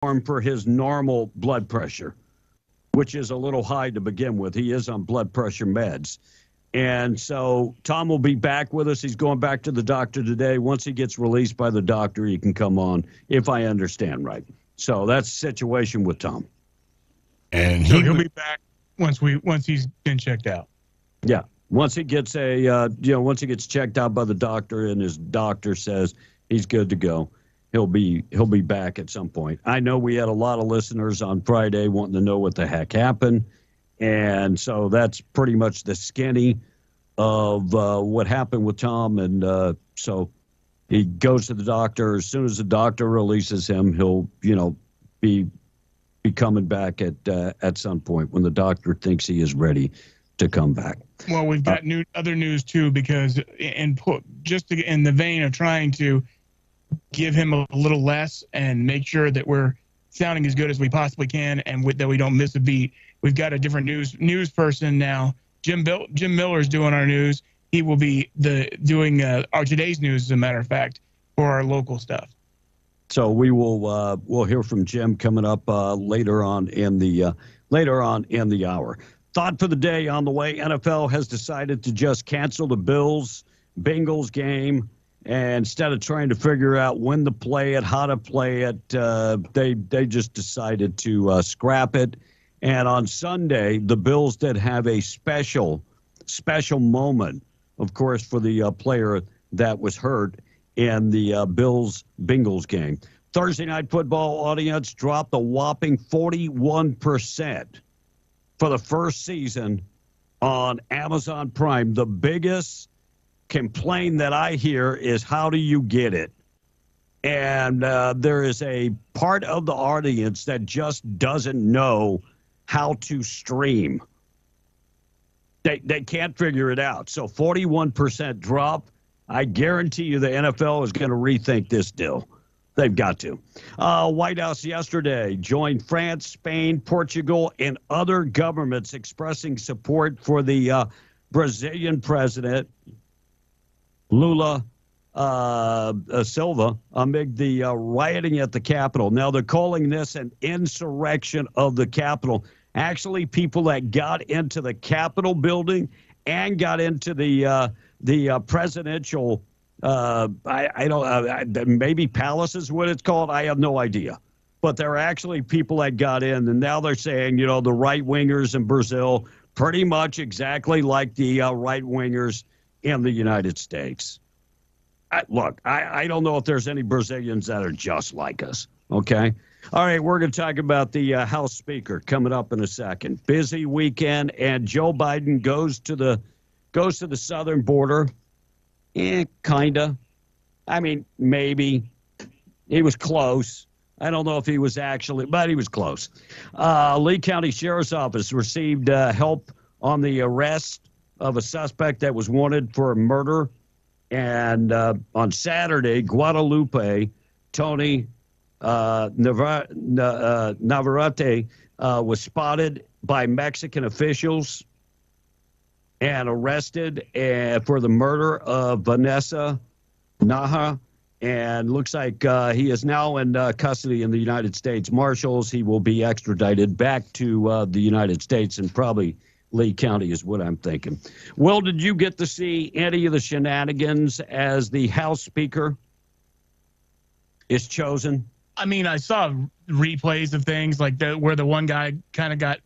for his normal blood pressure, which is a little high to begin with. He is on blood pressure meds. And so Tom will be back with us. He's going back to the doctor today. Once he gets released by the doctor, he can come on, if I understand right. So that's the situation with Tom. And he'll be back once he's been checked out. Yeah. Once he gets once he gets checked out by the doctor and his doctor says he's good to go, he'll be back at some point. I know we had a lot of listeners on Friday wanting to know what the heck happened. And so that's pretty much the skinny of what happened with Tom. And so he goes to the doctor. As soon as the doctor releases him, he'll, be coming back at some point when the doctor thinks he is ready to come back. Well, we've got other news, too, because in the vein of trying to give him a little less and make sure that we're sounding as good as we possibly can and that we don't miss a beat. We've got a different news person now. Jim Miller's doing our news. He will be doing our today's news, as a matter of fact, for our local stuff. So we will we'll hear from Jim coming up later on in the hour. Thought for the day on the way: NFL has decided to just cancel the Bills-Bengals game. And instead of trying to figure out when to play it, how to play it, they just decided to scrap it. And on Sunday, the Bills did have a special moment, of course, for the player that was hurt in the Bills-Bengals game. Thursday Night Football audience dropped a whopping 41% for the first season on Amazon Prime. The biggest complaint that I hear is, how do you get it? And there is a part of the audience that just doesn't know how to stream. They can't figure it out. So 41% drop. I guarantee you the NFL is going to rethink this deal. They've got to. White House yesterday joined France, Spain, Portugal, and other governments expressing support for the Brazilian president, Lula Silva, amid the rioting at the Capitol. Now, they're calling this an insurrection of the Capitol. Actually, people that got into the Capitol building and got into the presidential, maybe palace is what it's called. I have no idea. But there are actually people that got in, and now they're saying, the right-wingers in Brazil, pretty much exactly like the right-wingers in the United States. I don't know if there's any Brazilians that are just like us, okay? All right, we're going to talk about the House Speaker coming up in a second. Busy weekend, and Joe Biden goes to the southern border. Kind of. I mean, maybe. He was close. I don't know if he was actually, but he was close. Lee County Sheriff's Office received help on the arrest of a suspect that was wanted for a murder. And on Saturday, Guadalupe, Tony Navarrete was spotted by Mexican officials and arrested for the murder of Vanessa Naja. And looks like he is now in custody in the United States Marshals. He will be extradited back to the United States, and probably Lee County is what I'm thinking. Will, did you get to see any of the shenanigans as the House Speaker is chosen? I mean, I saw replays of things like where the one guy kind of got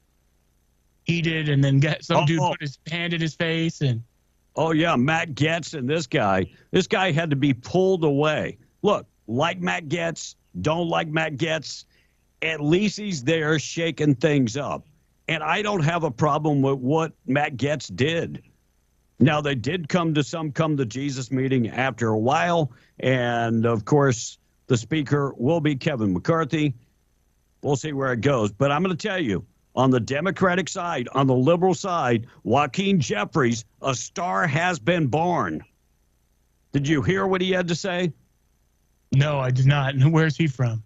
heated and then some dude put his hand in his face. Oh, yeah, Matt Gaetz and this guy had to be pulled away. Look, like Matt Gaetz, don't like Matt Gaetz, at least he's there shaking things up. And I don't have a problem with what Matt Gaetz did. Now, they did come to Jesus meeting after a while. And, of course, the speaker will be Kevin McCarthy. We'll see where it goes. But I'm going to tell you, on the Democratic side, on the liberal side, Joaquin Jeffries, a star has been born. Did you hear what he had to say? No, I did not. And where's he from?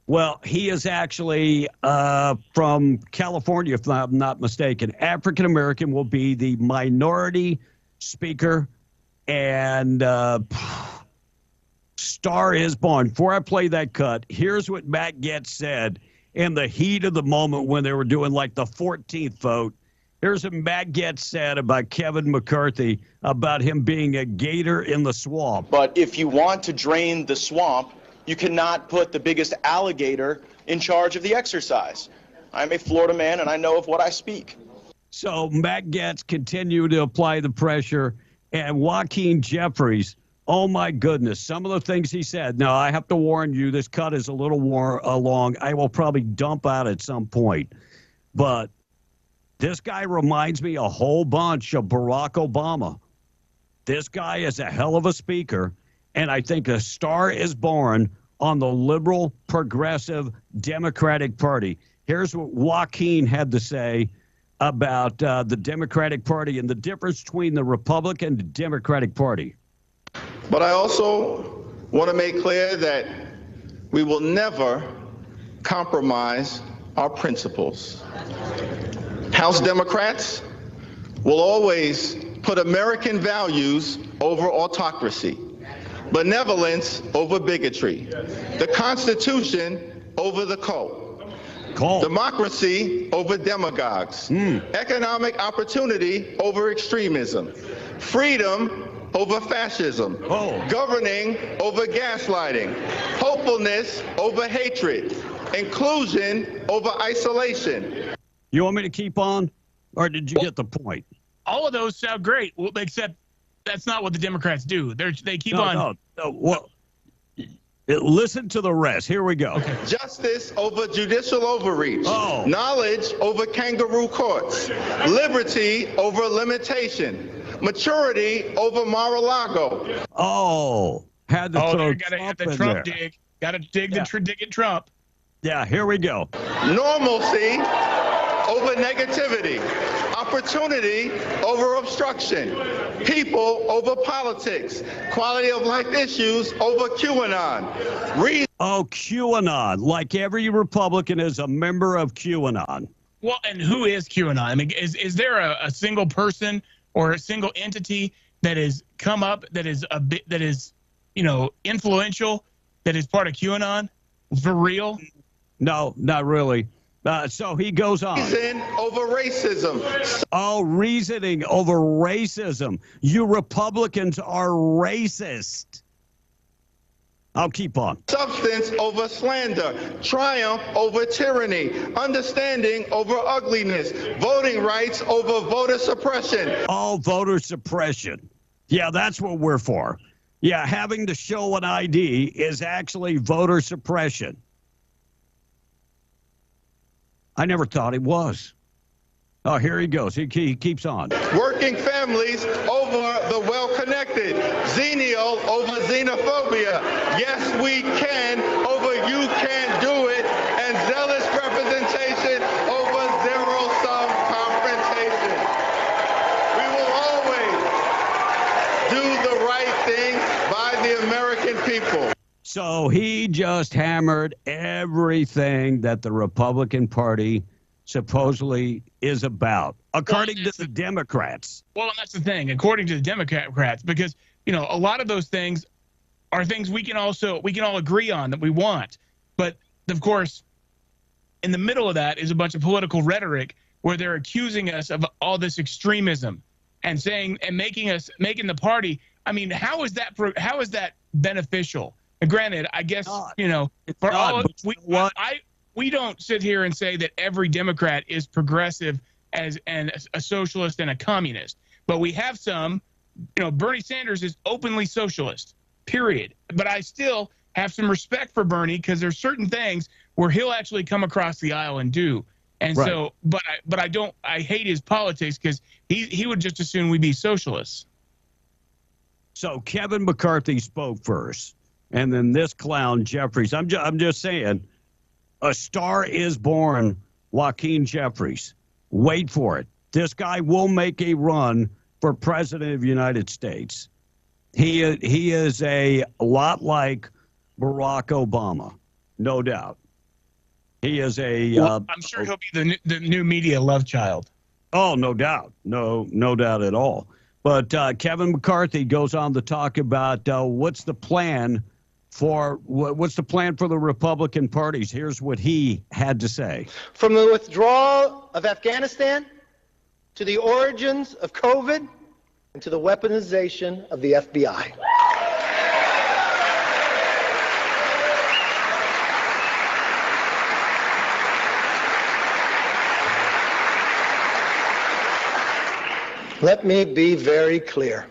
Well, he is actually from California, if I'm not mistaken. African-American will be the minority speaker, and star is born. Before I play that cut, here's what Matt Gaetz said in the heat of the moment when they were doing like the 14th vote. Here's what Matt Gaetz said about Kevin McCarthy, about him being a gator in the swamp. But if you want to drain the swamp, you cannot put the biggest alligator in charge of the exercise. I'm a Florida man, and I know of what I speak. So Matt Gaetz continued to apply the pressure, and Joaquin Jeffries, oh my goodness, some of the things he said. Now, I have to warn you, this cut is a little long. I will probably dump out at some point. But this guy reminds me a whole bunch of Barack Obama. This guy is a hell of a speaker, and I think a star is born on the liberal, progressive, Democratic Party. Here's what Joaquin had to say about the Democratic Party and the difference between the Republican and the Democratic Party. But I also want to make clear that we will never compromise our principles. House Democrats will always put American values over autocracy, benevolence over bigotry, the Constitution over the cult, democracy over demagogues, economic opportunity over extremism, freedom over fascism, governing over gaslighting, hopefulness over hatred, inclusion over isolation. You want me to keep on, or did you get the point? All of those sound great, except that's not what the Democrats do. They keep on. No. Well, listen to the rest. Here we go. Okay. Justice over judicial overreach. Knowledge over kangaroo courts. Liberty over limitation. Maturity over Mar-a-Lago. Had to throw gotta Trump hit the in Trump there. dig. Gotta dig dig at Trump. Yeah, here we go. Normalcy over negativity. Opportunity over obstruction. People over politics. Quality of life issues over QAnon. QAnon. Like every Republican is a member of QAnon. Well, and who is QAnon? I mean, is there a single person or a single entity that has come up that is influential, that is part of QAnon for real? No, not really. So he goes on. Reason over racism. Reasoning over racism. You Republicans are racist. I'll keep on. Substance over slander. Triumph over tyranny. Understanding over ugliness. Voting rights over voter suppression. Voter suppression. Yeah, that's what we're for. Yeah, having to show an ID is actually voter suppression. I never thought it was. Here he goes. He keeps on. Working families over the well-connected. Xenial over xenophobia. Yes, we can over you can't do it. And zealous representation over zero-sum confrontation. We will always do the right thing by the American people. So he just hammered everything that the Republican Party supposedly is about, according to the Democrats. Well, and that's the thing, according to the Democrats, because, a lot of those things are things we can all agree on that we want. But, of course, in the middle of that is a bunch of political rhetoric where they're accusing us of all this extremism and saying and making the party. I mean, how is that beneficial? And granted, I guess, for all we don't sit here and say that every Democrat is progressive and a socialist and a communist, but we have some. Bernie Sanders is openly socialist, period. But I still have some respect for Bernie because there's certain things where he'll actually come across the aisle and do. And right. So, but I hate his politics because he would just as soon we be socialists. So Kevin McCarthy spoke first. And then this clown, Jeffries. I'm just saying, a star is born, Joaquin Jeffries. Wait for it. This guy will make a run for president of the United States. He is a lot like Barack Obama, no doubt. He is I'm sure he'll be the new media love child. Oh, no doubt. No doubt at all. But Kevin McCarthy goes on to talk about what's the plan for what's the plan for the Republican parties. Here's what he had to say. From the withdrawal of Afghanistan to the origins of COVID and to the weaponization of the FBI. Let me be very clear.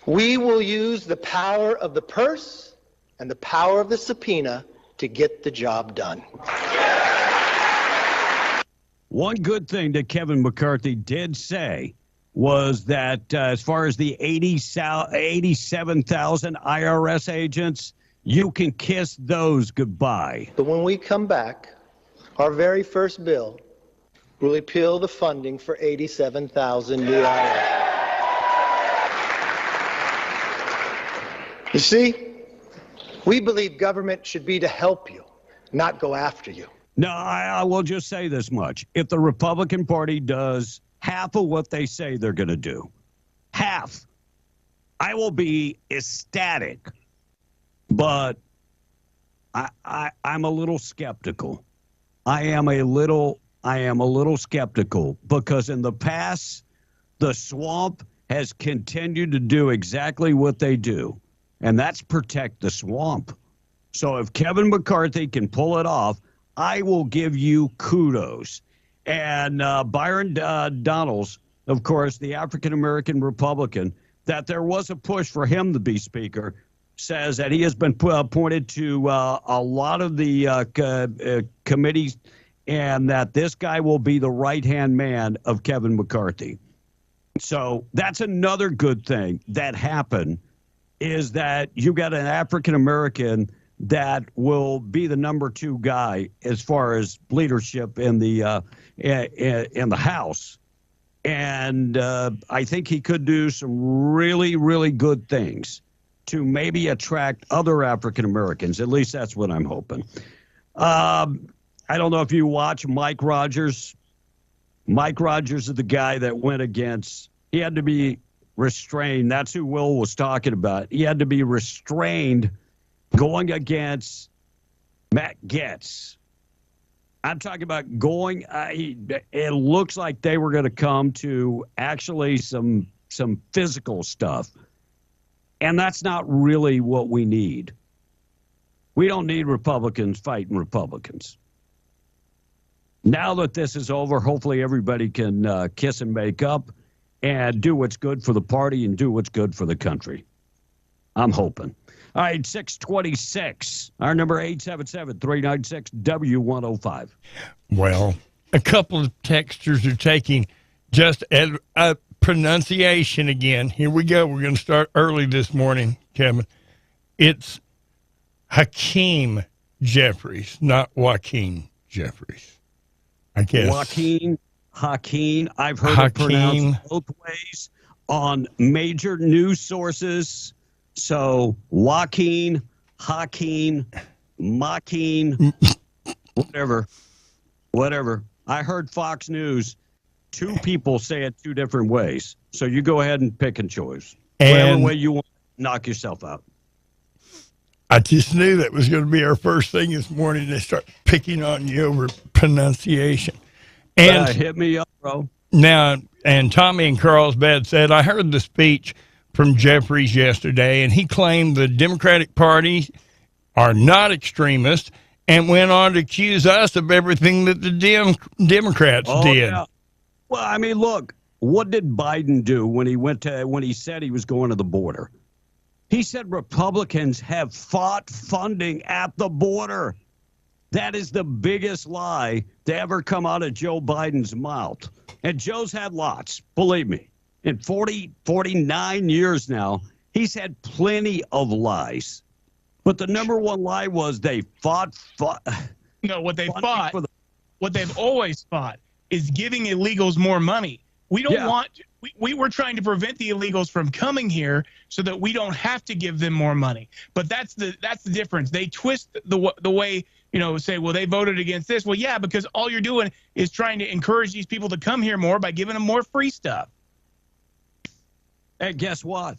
We will use the power of the purse and the power of the subpoena to get the job done. One good thing that Kevin McCarthy did say was that as far as the 87,000 IRS agents, you can kiss those goodbye. But when we come back, our very first bill will repeal the funding for 87,000 new IRS. You see, we believe government should be to help you, not go after you. No, I will just say this much. If the Republican Party does half of what they say they're going to do, half, I will be ecstatic. But I'm a little skeptical. I am a little skeptical because in the past, the swamp has continued to do exactly what they do, and that's protect the swamp. So if Kevin McCarthy can pull it off, I will give you kudos. And Byron Donalds, of course, the African-American Republican, that there was a push for him to be Speaker, says that he has been appointed to a lot of the committees and that this guy will be the right-hand man of Kevin McCarthy. So that's another good thing that happened, is that you got an African-American that will be the number 2 guy as far as leadership in the House. And I think he could do some really, really good things to maybe attract other African-Americans. At least that's what I'm hoping. I don't know if you watch Mike Rogers. Mike Rogers is the guy that went against, he had to be restrained. That's who Will was talking about. He had to be restrained going against Matt Gaetz. I'm talking about going, it looks like they were going to come to actually some physical stuff. And that's not really what we need. We don't need Republicans fighting Republicans. Now that this is over, hopefully everybody can kiss and make up and do what's good for the party and do what's good for the country. I'm hoping. All right, 626. Our number 877-396-W105. Well, a couple of texters are taking just a pronunciation again. Here we go. We're going to start early this morning, Kevin. It's Hakeem Jeffries, not Joaquin Jeffries. I guess. Hakeem. I've heard it pronounced both ways on major news sources. So Joaquin, Hakeem, Makin, whatever. I heard Fox News. 2 people say it 2 different ways. So you go ahead and pick and choose. Whatever way you want to knock yourself out. I just knew that was going to be our first thing this morning. They start picking on you over pronunciation. And hit me up, bro. Now, and Tommy in Carlsbad said, I heard the speech from Jeffries yesterday, and he claimed the Democratic Party are not extremists and went on to accuse us of everything that the Democrats did. Yeah. Well, I mean, look, what did Biden do when he said he was going to the border? He said Republicans have fought funding at the border. That is the biggest lie to ever come out of Joe Biden's mouth. And Joe's had lots, believe me. In 49 years now, he's had plenty of lies. But the number one lie was they fought. No, what they fought, what they've always fought is giving illegals more money. We don't want, we were trying to prevent the illegals from coming here so that we don't have to give them more money. But that's the difference. They twist the way, say, well, they voted against this. Well, yeah, because all you're doing is trying to encourage these people to come here more by giving them more free stuff. And guess what?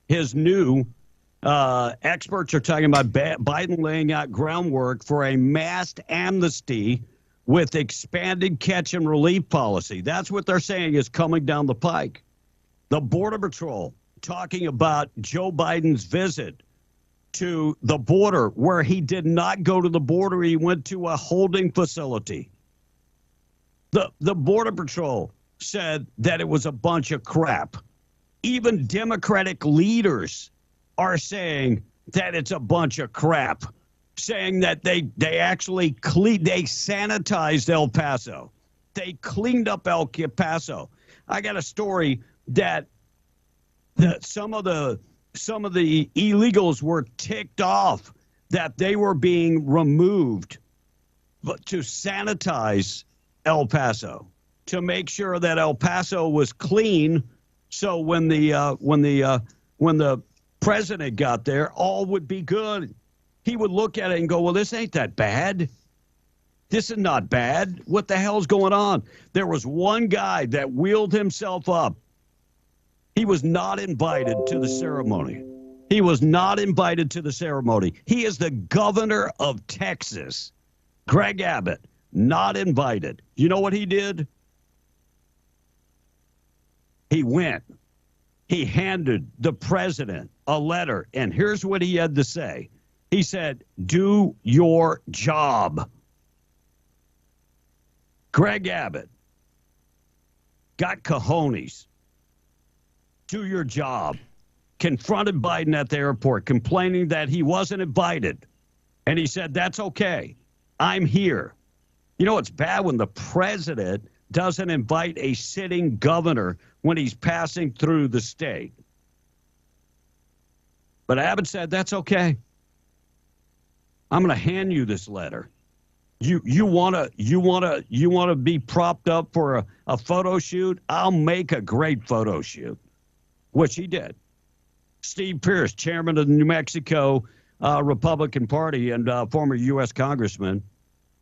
His new Experts are talking about Biden laying out groundwork for a mass amnesty with expanded catch and relief policy. That's what they're saying is coming down the pike. The Border Patrol talking about Joe Biden's visit to the border, where he did not go to the border. He went to a holding facility. The Border Patrol said that it was a bunch of crap. Even Democratic leaders are saying that it's a bunch of crap, saying that they actually they sanitized El Paso. They cleaned up El Paso. I got a story that some of the illegals were ticked off that they were being removed, but to sanitize El Paso, to make sure that El Paso was clean, so when the president got there, all would be good. He would look at it and go, well, this ain't that bad. This is not bad. What the hell's going on? There was one guy that wheeled himself up. He was not invited to the ceremony. He was not invited to the ceremony. He is the governor of Texas. Greg Abbott, not invited. You know what he did? He went. He handed the president a letter, and here's what he had to say. He said, do your job. Greg Abbott got cojones. Do your job. Confronted Biden at the airport, complaining that he wasn't invited. And he said, that's okay. I'm here. You know, it's bad when the president doesn't invite a sitting governor when he's passing through the state. But Abbott said, that's okay. I'm going to hand you this letter. You want to be propped up for a photo shoot? I'll make a great photo shoot, which he did. Steve Pearce, chairman of the New Mexico Republican Party and former U.S. congressman,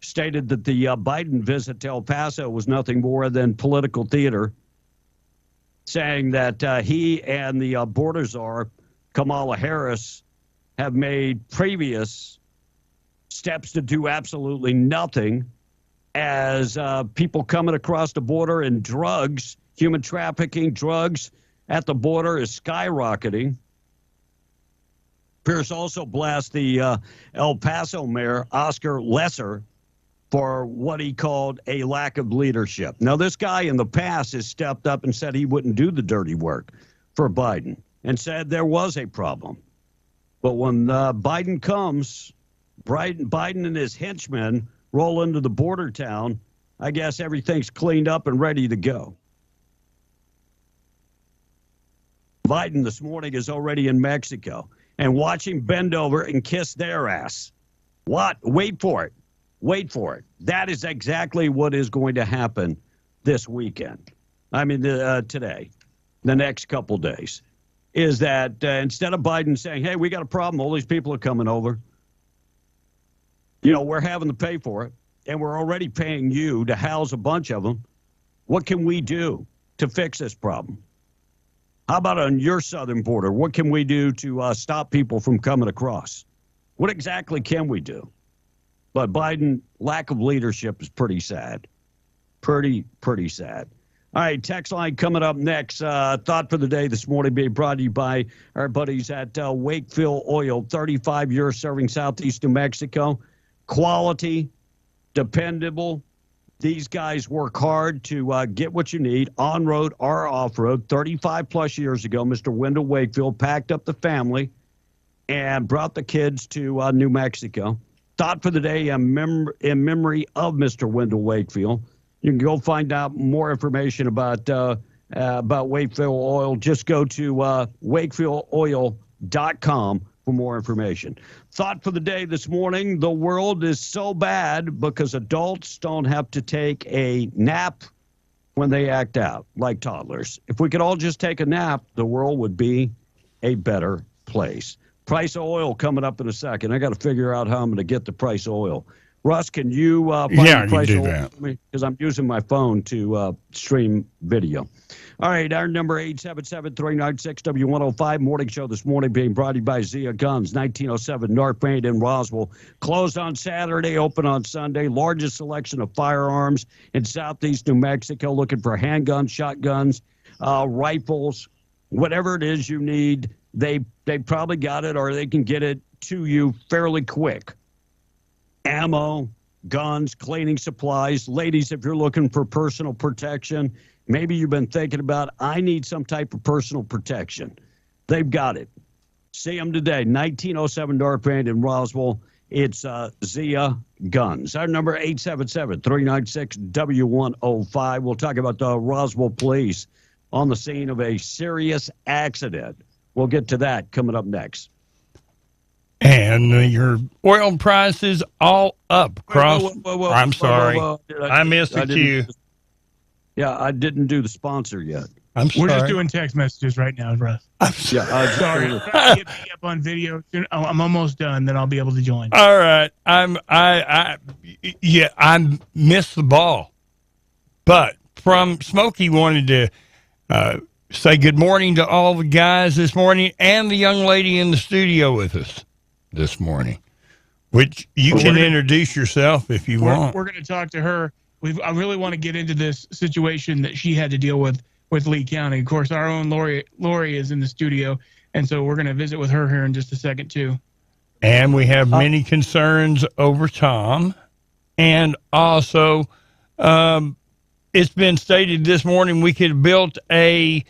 stated that the Biden visit to El Paso was nothing more than political theater, saying that he and the border czar, Kamala Harris, have made previous steps to do absolutely nothing as people coming across the border and drugs, human trafficking, drugs at the border is skyrocketing. Pearce also blasts the El Paso mayor, Oscar Lesser, for what he called a lack of leadership. Now, this guy in the past has stepped up and said he wouldn't do the dirty work for Biden and said there was a problem. But when Biden comes, Biden and his henchmen roll into the border town, I guess everything's cleaned up and ready to go. Biden this morning is already in Mexico and watch him bend over and kiss their ass. What? Wait for it. Wait for it. That is exactly what is going to happen this weekend. I mean, today, the next couple days, is that instead of Biden saying, hey, we got a problem, all these people are coming over, you know, we're having to pay for it, and we're already paying you to house a bunch of them. What can we do to fix this problem? How about on your southern border? What can we do to stop people from coming across? What exactly can we do? But Biden, lack of leadership is pretty sad. Pretty sad. All right, text line coming up next. Thought for the day this morning being brought to you by our buddies at Wakefield Oil, 35 years serving Southeast New Mexico. Quality, dependable. These guys work hard to get what you need on road or off road. 35 plus years ago, Mr. Wendell Wakefield packed up the family and brought the kids to New Mexico. Thought for the day in memory of Mr. Wendell Wakefield. You can go find out more information about Wakefield Oil. Just go to wakefieldOil.com for more information. Thought for the day this morning, the world is so bad because adults don't have to take a nap when they act out like toddlers. If we could all just take a nap, the world would be a better place. Price of oil coming up in a second. I got to figure out how I'm going to get the price of oil Russ, can you find Yeah, I the can price do of oil that. for me? Because I'm using my phone to stream video. All right, our number 877-396-W105. Morning show this morning being brought to you by Zia Guns, 1907 North Main in Roswell. Closed on Saturday, open on Sunday. Largest selection of firearms in southeast New Mexico. Looking for handguns, shotguns, rifles, whatever it is you need. They probably got it, or they can get it to you fairly quick. Ammo, guns, cleaning supplies. Ladies, if you're looking for personal protection, maybe you've been thinking about, I need some type of personal protection. They've got it. See them today, 1907 North Band in Roswell. It's Zia Guns. Our number 877-396-W105. We'll talk about the Roswell police on the scene of a serious accident. We'll get to that coming up next. And your oil prices all up across. I'm sorry. I missed the cue. Yeah, I didn't do the sponsor yet. I'm sorry. We're just doing text messages right now, Russ. Yeah, Sorry. I'll get me up on video. I'm almost done. Then I'll be able to join. All right. I missed the ball. But from Smokey wanted to say good morning to all the guys this morning and the young lady in the studio with us this morning, which you can introduce yourself if you want. We're going to talk to her. I really want to get into this situation that she had to deal with Lee County. Of course, our own Lori is in the studio, and so we're going to visit with her here in just a second, too. And we have many concerns over Tom. And also, it's been stated this morning we could have built a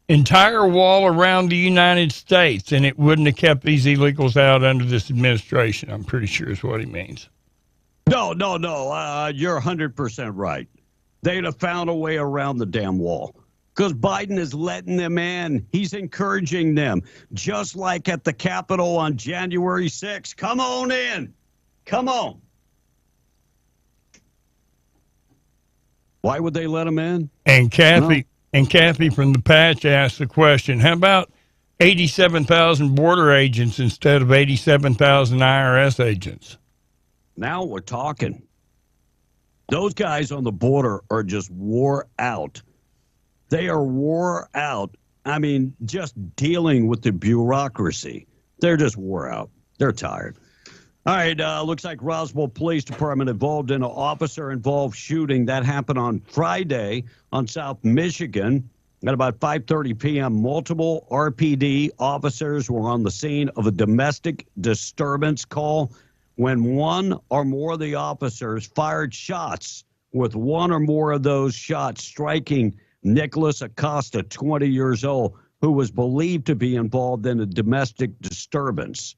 entire wall around the United States, and it wouldn't have kept these illegals out under this administration. I'm pretty sure is what he means. No. You're 100% right. They'd have found a way around the damn wall because Biden is letting them in. He's encouraging them, just like at the Capitol on January 6th. Come on in. Come on. Why would they let them in? And Kathy from the Patch asked the question, how about 87,000 border agents instead of 87,000 IRS agents? Now we're talking. Those guys on the border are just wore out. They are wore out. I mean, just dealing with the bureaucracy. They're just wore out. They're tired. All right, looks like Roswell Police Department involved in an officer-involved shooting. That happened on Friday on South Michigan. At about 5:30 p.m., multiple RPD officers were on the scene of a domestic disturbance call when one or more of the officers fired shots, with one or more of those shots striking Nicholas Acosta, 20 years old, who was believed to be involved in a domestic disturbance.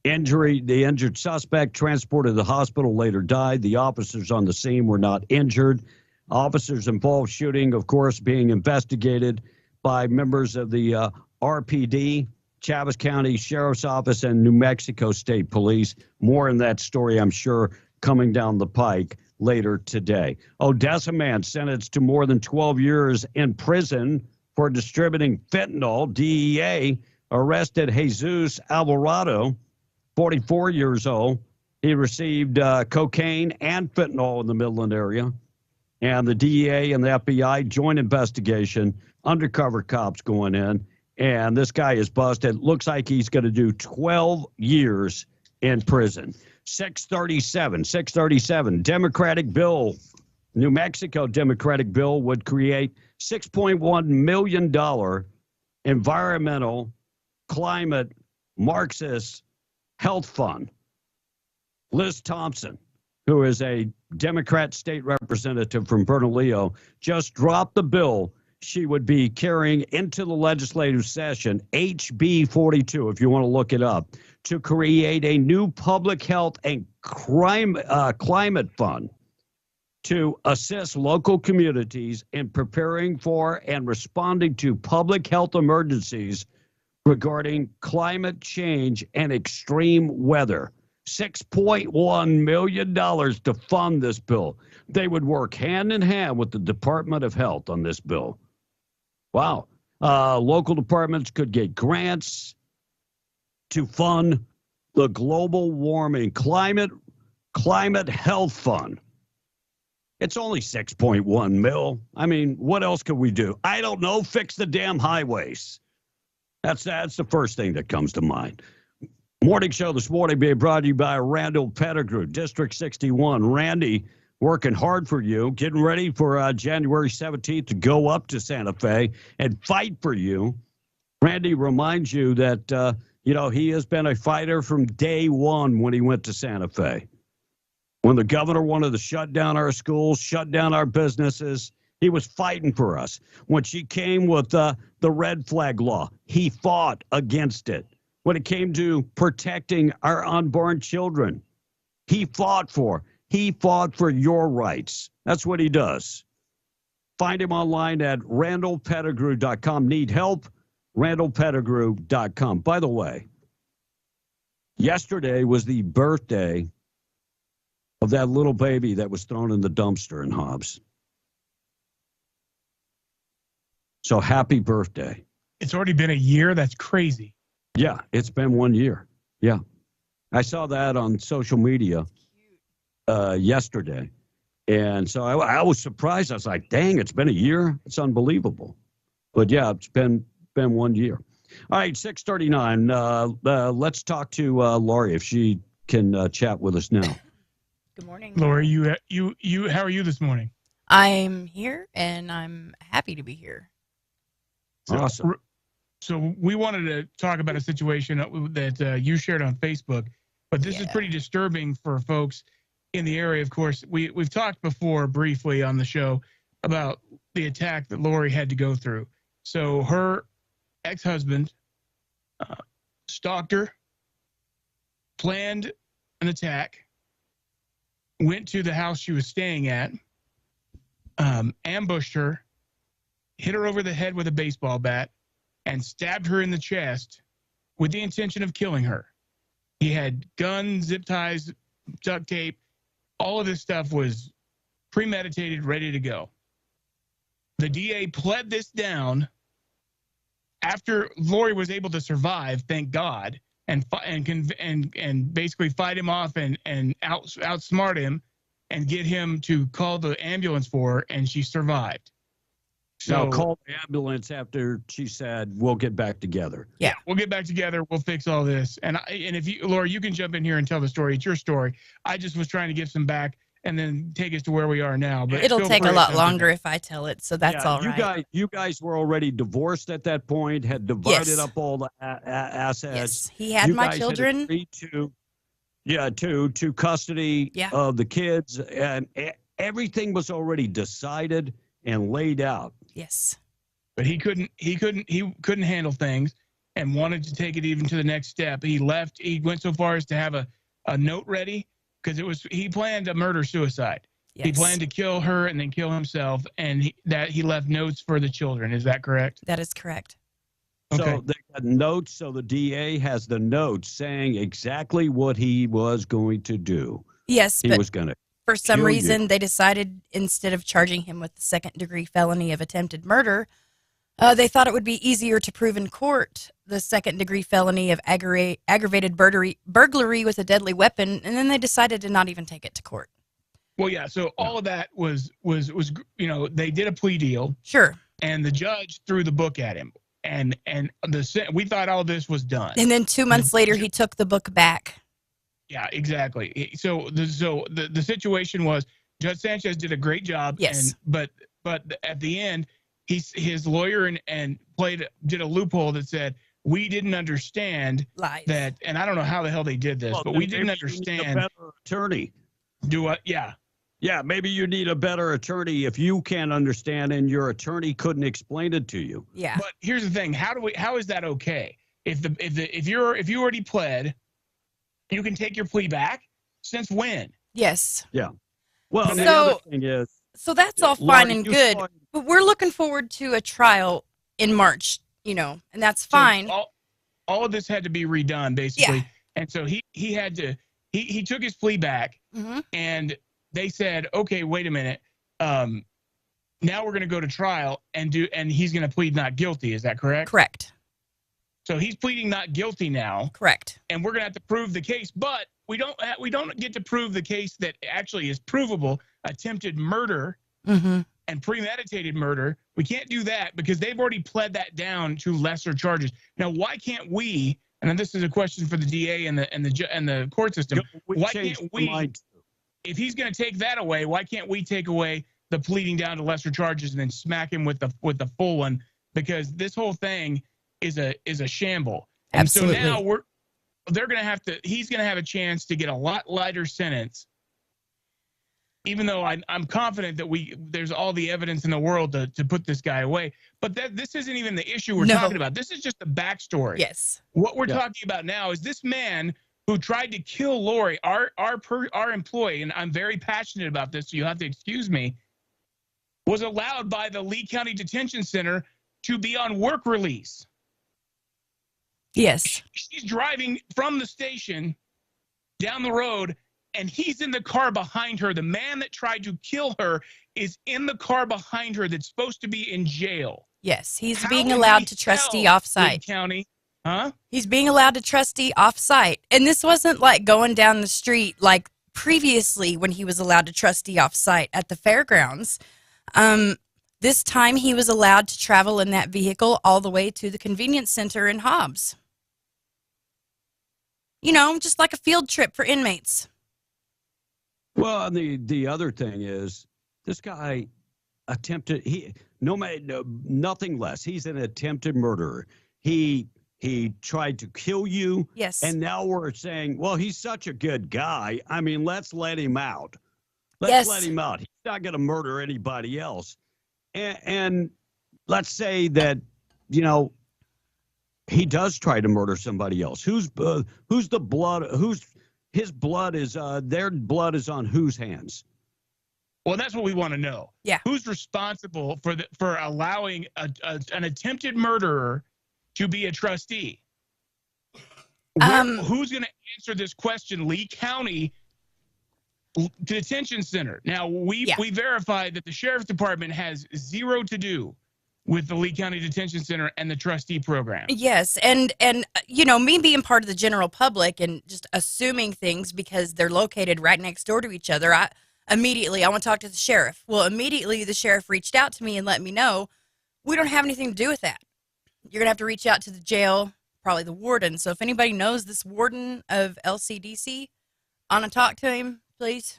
The injured suspect transported to the hospital later died. The officers on the scene were not injured. Officers involved shooting, of course, being investigated by members of the RPD, Chaves County Sheriff's Office, and New Mexico State Police. More in that story, I'm sure, coming down the pike later today. Odessa man sentenced to more than 12 years in prison for distributing fentanyl. DEA arrested Jesus Alvarado, 44 years old. He received cocaine and fentanyl in the Midland area. And the DEA and the FBI joint investigation, undercover cops going in. And this guy is busted. Looks like he's going to do 12 years in prison. 637, Democratic bill, New Mexico Democratic bill would create $6.1 million environmental, climate, Marxist health fund. Liz Thompson, who is a Democrat state representative from Bernalillo, just dropped the bill she would be carrying into the legislative session, HB 42, if you want to look it up, to create a new public health and climate fund to assist local communities in preparing for and responding to public health emergencies regarding climate change and extreme weather. $6.1 million to fund this bill. They would work hand in hand with the Department of Health on this bill. Wow. Local departments could get grants to fund the global warming, climate Climate Health Fund. It's only 6.1 mil. I mean, what else could we do? I don't know. Fix the damn highways. That's the first thing that comes to mind. Morning show this morning being brought to you by Randall Pettigrew, District 61. Randy, working hard for you, getting ready for January 17th to go up to Santa Fe and fight for you. Randy reminds you that, he has been a fighter from day one when he went to Santa Fe. When the governor wanted to shut down our schools, shut down our businesses, he was fighting for us. When she came with the red flag law, he fought against it. When it came to protecting our unborn children, he fought for your rights. That's what he does. Find him online at randallpettigrew.com. Need help? randallpettigrew.com. By the way, yesterday was the birthday of that little baby that was thrown in the dumpster in Hobbs. So happy birthday. It's already been a year. That's crazy. Yeah, it's been 1 year. Yeah. I saw that on social media yesterday. And so I was surprised. I was like, dang, it's been a year. It's unbelievable. But yeah, it's been 1 year. All right, 6:39. Let's talk to Lori if she can chat with us now. Good morning. Lori, you how are you this morning? I'm here and I'm happy to be here. Awesome. So we wanted to talk about a situation that you shared on Facebook, but this is pretty disturbing for folks in the area. Of course, we've talked before briefly on the show about the attack that Lori had to go through. So her ex-husband stalked her, planned an attack, went to the house she was staying at, ambushed her, hit her over the head with a baseball bat, and stabbed her in the chest with the intention of killing her. He had guns, zip ties, duct tape. All of this stuff was premeditated, ready to go. The DA pled this down after Lori was able to survive, thank God, and basically fight him off and outsmart him and get him to call the ambulance for her, and she survived. So call the ambulance after she said, we'll get back together. Yeah, we'll get back together. We'll fix all this. And if you, Laura, you can jump in here and tell the story. It's your story. I just was trying to give some back and then take us to where we are now. But it'll take a lot longer if I tell it, so that's all right. You guys were already divorced at that point, had divided up all the assets. Yes, he had my children. Had agreed to custody of the kids, and everything was already decided and laid out. Yes. But he couldn't handle things and wanted to take it even to the next step. He left. He went so far as to have a note ready because he planned a murder-suicide. Yes. He planned to kill her and then kill himself, and he left notes for the children. Is that correct? That is correct. So okay. They got notes. So the DA has the notes saying exactly what he was going to do. Yes, he was going to. For some reason, they decided instead of charging him with the second-degree felony of attempted murder, they thought it would be easier to prove in court the second-degree felony of aggravated burglary with a deadly weapon, and then they decided to not even take it to court. Well, yeah. So all of that was they did a plea deal. Sure. And the judge threw the book at him, and we thought all this was done. And then 2 months later, he took the book back. Yeah, exactly. So the situation was Judge Sanchez did a great job. Yes. But at the end, his lawyer did a loophole that said we didn't understand that, and I don't know how the hell they did this, but we didn't understand. You need a better attorney. Do what? Yeah. Yeah, maybe you need a better attorney if you can't understand and your attorney couldn't explain it to you. Yeah. But here's the thing: how is that okay? If you already pled, you can take your plea back. Since when? Yes. Yeah. Well, the other thing is, so that's all fine and good, but we're looking forward to a trial in March, and that's fine. So all of this had to be redone, basically. Yeah. And so he had to he took his plea back, and they said, okay, wait a minute. Now we're going to go to trial and he's going to plead not guilty. Is that correct? Correct. So he's pleading not guilty now. Correct. And we're going to have to prove the case, but we don't get to prove the case that actually is provable, attempted murder and premeditated murder. We can't do that because they've already pled that down to lesser charges. Now, why can't we? And this is a question for the DA and the court system. Why can't we? If he's going to take that away, why can't we take away the pleading down to lesser charges and then smack him with the full one? Because this whole thing is a shamble. And Absolutely. so now he's going to have a chance to get a lot lighter sentence, even though I'm confident that there's all the evidence in the world to put this guy away. But this isn't even the issue we're talking about. This is just the backstory. Yes. What we're talking about now is this man who tried to kill Lori, our employee, and I'm very passionate about this, so you'll have to excuse me, was allowed by the Lee County Detention Center to be on work release. Yes. She's driving from the station down the road, and he's in the car behind her. The man that tried to kill her is in the car behind her that's supposed to be in jail. Yes, he's How being would allowed we to trustee tell off-site. Lee County, huh? He's being allowed to trustee off-site. And this wasn't like going down the street like previously when he was allowed to trustee off-site at the fairgrounds. This time he was allowed to travel in that vehicle all the way to the convenience center in Hobbs. You know, just like a field trip for inmates. Well, and the other thing is, this guy attempted nothing less. He's an attempted murderer. He tried to kill you. Yes. And now we're saying, well, he's such a good guy. I mean, let's let him out. Let's let him out. He's not going to murder anybody else. And let's say that, you know, he does try to murder somebody else. Who's the blood? His blood is their blood is on whose hands? Well, that's what we want to know. Yeah. Who's responsible for allowing an attempted murderer to be a trustee? Who's going to answer this question? Lee County Detention Center. Now, we verified that the Sheriff's Department has zero to do with the Lee County Detention Center and the trustee program. Yes, and you know, me being part of the general public and just assuming things because they're located right next door to each other, I want to talk to the sheriff. Well, immediately the sheriff reached out to me and let me know we don't have anything to do with that. You're going to have to reach out to the jail, probably the warden. So if anybody knows this warden of LCDC, I want to talk to him, please.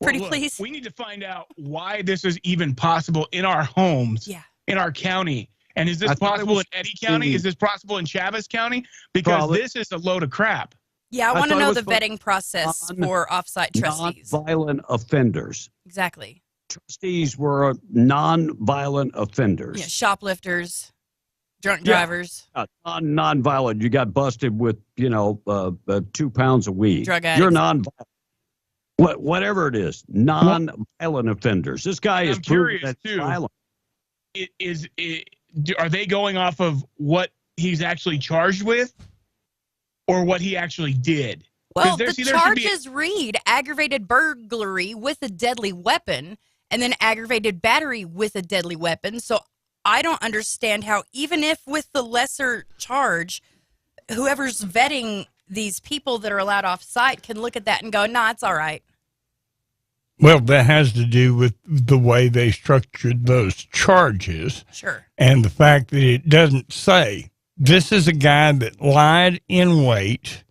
Please. We need to find out why this is even possible in our homes, in our county. And is this possible in Eddy County? Is this possible in Chaves County? Because this is a load of crap. Yeah, I want to know the vetting process for off-site trustees. Non-violent offenders. Exactly. Trustees were non-violent offenders. Yeah, shoplifters, drunk drivers. Non-violent. You got busted with, 2 pounds of weed. Drug addicts. You're non-violent. Whatever it is, non-violent offenders. This guy is curious too. Violent. Are they going off of what he's actually charged with, or what he actually did? Well, the charges read aggravated burglary with a deadly weapon, and then aggravated battery with a deadly weapon. So I don't understand how, even if with the lesser charge, whoever's vetting these people that are allowed off site can look at that and go, nah, it's all right. Well, that has to do with the way they structured those charges. Sure. And the fact that it doesn't say, this is a guy that lied in wait,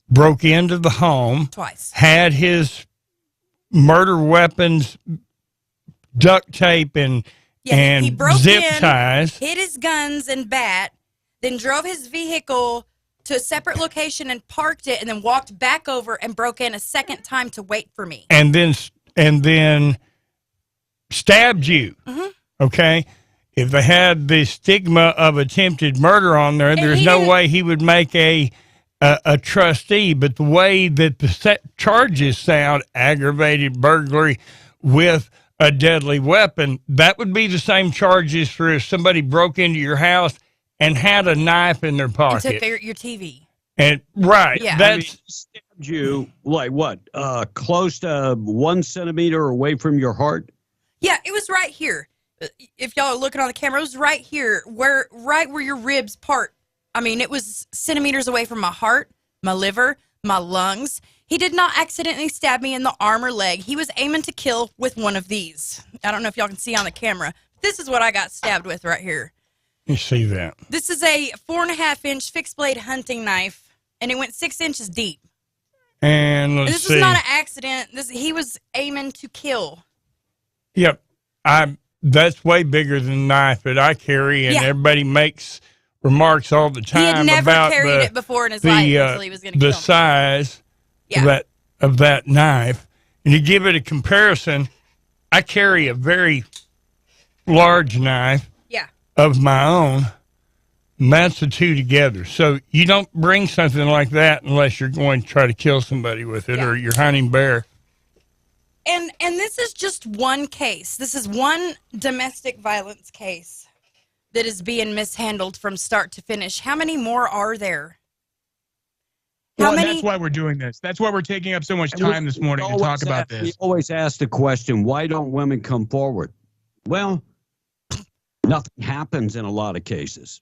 broke into the home. Twice. Had his murder weapons, duct tape, and he broke zip in, ties. Hid his guns and bat, then drove his vehicle to a separate location and parked it, and then walked back over and broke in a second time to wait for me. And then stabbed you. Mm-hmm. Okay? If they had the stigma of attempted murder on there, there's no way he would make a trustee. But the way that the charges sound, aggravated burglary with a deadly weapon, that would be the same charges for if somebody broke into your house and had a knife in their pocket. And took your TV. And right. Yeah. That's stabbed you like what? Close to 1 centimeter away from your heart? Yeah, it was right here. If y'all are looking on the camera, it was right here, right where your ribs part. I mean, it was centimeters away from my heart, my liver, my lungs. He did not accidentally stab me in the arm or leg. He was aiming to kill with one of these. I don't know if y'all can see on the camera. This is what I got stabbed with right here. You see that? This is a 4.5-inch fixed blade hunting knife, and it went 6 inches deep. And let's this see. is not an accident. He was aiming to kill. Yep. That's way bigger than the knife that I carry, and everybody makes remarks all the time he had never about carried it before in his life until he was going to kill the size Yeah. of that knife. And to give it a comparison, I carry a very large knife of my own. And that's the two together. So you don't bring something like that unless you're going to try to kill somebody with it or you're hunting bear. And this is just one case. This is one domestic violence case that is being mishandled from start to finish. How many more are there? That's why we're doing this. That's why we're taking up so much time this morning to talk about this. We always ask the question, why don't women come forward? Well, nothing happens in a lot of cases.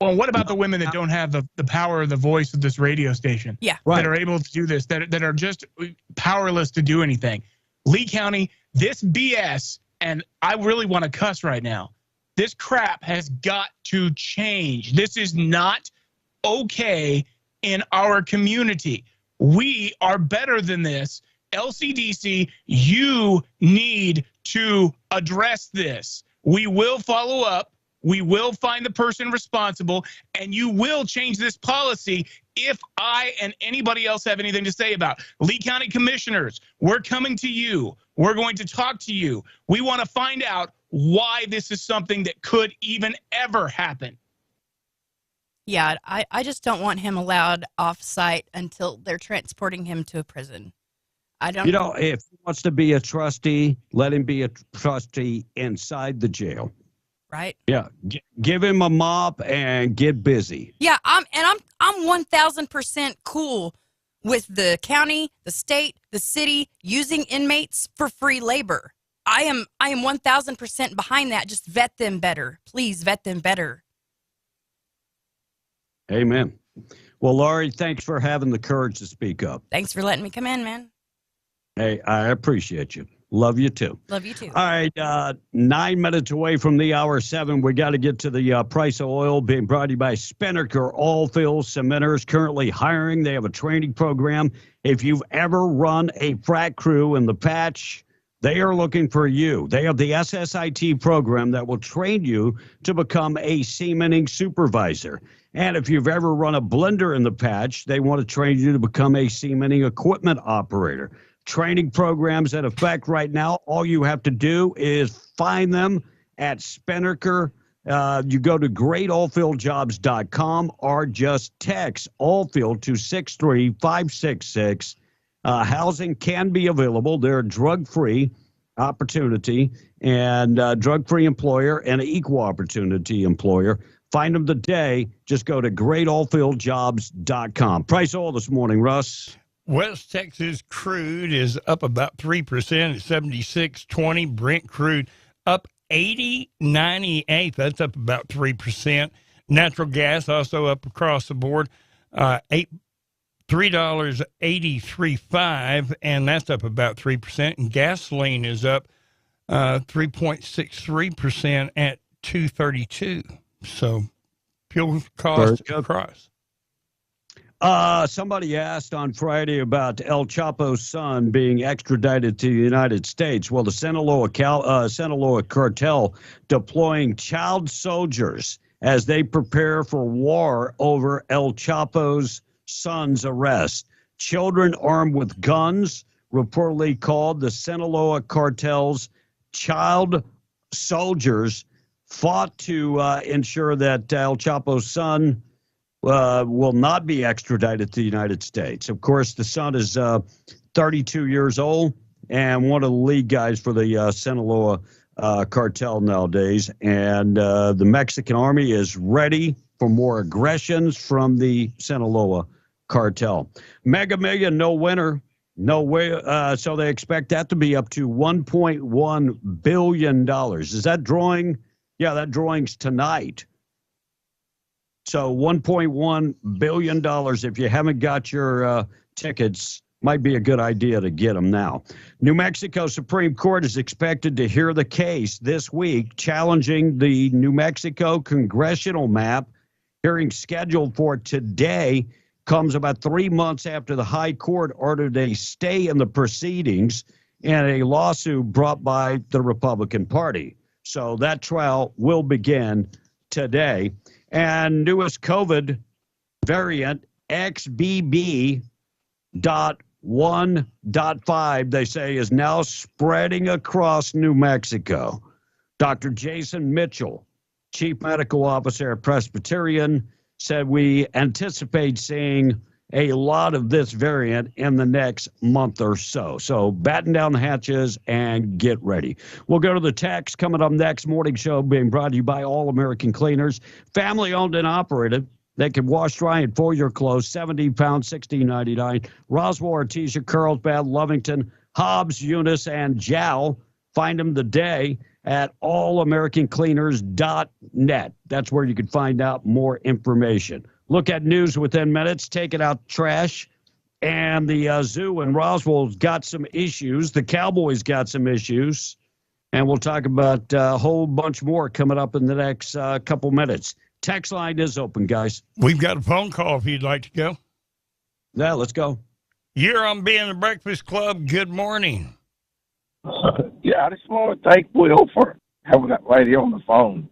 Well, what about the women that don't have the power of the voice of this radio station? Yeah. Right. That are able to do this, that are just powerless to do anything. Lee County, this BS, and I really want to cuss right now. This crap has got to change. This is not okay in our community. We are better than this. LCDC, you need to address this. We will follow up. We will find the person responsible, and you will change this policy if I and anybody else have anything to say about it. Lee County commissioners, we're coming to you. We're going to talk to you. We want to find out why this is something that could even ever happen. Yeah, I just don't want him allowed off-site until they're transporting him to a prison. I don't. You know, if he wants to be a trustee, let him be a trustee inside the jail. Right? Yeah, give him a mop and get busy. Yeah, I'm 1,000% cool with the county, the state, the city using inmates for free labor. I am 1,000% behind that. Just vet them better. Please vet them better. Amen. Well, Laurie, thanks for having the courage to speak up. Thanks for letting me come in, man. Hey, I appreciate you. Love you too. Love you too. All right, 9 minutes away from the hour 7. We got to get to the price of oil, being brought to you by Spinnaker Oilfield Cementers, currently hiring. They have a training program. If you've ever run a frac crew in the patch, they are looking for you. They have the SSIT program that will train you to become a seamening supervisor. And if you've ever run a blender in the patch, they want to train you to become a seamening equipment operator. Training programs in effect right now. All you have to do is find them at Spinnaker. You go to greatoilfieldjobs.com or just text Oilfield to 63566. Housing can be available. They're a drug-free opportunity and drug-free employer and an equal opportunity employer. Find them today. Just go to greatoilfieldjobs.com. Price oil this morning, Russ. West Texas crude is up about 3% at 76.20. Brent crude up 80.98. That's up about 3%. Natural gas also up across the board, $3.83.5, and that's up about 3%. And gasoline is up 3.63% at $2.32. So fuel costs across. Somebody asked on Friday about El Chapo's son being extradited to the United States. Well, the Sinaloa cartel deploying child soldiers as they prepare for war over El Chapo's son's arrest. Children armed with guns, reportedly called the Sinaloa cartel's child soldiers, fought to ensure that El Chapo's son will not be extradited to the United States. Of course, the son is 32 years old and one of the lead guys for the Sinaloa cartel nowadays. And the Mexican army is ready for more aggressions from the Sinaloa cartel. Mega Million, no winner. No way. So they expect that to be up to $1.1 billion. Is that drawing? Yeah, that drawing's tonight. So $1.1 billion. If you haven't got your tickets, might be a good idea to get them now. New Mexico Supreme Court is expected to hear the case this week challenging the New Mexico congressional map. Hearing scheduled for today comes about 3 months after the High Court ordered a stay in the proceedings in a lawsuit brought by the Republican Party. So that trial will begin today. And newest COVID variant XBB.1.5, they say, is now spreading across New Mexico. Dr. Jason Mitchell, Chief Medical Officer at Presbyterian, said we anticipate seeing a lot of this variant in the next month or so. So batten down the hatches and get ready. We'll go to the text coming up next. Morning show being brought to you by All American Cleaners, family owned and operated. They can wash, dry, and fold your clothes. 70 pounds, $16.99. Roswell, Artesia, Carlsbad, Lovington, Hobbs, Eunice, and Jowl. Find them today at allamericancleaners.net. That's where you can find out more information. Look at news within minutes, taking out trash. And the zoo in Roswell's got some issues. The Cowboys got some issues. And we'll talk about a whole bunch more coming up in the next couple minutes. Text line is open, guys. We've got a phone call if you'd like to go. Yeah, let's go. You're on Being the Breakfast Club. Good morning. Yeah, I just want to thank Will for having that lady on the phone.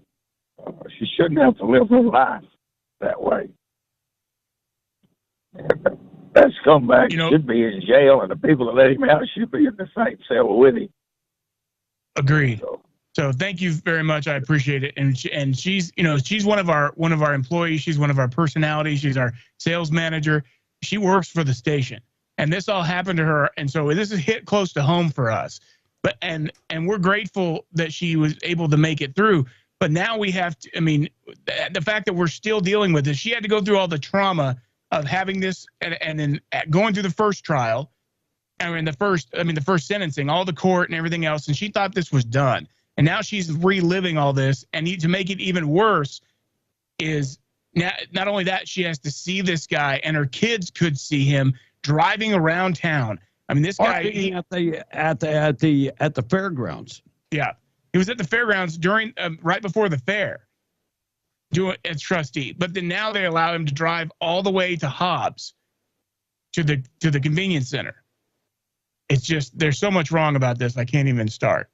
She shouldn't have to live her life that way. That scumbag should be in jail, and the people that let him out should be in the same cell with him. Agreed. So thank you very much. I appreciate it. And she's one of our employees. She's one of our personalities. She's our sales manager. She works for the station, and this all happened to her. And so this is hit close to home for us. But and we're grateful that she was able to make it through. But now we have to. I mean, the fact that we're still dealing with this. She had to go through all the trauma of having this, and then going through the first trial, the first sentencing, all the court and everything else. And she thought this was done. And now she's reliving all this, and to make it even worse is not only that, she has to see this guy, and her kids could see him driving around town. I mean, this guy at the fairgrounds. Yeah, he was at the fairgrounds during right before the fair, doing as trustee. But then now they allow him to drive all the way to Hobbs, to the convenience center. It's just there's so much wrong about this. I can't even start.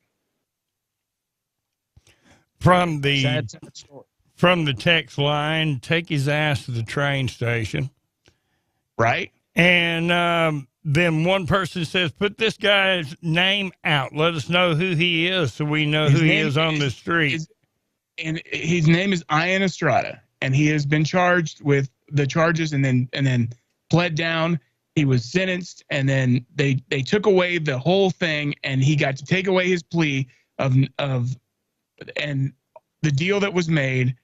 From the text line, take his ass to the train station. Right. And then one person says, put this guy's name out. Let us know who he is so we know who he is on the street. And his name is Ian Estrada, and he has been charged with the charges and then pled down. He was sentenced, and then they took away the whole thing, and he got to take away his plea and the deal that was made,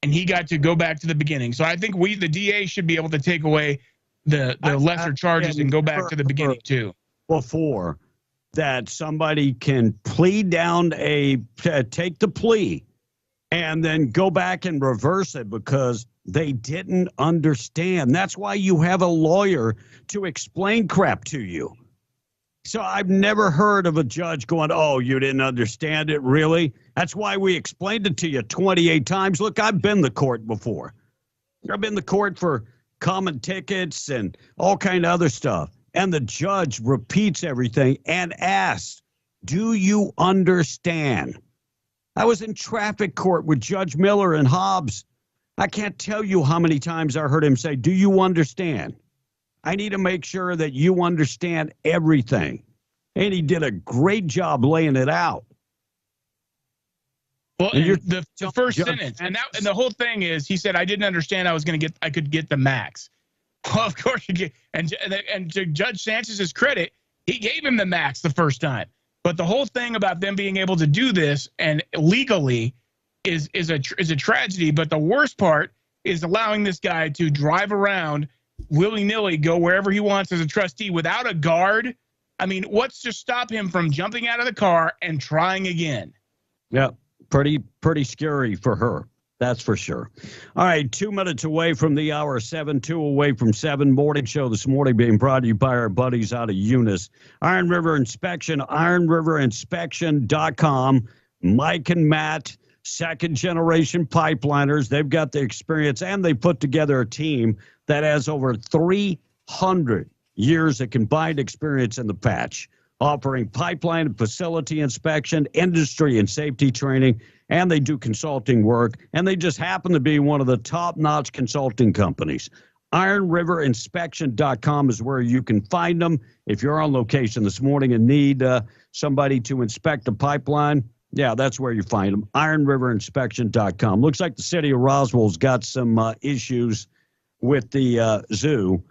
and he got to go back to the beginning. So I think the DA should be able to take away the lesser charges and go back to the beginning too. Before that, somebody can plead down take the plea and then go back and reverse it because they didn't understand. That's why you have a lawyer to explain crap to you. So I've never heard of a judge going, oh, you didn't understand it, really? That's why we explained it to you 28 times. Look, I've been to court before. I've been to court for common tickets and all kind of other stuff. And the judge repeats everything and asks, do you understand? I was in traffic court with Judge Miller and Hobbs. I can't tell you how many times I heard him say, do you understand? I need to make sure that you understand everything. And he did a great job laying it out. Well, and the first sentence, and the whole thing is, he said, I didn't understand I could get the max. Well, of course you get, and to Judge Sanchez's credit, he gave him the max the first time. But the whole thing about them being able to do this and legally is a tragedy. But the worst part is allowing this guy to drive around willy-nilly, go wherever he wants as a trustee without a guard. I mean, what's to stop him from jumping out of the car and trying again? Yeah, pretty scary for her. That's for sure. All right, 2 minutes away from the hour, 7:02 away from 7. Morning show this morning being brought to you by our buddies out of Eunice. Iron River Inspection, ironriverinspection.com. Mike and Matt, second-generation pipeliners. They've got the experience, and they put together a team that has over 300 years of combined experience in the patch, offering pipeline and facility inspection, industry and safety training, and they do consulting work, and they just happen to be one of the top-notch consulting companies. IronRiverInspection.com is where you can find them. If you're on location this morning and need somebody to inspect a pipeline, yeah, that's where you find them. IronRiverInspection.com. Looks like the city of Roswell's got some issues with the zoo.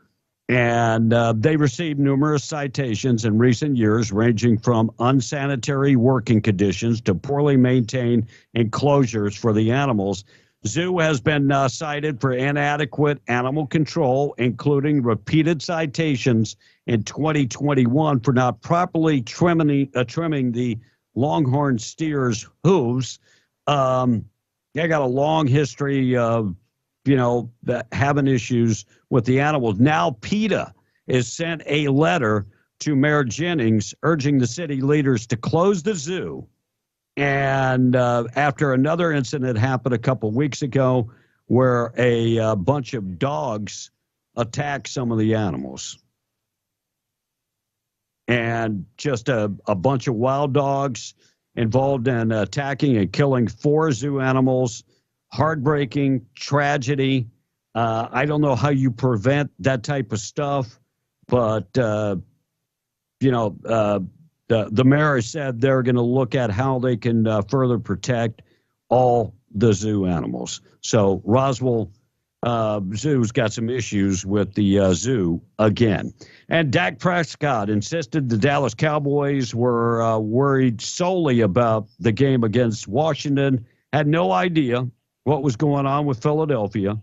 And they received numerous citations in recent years, ranging from unsanitary working conditions to poorly maintained enclosures for the animals. Zoo has been cited for inadequate animal control, including repeated citations in 2021 for not properly trimming the longhorn steer's hooves. They got a long history of having issues with the animals. Now PETA has sent a letter to Mayor Jennings urging the city leaders to close the zoo. And after another incident happened a couple weeks ago where a bunch of dogs attacked some of the animals. And just a bunch of wild dogs involved in attacking and killing 4 zoo animals. Heartbreaking tragedy. I don't know how you prevent that type of stuff, but the mayor said they're going to look at how they can further protect all the zoo animals. So Roswell Zoo's got some issues with the zoo again. And Dak Prescott insisted the Dallas Cowboys were worried solely about the game against Washington, had no idea what was going on with Philadelphia,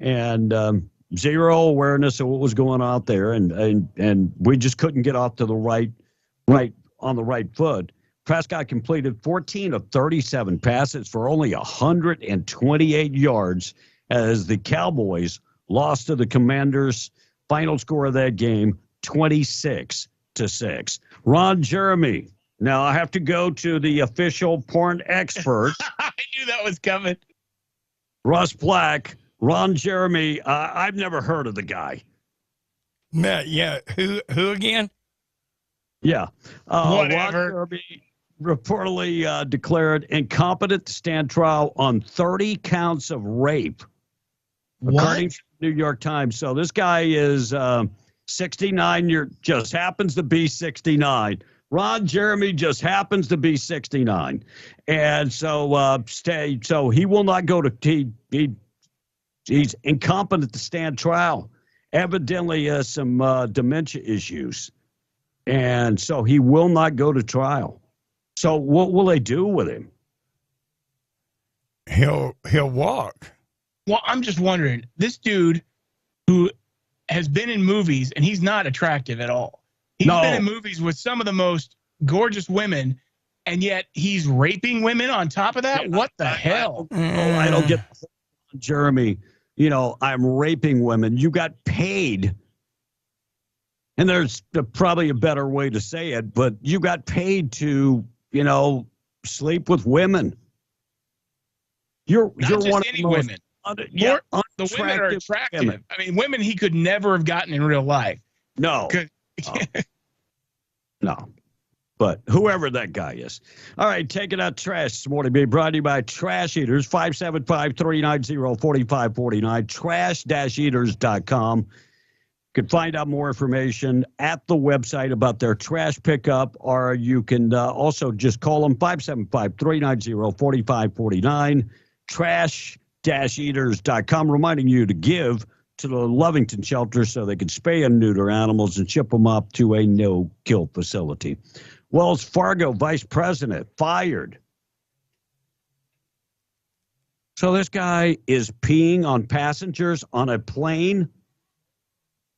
and zero awareness of what was going on there, and we just couldn't get off to the right foot. Prescott completed 14 of 37 passes for only 128 yards as the Cowboys lost to the Commanders. Final score of that game, 26-6. Ron Jeremy. Now I have to go to the official porn expert. I knew that was coming. Russ Black, Ron Jeremy. I've never heard of the guy. Yeah. Who again? Yeah. Whatever. Ron Jeremy reportedly declared incompetent to stand trial on 30 counts of rape, according to the New York Times. So this guy is 69. Just happens to be 69. Ron Jeremy just happens to be 69. And so so he will not go to he's incompetent to stand trial. Evidently has some dementia issues. And so he will not go to trial. So what will they do with him? He'll walk. Well, I'm just wondering, this dude who has been in movies, and he's not attractive at all. He's been in movies with some of the most gorgeous women, and yet he's raping women on top of that? What the hell? I don't get Jeremy. I'm raping women. You got paid. And there's probably a better way to say it, but you got paid to, sleep with women. You're Not one just of any the most women. The women are attractive. Women. I mean, women he could never have gotten in real life. No. No. But whoever that guy is. All right, taking out trash this morning. Being brought to you by Trash Eaters, 575-390-4549, trash-eaters.com. You can find out more information at the website about their trash pickup, or you can also just call them 575-390-4549, trash-eaters.com, reminding you to give to the Lovington shelter so they can spay and neuter animals and ship them up to a no-kill facility. Wells Fargo vice president fired. So this guy is peeing on passengers on a plane.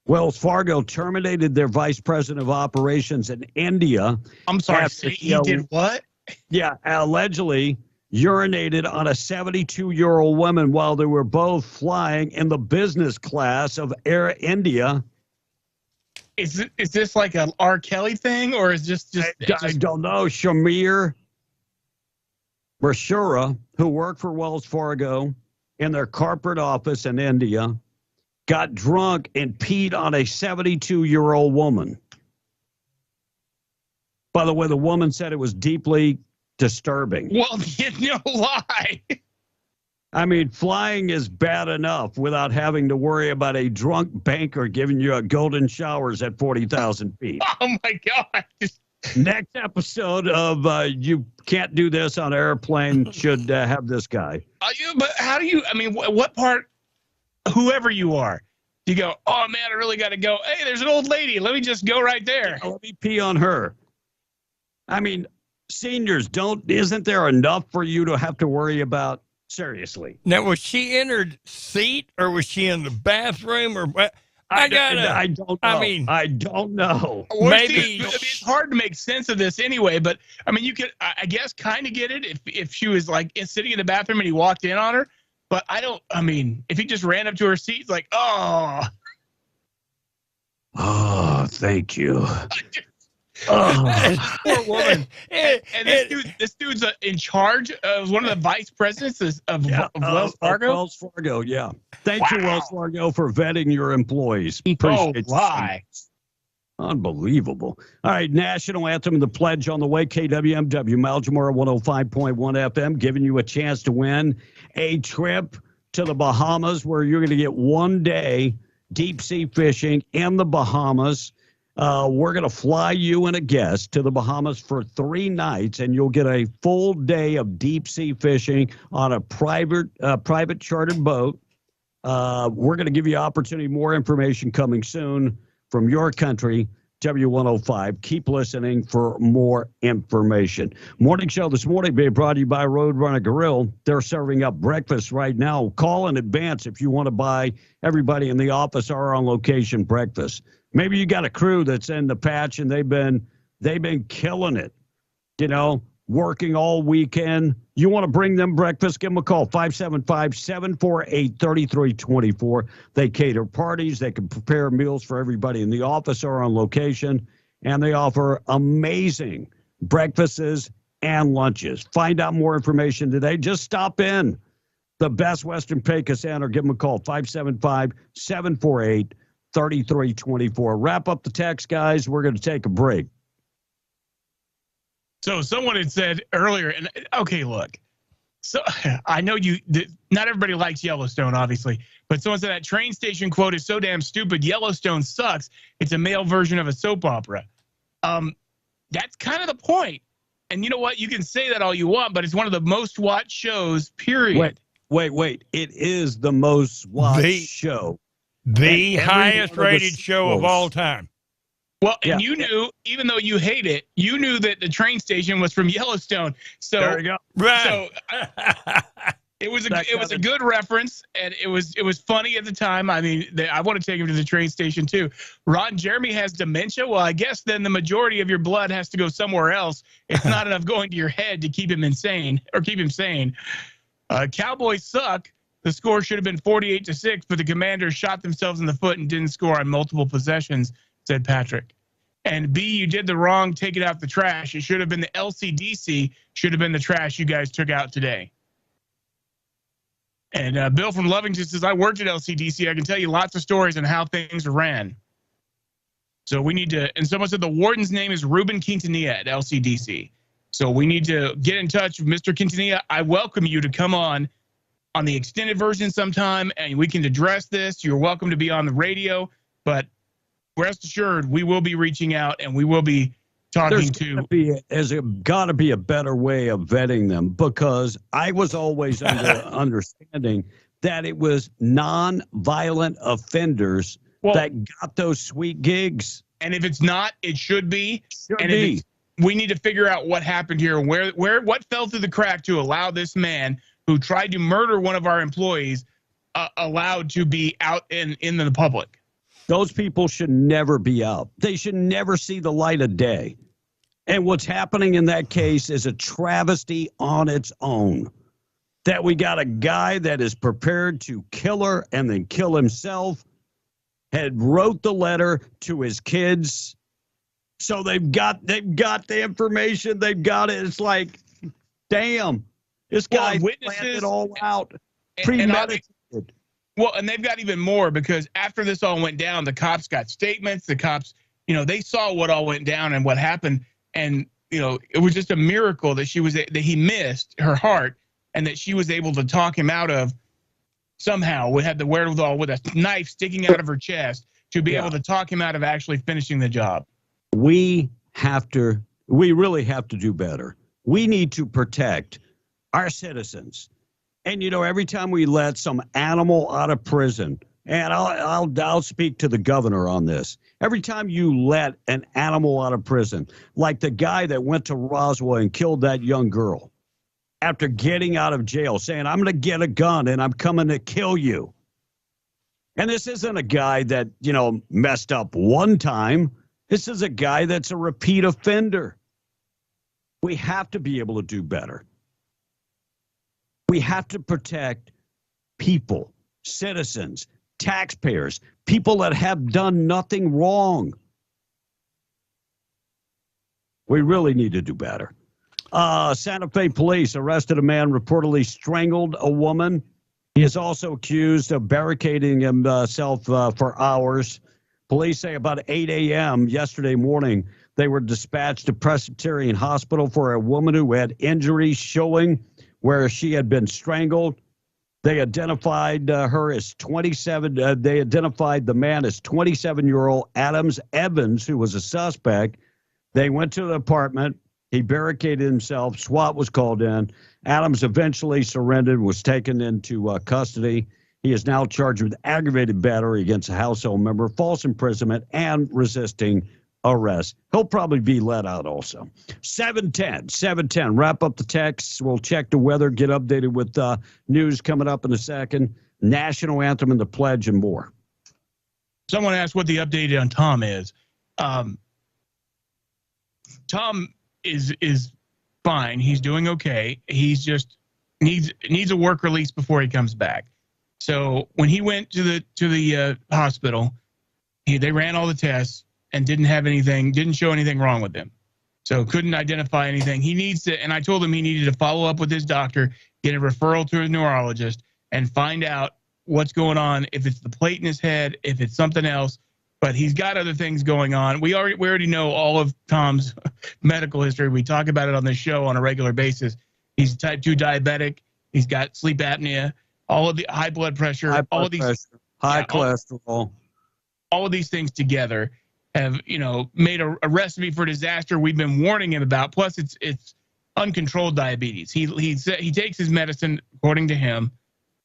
Wells Fargo terminated their vice president of operations in India. I'm sorry, he did what? Yeah, allegedly, urinated on a 72-year-old woman while they were both flying in the business class of Air India. Is this like a R. Kelly thing, or is this just? I don't know. Shamir Brashura, who worked for Wells Fargo in their corporate office in India, got drunk and peed on a 72-year-old woman. By the way, the woman said it was deeply disturbing. Well, no lie. I mean, flying is bad enough without having to worry about a drunk banker giving you a golden showers at 40,000 feet. Oh, my God. Next episode of You Can't Do This on Airplane should have this guy. But how do you, I mean, what part, whoever you are, you go, oh, man, I really got to go. Hey, there's an old lady. Let me just go right there. Let me pee on her. I mean, seniors, isn't there enough for you to have to worry about? Seriously. Now, was she in her seat or was she in the bathroom or what? I don't know. I don't know. Maybe it's hard to make sense of this anyway, but I mean, you could, I guess, kind of get it if she was like sitting in the bathroom and he walked in on her. But if he just ran up to her seat, it's like, oh, thank you. Poor woman. And this dude's in charge of one of the vice presidents of Wells Fargo. Wells Fargo, yeah. Thank you, Wells Fargo, for vetting your employees. Appreciate it. Unbelievable. All right, national anthem and the pledge on the way. KWMW, Maljamora 105.1 FM, giving you a chance to win a trip to the Bahamas where you're going to get 1 day deep sea fishing in the Bahamas. We're going to fly you and a guest to the Bahamas for 3 nights, and you'll get a full day of deep sea fishing on a private chartered boat. We're going to give you opportunity. More information coming soon from your country, W105. Keep listening for more information. Morning show this morning being brought to you by Roadrunner Grill. They're serving up breakfast right now. Call in advance if you want to buy everybody in the office or on location breakfast. Maybe you got a crew that's in the patch and they've been killing it, working all weekend. You want to bring them breakfast? Give them a call, 575-748-3324. They cater parties. They can prepare meals for everybody in the office or on location, and they offer amazing breakfasts and lunches. Find out more information today. Just stop in the Best Western Pecos Inn or give them a call, 575-748-3324. 3324. Wrap up the text, guys. We're going to take a break. So someone had said earlier, and okay, look. So I know not everybody likes Yellowstone, obviously, but someone said that train station quote is so damn stupid. Yellowstone sucks. It's a male version of a soap opera. That's kind of the point. And you know what? You can say that all you want, but it's one of the most watched shows, period. Wait. It is the most watched show. The highest rated show of all time. Well, and you knew, even though you hate it, you knew that the train station was from Yellowstone. So there you go. Right. So it was a good reference, and it was funny at the time. I mean, I want to take him to the train station too. Ron Jeremy has dementia. Well, I guess then the majority of your blood has to go somewhere else. It's not enough going to your head to keep him insane or keep him sane. Cowboys suck. The score should have been 48-6, but the Commanders shot themselves in the foot and didn't score on multiple possessions, said Patrick. And B, you did the wrong, take it out the trash. It should have been the LCDC, should have been the trash you guys took out today. And Bill from Lovington says, I worked at LCDC. I can tell you lots of stories on how things are ran. So we need to, and someone said the warden's name is Ruben Quintanilla at LCDC. So we need to get in touch with Mr. Quintanilla. I welcome you to come on the extended version sometime, and we can address this. You're welcome to be on the radio, but rest assured, we will be reaching out and we will be talking There's got to be a better way of vetting them, because I was always under understanding that it was non-violent offenders that got those sweet gigs. And if it's not, it should be. We need to figure out what happened here, what fell through the crack to allow this man who tried to murder one of our employees allowed to be out in the public. Those people should never be out. They should never see the light of day. And what's happening in that case is a travesty on its own. That we got a guy that is prepared to kill her and then kill himself, had wrote the letter to his kids. So they've got the information. They've got it. It's like, damn, this guy planned it all out, premeditated. And they've got even more, because after this all went down, the cops got statements. The cops, they saw what all went down and what happened. And, it was just a miracle that he missed her heart, and that she was able to talk him out of somehow. We had the wherewithal with a knife sticking out of her chest to be able to talk him out of actually finishing the job. We really have to do better. We need to protect our citizens. And, every time we let some animal out of prison, and I'll speak to the governor on this. Every time you let an animal out of prison, like the guy that went to Roswell and killed that young girl, after getting out of jail, saying, I'm going to get a gun and I'm coming to kill you. And this isn't a guy that, messed up one time. This is a guy that's a repeat offender. We have to be able to do better. We have to protect people, citizens, taxpayers, people that have done nothing wrong. We really need to do better. Santa Fe police arrested a man reportedly strangled a woman. He is also accused of barricading himself for hours. Police say about 8 a.m. yesterday morning, they were dispatched to Presbyterian Hospital for a woman who had injuries showing where she had been strangled. They identified her as 27. They identified the man as 27-year-old Adams Evans, who was a suspect. They went to the apartment. He barricaded himself. SWAT was called in. Adams eventually surrendered, was taken into custody. He is now charged with aggravated battery against a household member, false imprisonment, and resisting arrest. He'll probably be let out also. 710. Wrap up the texts. We'll check the weather, get updated with news coming up in a second. National anthem and the pledge and more. Someone asked what the update on Tom is. Tom is fine. He's doing okay. He's just needs a work release before he comes back. So when he went to the hospital, they ran all the tests and didn't show anything wrong with him. So couldn't identify anything. He needs to, and I told him he needed to follow up with his doctor, get a referral to a neurologist, and find out what's going on, if it's the plate in his head, if it's something else. But he's got other things going on. We already know all of Tom's medical history. We talk about it on this show on a regular basis. He's type 2 diabetic. He's got sleep apnea, all of the high blood pressure, high cholesterol. All of these things together have, made a recipe for disaster we've been warning him about. Plus, it's uncontrolled diabetes. He takes his medicine according to him,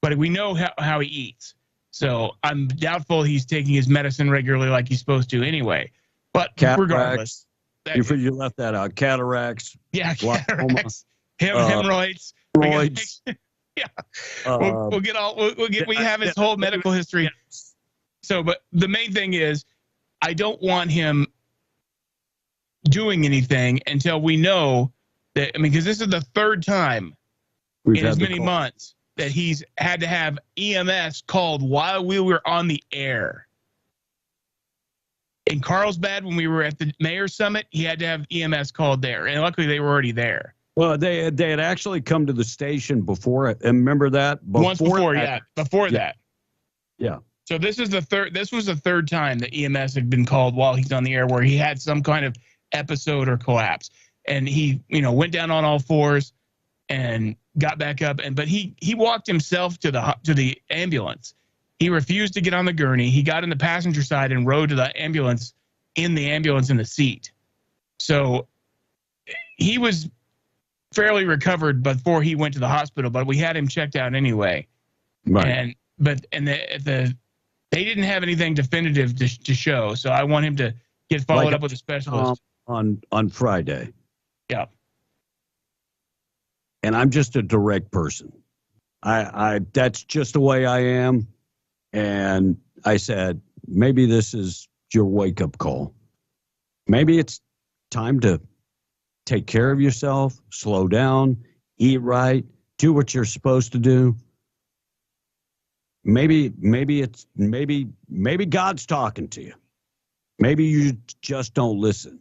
but we know how he eats. So I'm doubtful he's taking his medicine regularly like he's supposed to anyway. But regardless. You left that out. Cataracts. Yeah, cataracts. Hemorrhoids. Yeah. We have his whole medical history. So, but the main thing is, I don't want him doing anything until we know that, because this is the third time in as many months that he's had to have EMS called while we were on the air. In Carlsbad, when we were at the mayor's summit, he had to have EMS called there, and luckily they were already there. Well, they had actually come to the station before it. And remember that? Before that. Yeah. So this was the third time that EMS had been called while he's on the air, where he had some kind of episode or collapse, and he, went down on all fours and got back up, but he walked himself to the ambulance. He refused to get on the gurney. He got in the passenger side and rode to the ambulance in the seat. So he was fairly recovered before he went to the hospital, but we had him checked out anyway. Right. They didn't have anything definitive to show, so I want him to get followed up with a specialist on Friday. Yeah. And I'm just a direct person. I that's just the way I am. And I said, maybe this is your wake-up call. Maybe it's time to take care of yourself, slow down, eat right, do what you're supposed to do. Maybe God's talking to you. Maybe you just don't listen.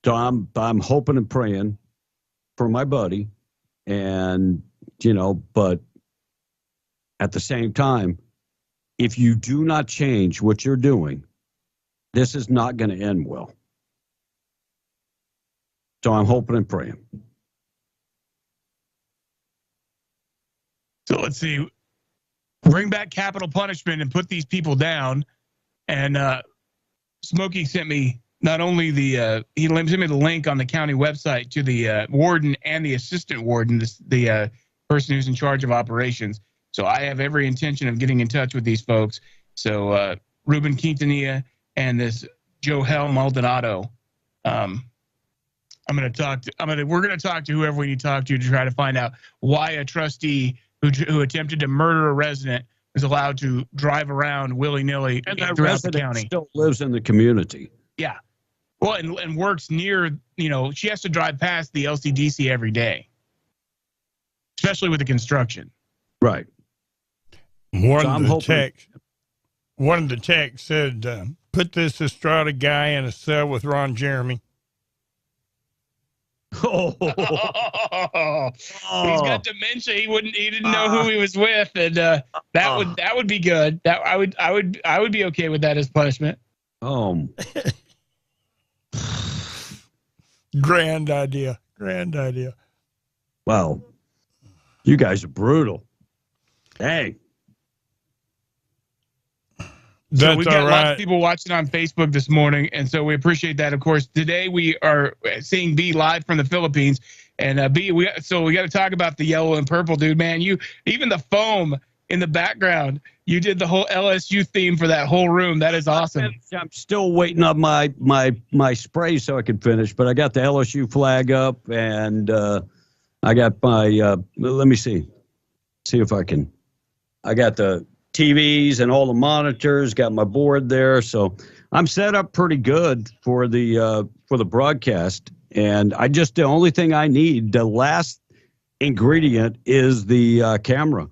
So I'm hoping and praying for my buddy, and but at the same time, if you do not change what you're doing, this is not going to end well. So I'm hoping and praying. So let's see. Bring back capital punishment and put these people down. And Smokey sent me not only he sent me the link on the county website to the warden and the assistant warden, the person who's in charge of operations. So I have every intention of getting in touch with these folks. So Ruben Quintanilla and this Joel Maldonado. We're going to talk to whoever we need to talk to try to find out why a trustee who attempted to murder a resident is allowed to drive around willy-nilly throughout the county. Still lives in the community. Yeah. Well, and works near, she has to drive past the LCDC every day, especially with the construction. Right. One of the texts said, put this Estrada guy in a cell with Ron Jeremy. He's got dementia. He didn't know who he was with, and that would be good. That I would be okay with that as punishment. Grand idea. Wow, you guys are brutal. Dang. So we got lots of people watching on Facebook this morning, and so we appreciate that. Of course, today we are seeing B live from the Philippines, and B, we got to talk about the yellow and purple, dude. Man, even the foam in the background, you did the whole LSU theme for that whole room. That is awesome. I'm still waiting on my spray so I can finish, but I got the LSU flag up, and I got my. Let me see if I can. I got the TVs and all the monitors, got my board there, so I'm set up pretty good for the broadcast. And the only thing I need, the last ingredient is the camera.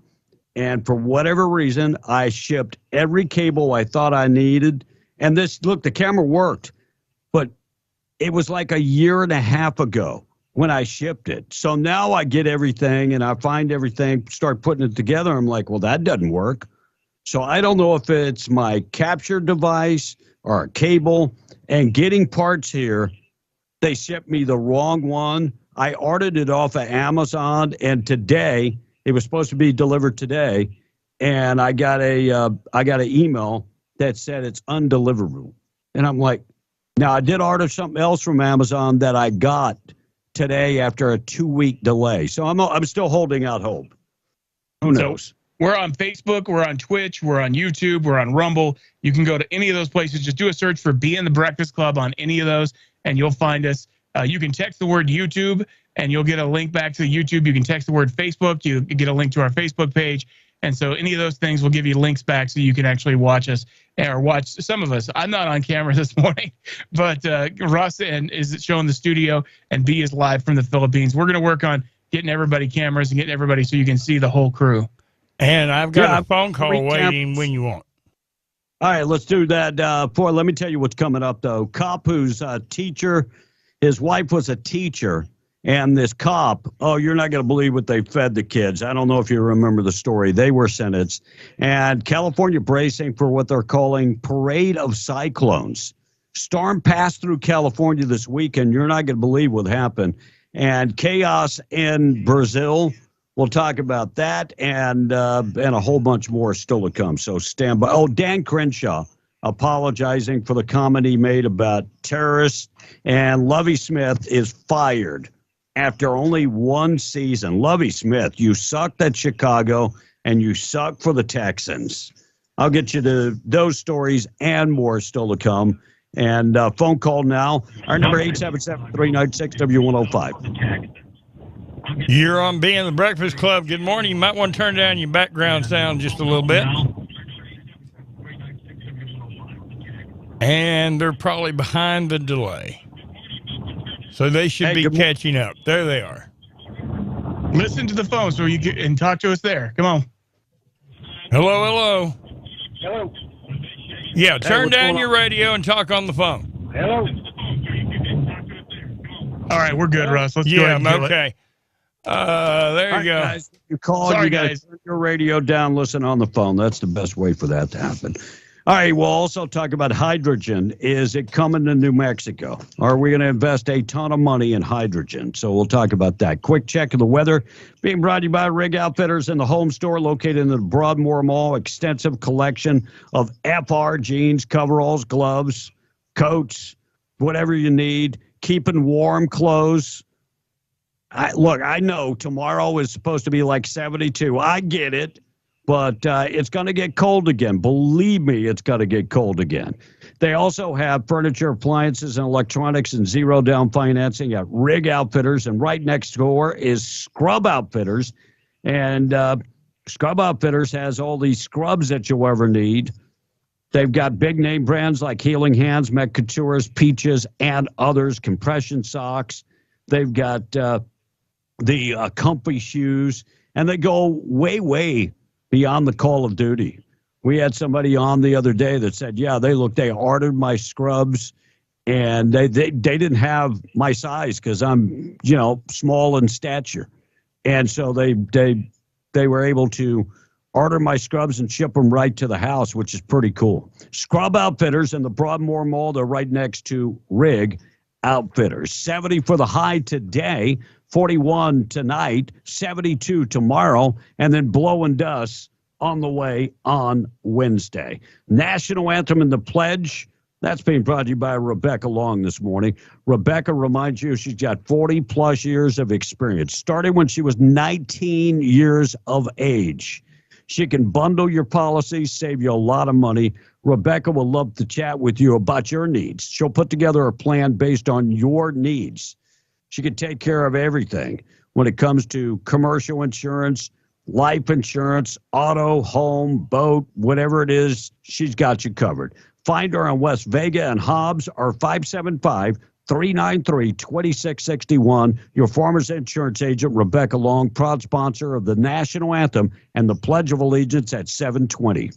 And for whatever reason, I shipped every cable I thought I needed. And the camera worked, but it was like a year and a half ago when I shipped it. So now I get everything and I find everything, start putting it together. I'm like, well, that doesn't work. So I don't know if it's my capture device or a cable. And getting parts here, they shipped me the wrong one. I ordered it off of Amazon, and today it was supposed to be delivered today, and I got an email that said it's undeliverable. And I'm like, now I did order something else from Amazon that I got today after a 2-week delay. So I'm still holding out hope. Who knows? So we're on Facebook, we're on Twitch, we're on YouTube, we're on Rumble. You can go to any of those places. Just do a search for Be in the Breakfast Club on any of those, and you'll find us. You can text the word YouTube, and you'll get a link back to the YouTube. You can text the word Facebook. You get a link to our Facebook page. And so any of those things will give you links back so you can actually watch us or watch some of us. I'm not on camera this morning, but Russ is showing the studio, and B is live from the Philippines. We're going to work on getting everybody cameras and getting everybody so you can see the whole crew. And I've got a phone call waiting when you want. All right, let's do that. Let me tell you what's coming up, though. Cop who's a teacher, his wife was a teacher, and this cop, you're not going to believe what they fed the kids. I don't know if you remember the story. They were sentenced. And California bracing for what they're calling Parade of Cyclones. Storm passed through California this weekend. You're not going to believe what happened. And chaos in Brazil. We'll talk about that and a whole bunch more still to come. So stand by. Oh, Dan Crenshaw apologizing for the comment he made about terrorists. And Lovie Smith is fired after only one season. Lovie Smith, you sucked at Chicago and you suck for the Texans. I'll get you to those stories and more still to come. And phone call now. Our number 877-396-W105. You're on being the Breakfast Club. Good morning. You might want to turn down your background sound just a little bit. And they're probably behind the delay. So they should be catching up. There they are. Listen to the phone so you can and talk to us there. Come on. Hello. Hello. Yeah, turn down your radio and talk on the phone. Hello. All right, we're good, Russ. Let's go ahead and kill okay. There you go. Guys, you call. Sorry, you gotta guys. turn your radio down. Listen on the phone. That's the best way for that to happen. All right. We'll also talk about hydrogen. Is it coming to New Mexico? Are we going to invest a ton of money in hydrogen? So we'll talk about that. Quick check of the weather being brought to you by Rig Outfitters and the home store located in the Broadmoor Mall. Extensive collection of FR jeans, coveralls, gloves, coats, whatever you need. Keeping warm clothes. I know tomorrow is supposed to be like 72. I get it. But it's going to get cold again. Believe me, it's going to get cold again. They also have furniture, appliances, and electronics and zero-down financing at Rig Outfitters. And right next door is Scrub Outfitters. And Scrub Outfitters has all these scrubs that you'll ever need. They've got big-name brands like Healing Hands, Couture's, Peaches, and others, compression socks. They've got the comfy shoes. And they go way, way beyond the Call of Duty. We had somebody on the other day that said, yeah, they ordered my scrubs and they didn't have my size because I'm, small in stature. And so they were able to order my scrubs and ship them right to the house, which is pretty cool. Scrub Outfitters in the Broadmoor Mall. They're right next to Rig Outfitters. 70 for the high today. 41 tonight, 72 tomorrow, and then blowing dust on the way on Wednesday. National Anthem and the Pledge, that's being brought to you by Rebecca Long this morning. Rebecca reminds you she's got 40-plus years of experience, starting when she was 19 years of age. She can bundle your policies, save you a lot of money. Rebecca will love to chat with you about your needs. She'll put together a plan based on your needs. She can take care of everything when it comes to commercial insurance, life insurance, auto, home, boat, whatever it is, she's got you covered. Find her on West Vega and Hobbs or 575-393-2661. Your Farmers Insurance agent, Rebecca Long, proud sponsor of the National Anthem and the Pledge of Allegiance at 720.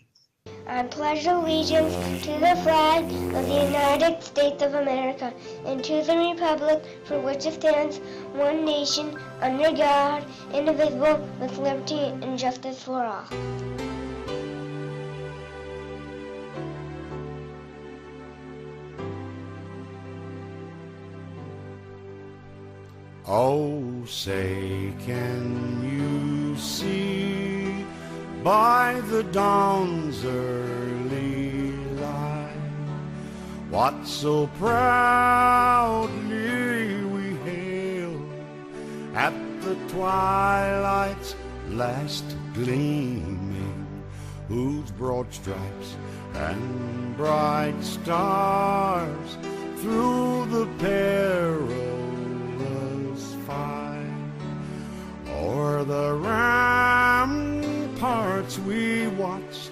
I pledge allegiance to the flag of the United States of America and to the republic for which it stands, one nation, under God, indivisible, with liberty and justice for all. Oh, say, can you see by the dawn's early light what so proudly we hailed at the twilight's last gleaming, whose broad stripes and bright stars through the perilous fight o'er the ramparts we watched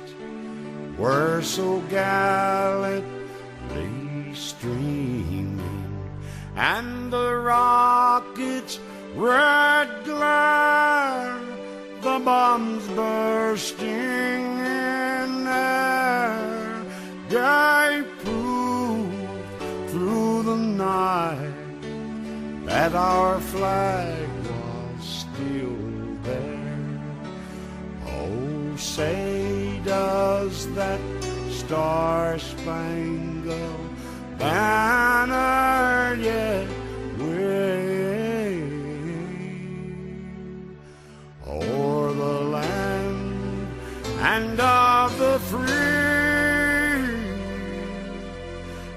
were so gallantly streaming, and the rockets' red glare, the bombs bursting in air, gave proof through the night that our flag was still there. Oh, say, does that star-spangled banner yet wave o'er the land and of the free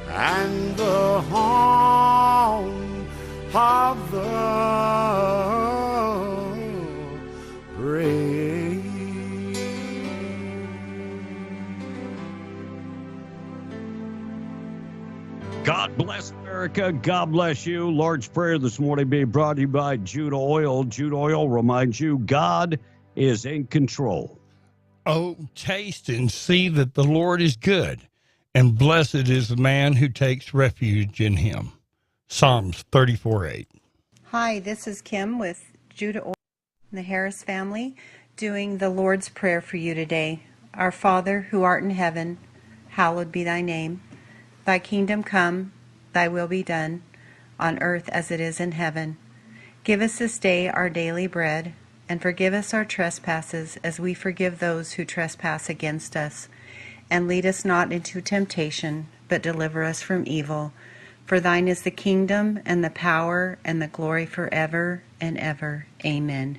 and the home of the brave? God bless America. God bless you. Lord's Prayer this morning being brought to you by Jude Oil. Jude Oil reminds you God is in control. Oh, taste and see that the Lord is good, and blessed is the man who takes refuge in him. Psalms 34:8. Hi, this is Kim with Judah Oil and the Harris family doing the Lord's Prayer for you today. Our Father, who art in heaven, hallowed be thy name. Thy kingdom come, thy will be done, on earth as it is in heaven. Give us this day our daily bread, and forgive us our trespasses as we forgive those who trespass against us. And lead us not into temptation, but deliver us from evil. For thine is the kingdom, and the power, and the glory forever and ever. Amen.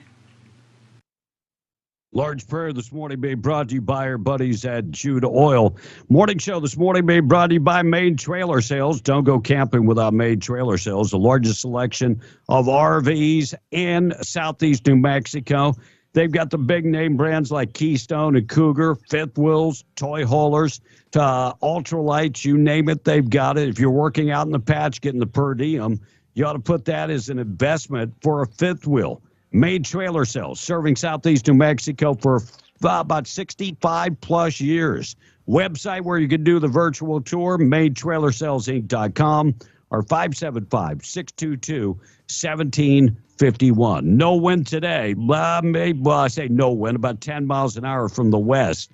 Large prayer this morning being brought to you by our buddies at Judah Oil. Morning show this morning being brought to you by Main Trailer Sales. Don't go camping without Main Trailer Sales, the largest selection of RVs in southeast New Mexico. They've got the big name brands like Keystone and Cougar, Fifth Wheels, toy haulers, to ultralights, you name it, they've got it. If you're working out in the patch, getting the per diem, you ought to put that as an investment for a fifth wheel. Main Trailer Sales, serving southeast New Mexico for about 65 plus years. Website where you can do the virtual tour, maintrailerSalesInc.com or 575-622-1751. No wind today. Well, I say no wind, about 10 miles an hour from the west.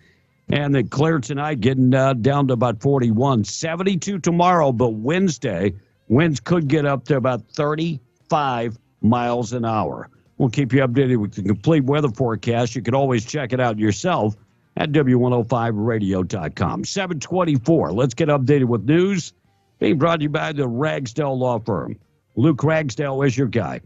And then clear tonight, getting down to about 41. 72 tomorrow, but Wednesday, winds could get up to about 35 miles an hour. We'll keep you updated with the complete weather forecast. You can always check it out yourself at W105radio.com. 724. Let's get updated with news being brought to you by the Ragsdale Law Firm. Luke Ragsdale is your guy.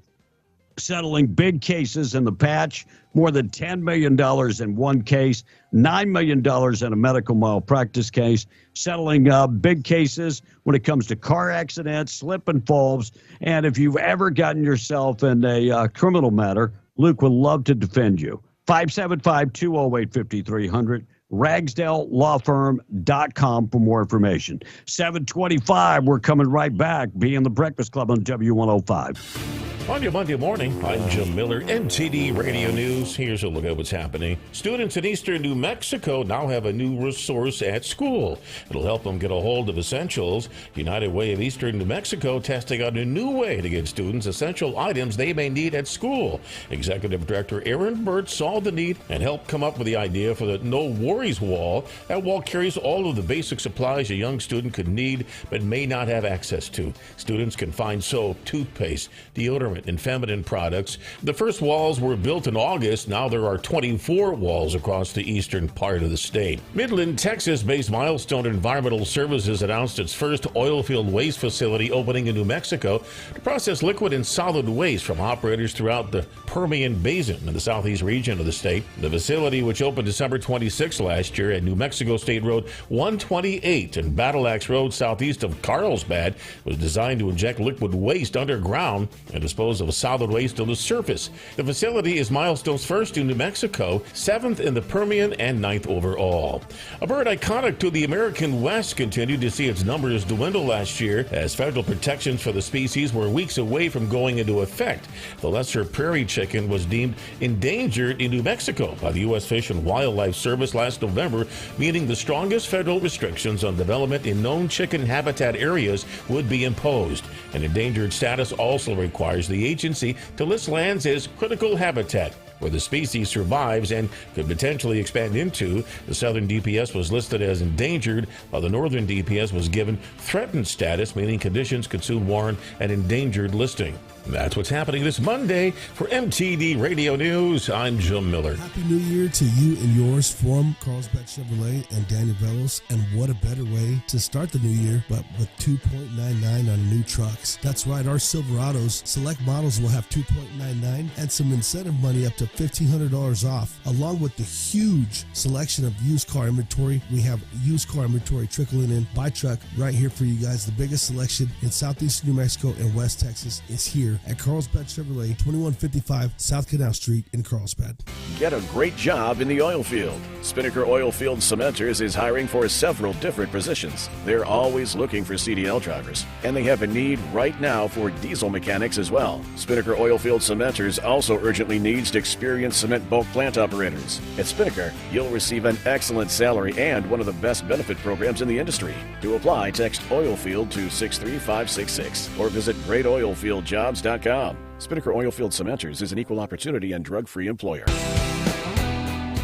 Settling big cases in the patch, more than $10 million in one case, $9 million in a medical malpractice case, settling big cases when it comes to car accidents, slip and falls. And if you've ever gotten yourself in a criminal matter, Luke would love to defend you. 575-208-5300. RagsdaleLawFirm.com for more information. 725, we're coming right back. Be in the Breakfast Club on W105. On your Monday morning, I'm Jim Miller, MTD Radio News. Here's a look at what's happening. Students in eastern New Mexico now have a new resource at school. It'll help them get a hold of essentials. United Way of Eastern New Mexico testing out a new way to get students essential items they may need at school. Executive Director Aaron Burt saw the need and helped come up with the idea for the No Worries Wall. That wall carries all of the basic supplies a young student could need but may not have access to. Students can find soap, toothpaste, deodorant, and feminine products. The first walls were built in August. Now there are 24 walls across the eastern part of the state. Midland, Texas-based Milestone Environmental Services announced its first oil-field waste facility opening in New Mexico to process liquid and solid waste from operators throughout the Permian Basin in the southeast region of the state. The facility, which opened December 26 last year at New Mexico State Road 128 and Battle Axe Road southeast of Carlsbad, was designed to inject liquid waste underground and dispose of solid waste to the surface. The facility is Milestone's first in New Mexico, 7th in the Permian, and 9th overall. A bird iconic to the American West continued to see its numbers dwindle last year as federal protections for the species were weeks away from going into effect. The lesser prairie chicken was deemed endangered in New Mexico by the U.S. Fish and Wildlife Service last November, meaning the strongest federal restrictions on development in known chicken habitat areas would be imposed. An endangered status also requires the agency to list lands as critical habitat where the species survives and could potentially expand into. The southern DPS was listed as endangered, while the northern DPS was given threatened status, meaning conditions could soon warrant an endangered listing. That's what's happening this Monday. For MTD Radio News, I'm Jim Miller. Happy New Year to you and yours from Carlsbad Chevrolet and Daniel Velos. And what a better way to start the new year, but with 2.99 on new trucks. That's right, our Silverados select models will have 2.99 and some incentive money up to $1,500 off, along with the huge selection of used car inventory. We have used car inventory trickling in by truck right here for you guys. The biggest selection in southeast New Mexico and West Texas is here at Carlsbad Chevrolet, 2155 South Canal Street in Carlsbad. get a great job in the oil field. Spinnaker Oilfield Cementers is hiring for several different positions. They're always looking for CDL drivers, and they have a need right now for diesel mechanics as well. Spinnaker Oilfield Cementers also urgently needs experienced cement bulk plant operators. At Spinnaker, you'll receive an excellent salary and one of the best benefit programs in the industry. To apply, text Oilfield to 63566 or visit greatoilfieldjobs.com. Spinnaker Oilfield Cementers is an equal opportunity and drug-free employer.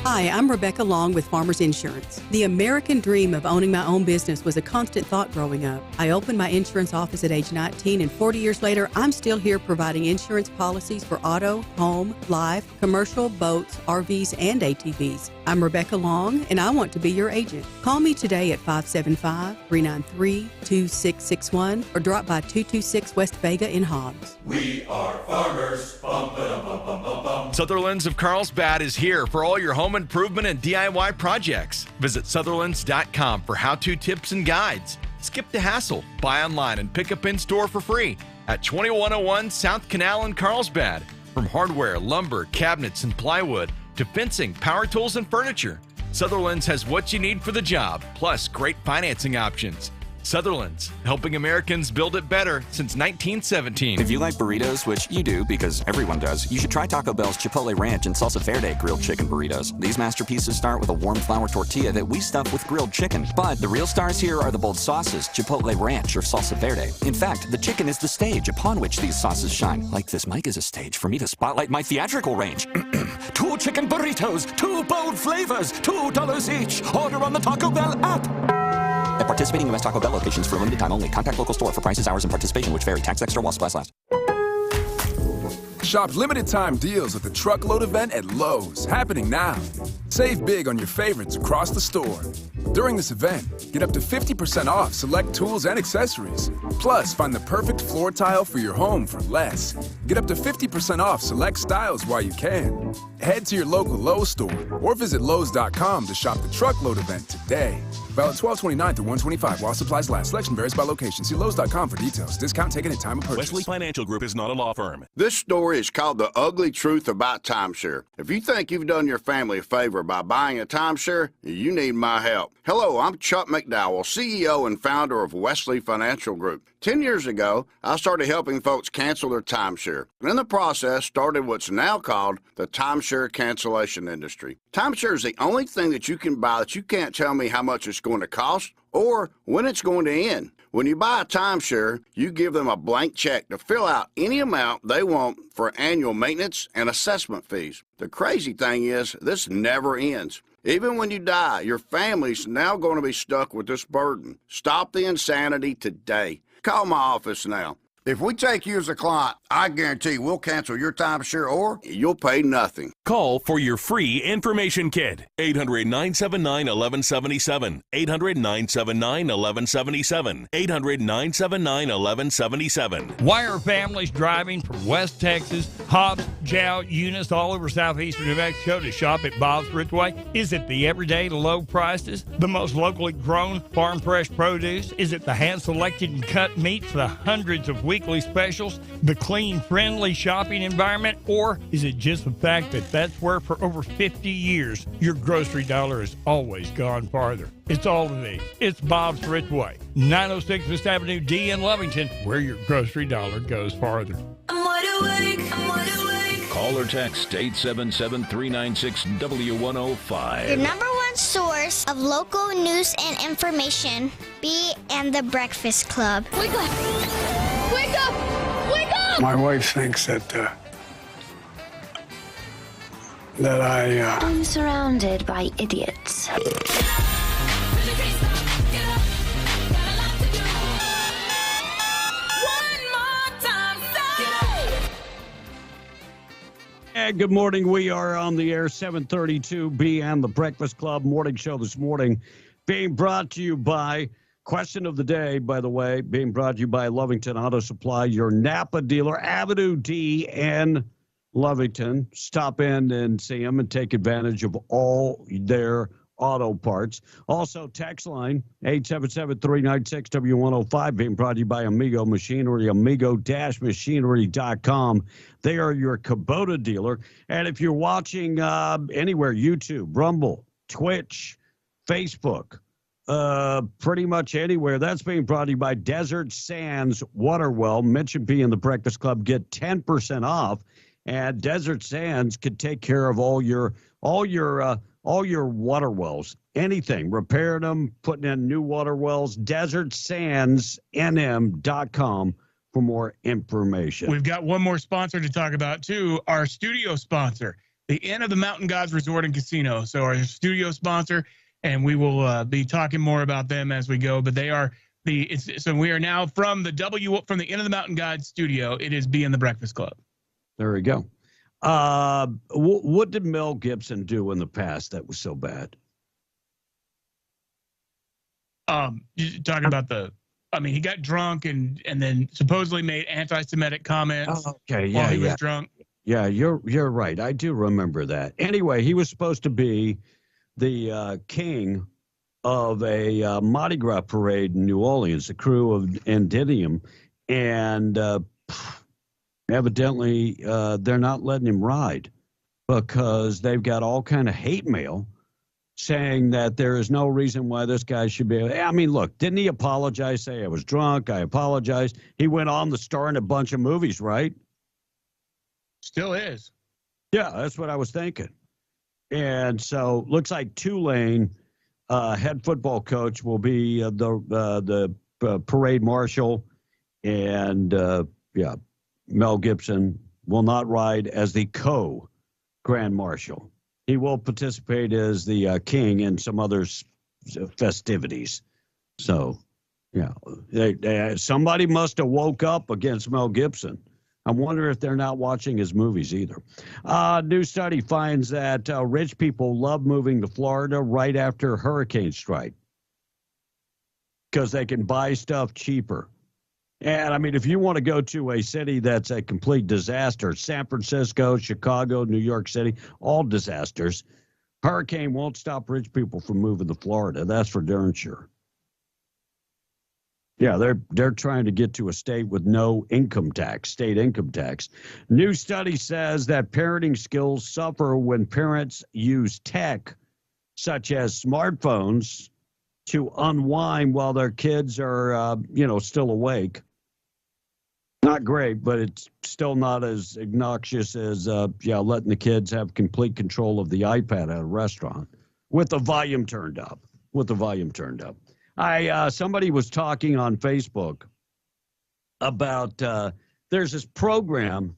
Hi, I'm Rebecca Long with Farmers Insurance. The American dream of owning my own business was a constant thought growing up. I opened my insurance office at age 19, and 40 years later, I'm still here providing insurance policies for auto, home, life, commercial, boats, RVs, and ATVs. I'm Rebecca Long, and I want to be your agent. Call me today at 575-393-2661 or drop by 226 West Vega in Hobbs. We are farmers. Bum, ba-dum, bum, bum, bum, bum. Sutherland's of Carlsbad is here for all your home improvement and DIY projects. Visit Sutherland's.com for how-to tips and guides. Skip the hassle. Buy online and pick up in-store for free at 2101 South Canal in Carlsbad. From hardware, lumber, cabinets, and plywood to fencing, power tools, and furniture, Sutherland's has what you need for the job, plus great financing options. Sutherland's, helping Americans build it better since 1917. If you like burritos, which you do because everyone does, you should try Taco Bell's Chipotle Ranch and Salsa Verde grilled chicken burritos. These masterpieces start with a warm flour tortilla that we stuff with grilled chicken. But the real stars here are the bold sauces, Chipotle Ranch or Salsa Verde. In fact, the chicken is the stage upon which these sauces shine. Like this mic is a stage for me to spotlight my theatrical range. 2 chicken burritos, 2 bold flavors, $2 each. Order on the Taco Bell app. At participating U.S. Taco Bell locations for a limited time only. Contact local store for prices, hours, and participation which vary. Tax extra while supplies last. Shop limited time deals at the Truckload event at Lowe's, happening now. Save big on your favorites across the store. During this event, get up to 50% off select tools and accessories. Plus, find the perfect floor tile for your home for less. Get up to 50% off select styles while you can. Head to your local Lowe's store or visit Lowes.com to shop the Truckload event today. Valid 12/29 through 1/25 while supplies last. Selection varies by location. See Lowes.com for details. Discount taken at time of purchase. Wesley Financial Group is not a law firm. This story is called The Ugly Truth About Timeshare. If you think you've done your family a favor by buying a timeshare, you need my help. Hello, I'm Chuck McDowell, CEO and founder of Wesley Financial Group. 10 years ago, I started helping folks cancel their timeshare. And in the process, started what's now called the timeshare cancellation industry. Timeshare is the only thing that you can buy that you can't tell me how much it's going to cost or when it's going to end. When you buy a timeshare, you give them a blank check to fill out any amount they want for annual maintenance and assessment fees. The crazy thing is, this never ends. Even when you die, your family's now going to be stuck with this burden. Stop the insanity today. Call my office now. If we take you as a client, I guarantee we'll cancel your timeshare or you'll pay nothing. Call for your free information kit. 800-979-1177. 800-979-1177. 800-979-1177. Why are families driving from West Texas, Hobbs, Jow, Eunice, all over southeastern New Mexico to shop at Bob's Ridgeway? Is it the everyday low prices, the most locally grown farm fresh produce? Is it the hand-selected and cut meats, the hundreds of weekly specials, the clean, friendly shopping environment? Or is it just the fact that that's where for over 50 years your grocery dollar has always gone farther? It's all of these. It's Bob's Ridgeway, 906 West Avenue D in Lovington, where your grocery dollar goes farther. I'm wide awake. Call or text 877-396-W105. The number one source of local news and information. B and the Breakfast Club. Wake up! Wake up! Wake up! My wife thinks that I'm surrounded by idiots. And good morning. We are on the air, 732 BM, the Breakfast Club morning show this morning, being brought to you by, question of the day, by the way, being brought to you by Lovington Auto Supply, your Napa dealer, Avenue D in Lovington. Stop in and see them and take advantage of all their Auto Parts. Also, text line 877-396-W105 being brought to you by Amigo Machinery, amigo-machinery.com. They are your Kubota dealer. And if you're watching anywhere, YouTube, Rumble, Twitch, Facebook, pretty much anywhere, that's being brought to you by Desert Sands Water Well. Mitch and B in the Breakfast Club get 10% off, and Desert Sands could take care of all your water wells, anything, repairing them, putting in new water wells. DesertSandsNM.com for more information. We've got one more sponsor to talk about too. Our studio sponsor, the Inn of the Mountain Gods Resort and Casino. So our studio sponsor, and we will be talking more about them as we go. But they are so we are now from the Inn of the Mountain Gods studio. It is B in the Breakfast Club. There we go. What did Mel Gibson do in the past that was so bad? You're talking about he got drunk and then supposedly made anti-Semitic comments. Okay, yeah, while he was drunk. Yeah, you're right. I do remember that. Anyway, he was supposed to be the king of a Mardi Gras parade in New Orleans, the crew of Endymion, and evidently they're not letting him ride because they've got all kind of hate mail saying that there is no reason why this guy should be. I mean, look, didn't he apologize, say I was drunk, I apologize? He went on to star in a bunch of movies, right? Still is. Yeah, that's what I was thinking. And so looks like Tulane head football coach will be the parade marshal, and Mel Gibson will not ride as the co-grand marshal. He will participate as the king in some other festivities. So, somebody must have woke up against Mel Gibson. I wonder if they're not watching his movies either. New study finds that rich people love moving to Florida right after hurricane strike because they can buy stuff cheaper. And, I mean, if you want to go to a city that's a complete disaster, San Francisco, Chicago, New York City, all disasters, hurricane won't stop rich people from moving to Florida. That's for darn sure. Yeah, they're trying to get to a state with no income tax, state income tax. New study says that parenting skills suffer when parents use tech, such as smartphones, to unwind while their kids are, still awake. Not great, but it's still not as obnoxious as, letting the kids have complete control of the iPad at a restaurant with the volume turned up. Somebody was talking on Facebook about there's this program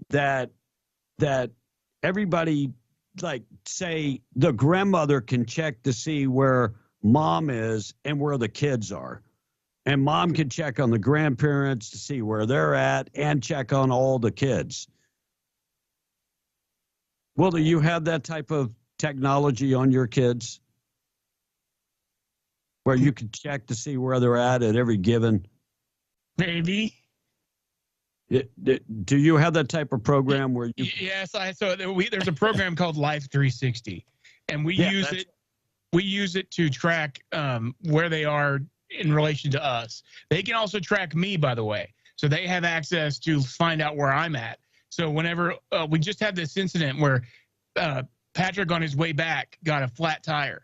that everybody, like, say the grandmother can check to see where mom is and where the kids are. And mom can check on the grandparents to see where they're at and check on all the kids. Well, do you have that type of technology on your kids where you can check to see where they're at every given? Maybe. Do you have that type of program where you? Yes, there's a program called Life 360, and we use it to track where they are in relation to us. They can also track me, by the way. So they have access to find out where I'm at. So whenever we just had this incident where Patrick on his way back got a flat tire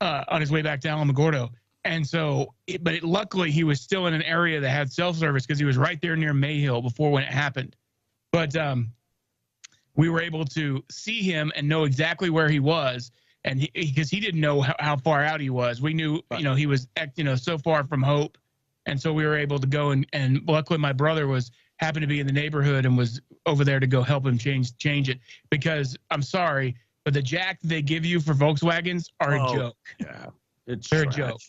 on his way back to Alamogordo. And so, luckily he was still in an area that had self-service because he was right there near Mayhill before when it happened. But we were able to see him and know exactly where he was. And because he didn't know how far out he was. We knew, he was, so far from Hope. And so we were able to go and luckily my brother happened to be in the neighborhood and was over there to go help him change it. Because I'm sorry, but the jack they give you for Volkswagens are a joke. Yeah, they're a joke.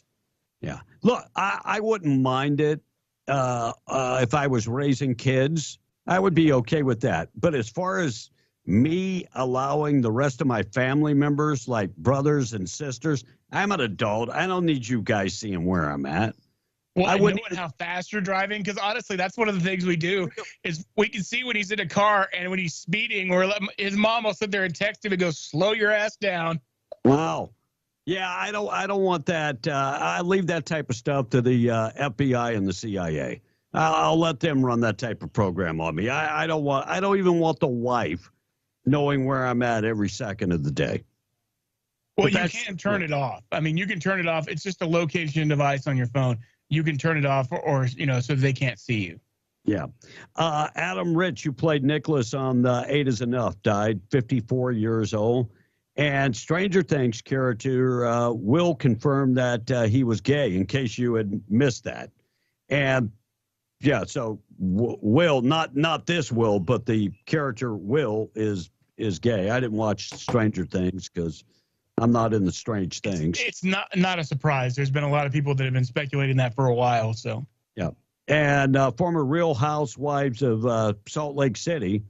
Yeah. Look, I wouldn't mind it if I was raising kids. I would be okay with that. But as far as me allowing the rest of my family members, like brothers and sisters, I'm an adult. I don't need you guys seeing where I'm at. Well, I wouldn't know how fast you're driving, because honestly, that's one of the things we do is we can see when he's in a car and when he's speeding, or his mom will sit there and text him and go, "Slow your ass down." Wow. Yeah, I don't want that. I leave that type of stuff to the FBI and the CIA. I'll let them run that type of program on me. I don't even want the wife knowing where I'm at every second of the day. Well, you can turn it off. I mean, you can turn it off. It's just a location device on your phone. You can turn it off, or so they can't see you. Yeah. Adam Rich, who played Nicholas on 8 is Enough, died 54 years old. And Stranger Things character Will confirmed that he was gay, in case you had missed that. And yeah, so Will, not this Will, but the character Will is gay. I didn't watch Stranger Things because I'm not in the strange things. It's not a surprise. There's been a lot of people that have been speculating that for a while. So yeah. And former Real Housewives of Salt Lake City,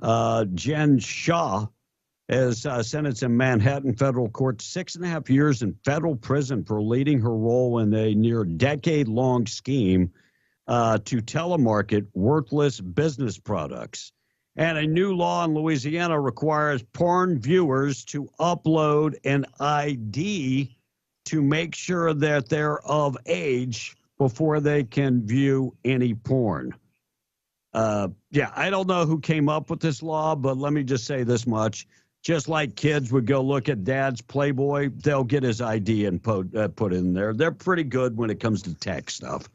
Jen Shaw, is sentenced in Manhattan federal court 6.5 years in federal prison for leading her role in a near decade-long scheme to telemarket worthless business products. And a new law in Louisiana requires porn viewers to upload an ID to make sure that they're of age before they can view any porn. Yeah, I don't know who came up with this law, but let me just say this much. Just like kids would go look at dad's Playboy, they'll get his ID and put in there. They're pretty good when it comes to tech stuff.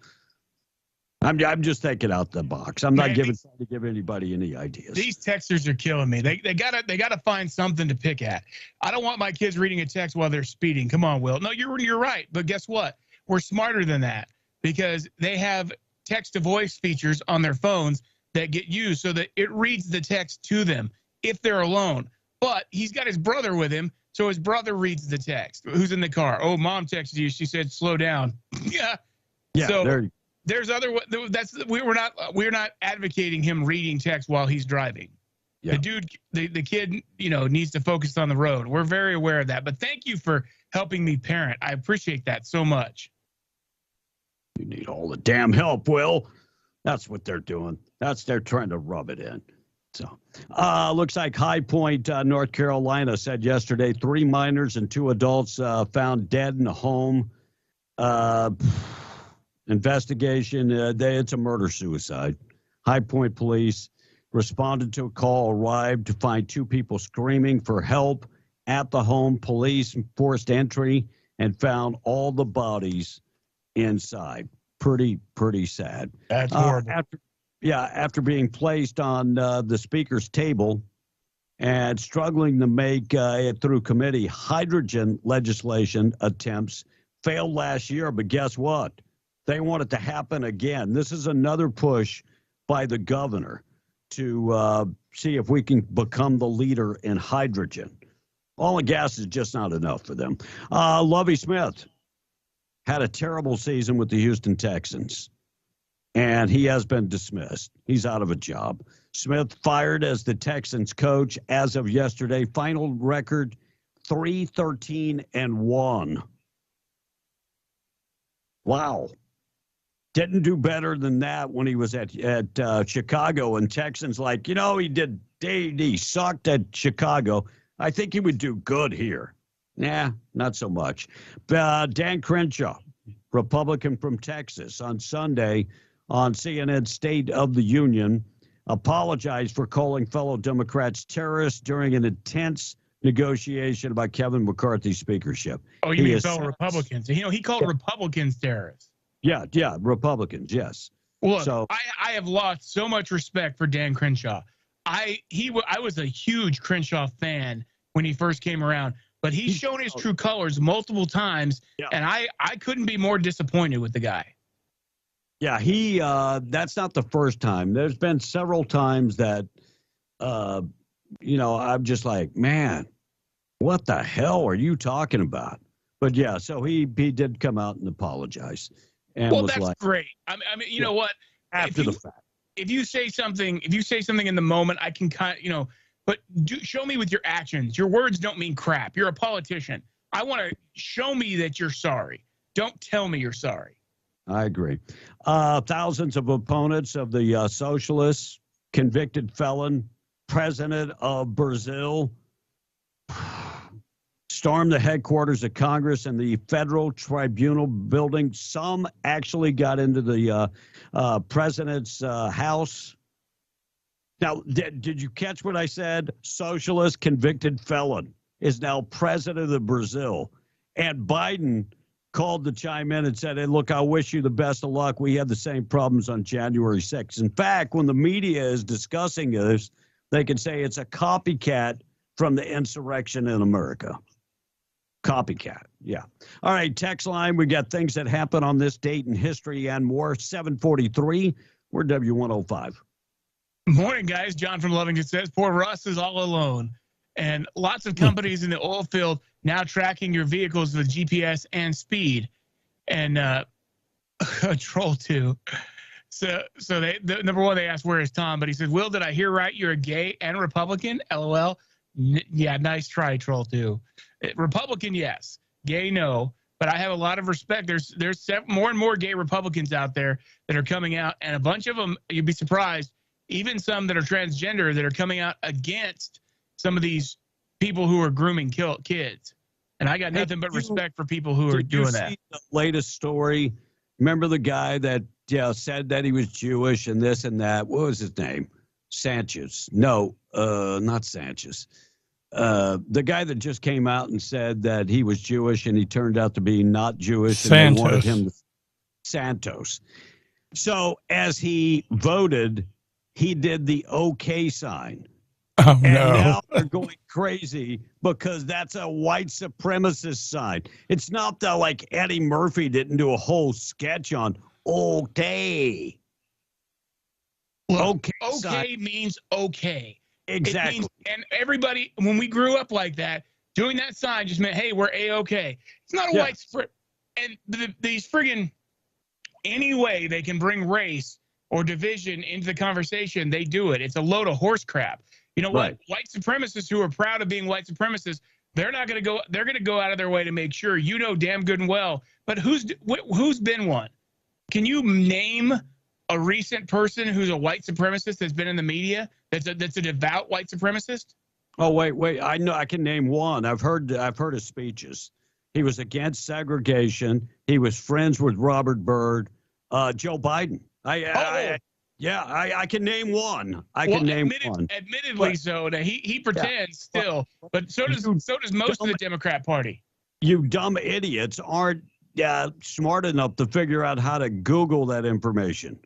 I'm just thinking out the box. I'm not trying to give anybody any ideas. These texters are killing me. They gotta find something to pick at. I don't want my kids reading a text while they're speeding. Come on, Will. No, you're right. But guess what? We're smarter than that because they have text-to-voice features on their phones that get used so that it reads the text to them if they're alone. But he's got his brother with him, so his brother reads the text. Who's in the car? Oh, mom texted you. She said, "Slow down." Yeah. So there's other. We're not advocating him reading text while he's driving. Yeah. The kid, needs to focus on the road. We're very aware of that. But thank you for helping me parent. I appreciate that so much. You need all the damn help, Will. That's what they're doing. They're trying to rub it in. So, looks like High Point, North Carolina, said yesterday 3 minors and 2 adults found dead in a home. Investigation, it's a murder-suicide. High Point police responded to a call, arrived to find 2 people screaming for help at the home. Police forced entry and found all the bodies inside. Pretty sad. That's horrible. After being placed on the speaker's table and struggling to make it through committee, hydrogen legislation attempts failed last year. But guess what? They want it to happen again. This is another push by the governor to see if we can become the leader in hydrogen. Oil and gas is just not enough for them. Lovie Smith had a terrible season with the Houston Texans. And he has been dismissed. He's out of a job. Smith fired as the Texans coach as of yesterday. Final record 3-13-1. Wow. Didn't do better than that when he was at Chicago. And Texans he sucked at Chicago. I think he would do good here. Nah, not so much. Dan Crenshaw, Republican from Texas, on Sunday on CNN State of the Union, apologized for calling fellow Democrats terrorists during an intense negotiation about Kevin McCarthy's speakership. Oh, you mean fellow Republicans? He called Republicans terrorists. Yeah, Republicans, yes. Look, I have lost so much respect for Dan Crenshaw. I was a huge Crenshaw fan when he first came around, but he's shown his true colors multiple times, and I couldn't be more disappointed with the guy. Yeah, that's not the first time. There's been several times that, I'm just like, man, what the hell are you talking about? But yeah, so he did come out and apologize. And that's great. I mean, you know what? After the fact. If you say something in the moment, I can but show me with your actions. Your words don't mean crap. You're a politician. I want to show me that you're sorry. Don't tell me you're sorry. I agree. Thousands of opponents of the socialists, convicted felon, president of Brazil. stormed the headquarters of Congress and the Federal Tribunal building. Some actually got into the president's house. Now, did you catch what I said? Socialist convicted felon is now president of Brazil. And Biden called to chime in and said, hey, look, I wish you the best of luck. We had the same problems on January 6th. In fact, when the media is discussing this, they can say it's a copycat from the insurrection in America. Copycat, yeah. All right, text line. We got things that happen on this date in history and more. 743. We're W105. Morning, guys. John from Lovington says, poor Russ is all alone. And lots of companies in the oil field now tracking your vehicles with GPS and speed. And Troll 2. So number one, they asked, where is Tom? But he said, Will, did I hear right? You're a gay and Republican? LOL. Yeah, nice try, Troll 2. Republican, yes. Gay, no. But I have a lot of respect. There's more and more gay Republicans out there that are coming out. And a bunch of them, you'd be surprised, even some that are transgender that are coming out against some of these people who are grooming kids. And I got nothing but respect for people who are doing that. The latest story, remember the guy that said that he was Jewish and this and that? What was his name? Sanchez. No, not Sanchez. The guy that just came out and said that he was Jewish and he turned out to be not Jewish. Santos. And they wanted him to, Santos. So as he voted, he did the OK sign. Oh, and no. now they're going crazy because that's a white supremacist sign. It's not that like Eddie Murphy didn't do a whole sketch on okay. Okay means okay. Exactly. It means, and everybody, when we grew up like that, doing that sign just meant, hey, we're A-okay. It's not a white and these friggin' any way they can bring race or division into the conversation, they do it. It's a load of horse crap. You know what? White supremacists who are proud of being white supremacists, they're not going to go. They're going to go out of their way to make sure you know damn good and well. But who's been one? Can you name a recent person who's a white supremacist that's been in the media that's a devout white supremacist? Oh wait. I know. I can name one. I've heard his speeches. He was against segregation. He was friends with Robert Byrd. Joe Biden. I can name one. Admittedly, so that he pretends still, but so does most of the Democrat Party. You dumb idiots aren't smart enough to figure out how to Google that information.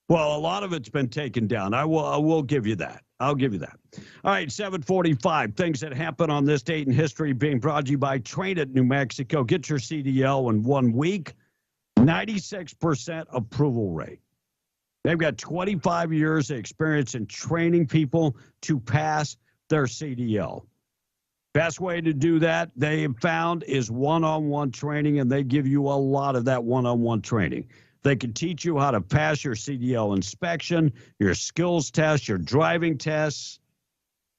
Well, a lot of it's been taken down. I will give you that. I'll give you that. All right, 745. Things that happen on this date in history being brought to you by Train at New Mexico. Get your CDL in 1 week. 96% approval rate. They've got 25 years of experience in training people to pass their CDL. Best way to do that, they have found, is one-on-one training, and they give you a lot of that one-on-one training. They can teach you how to pass your CDL inspection, your skills test, your driving tests.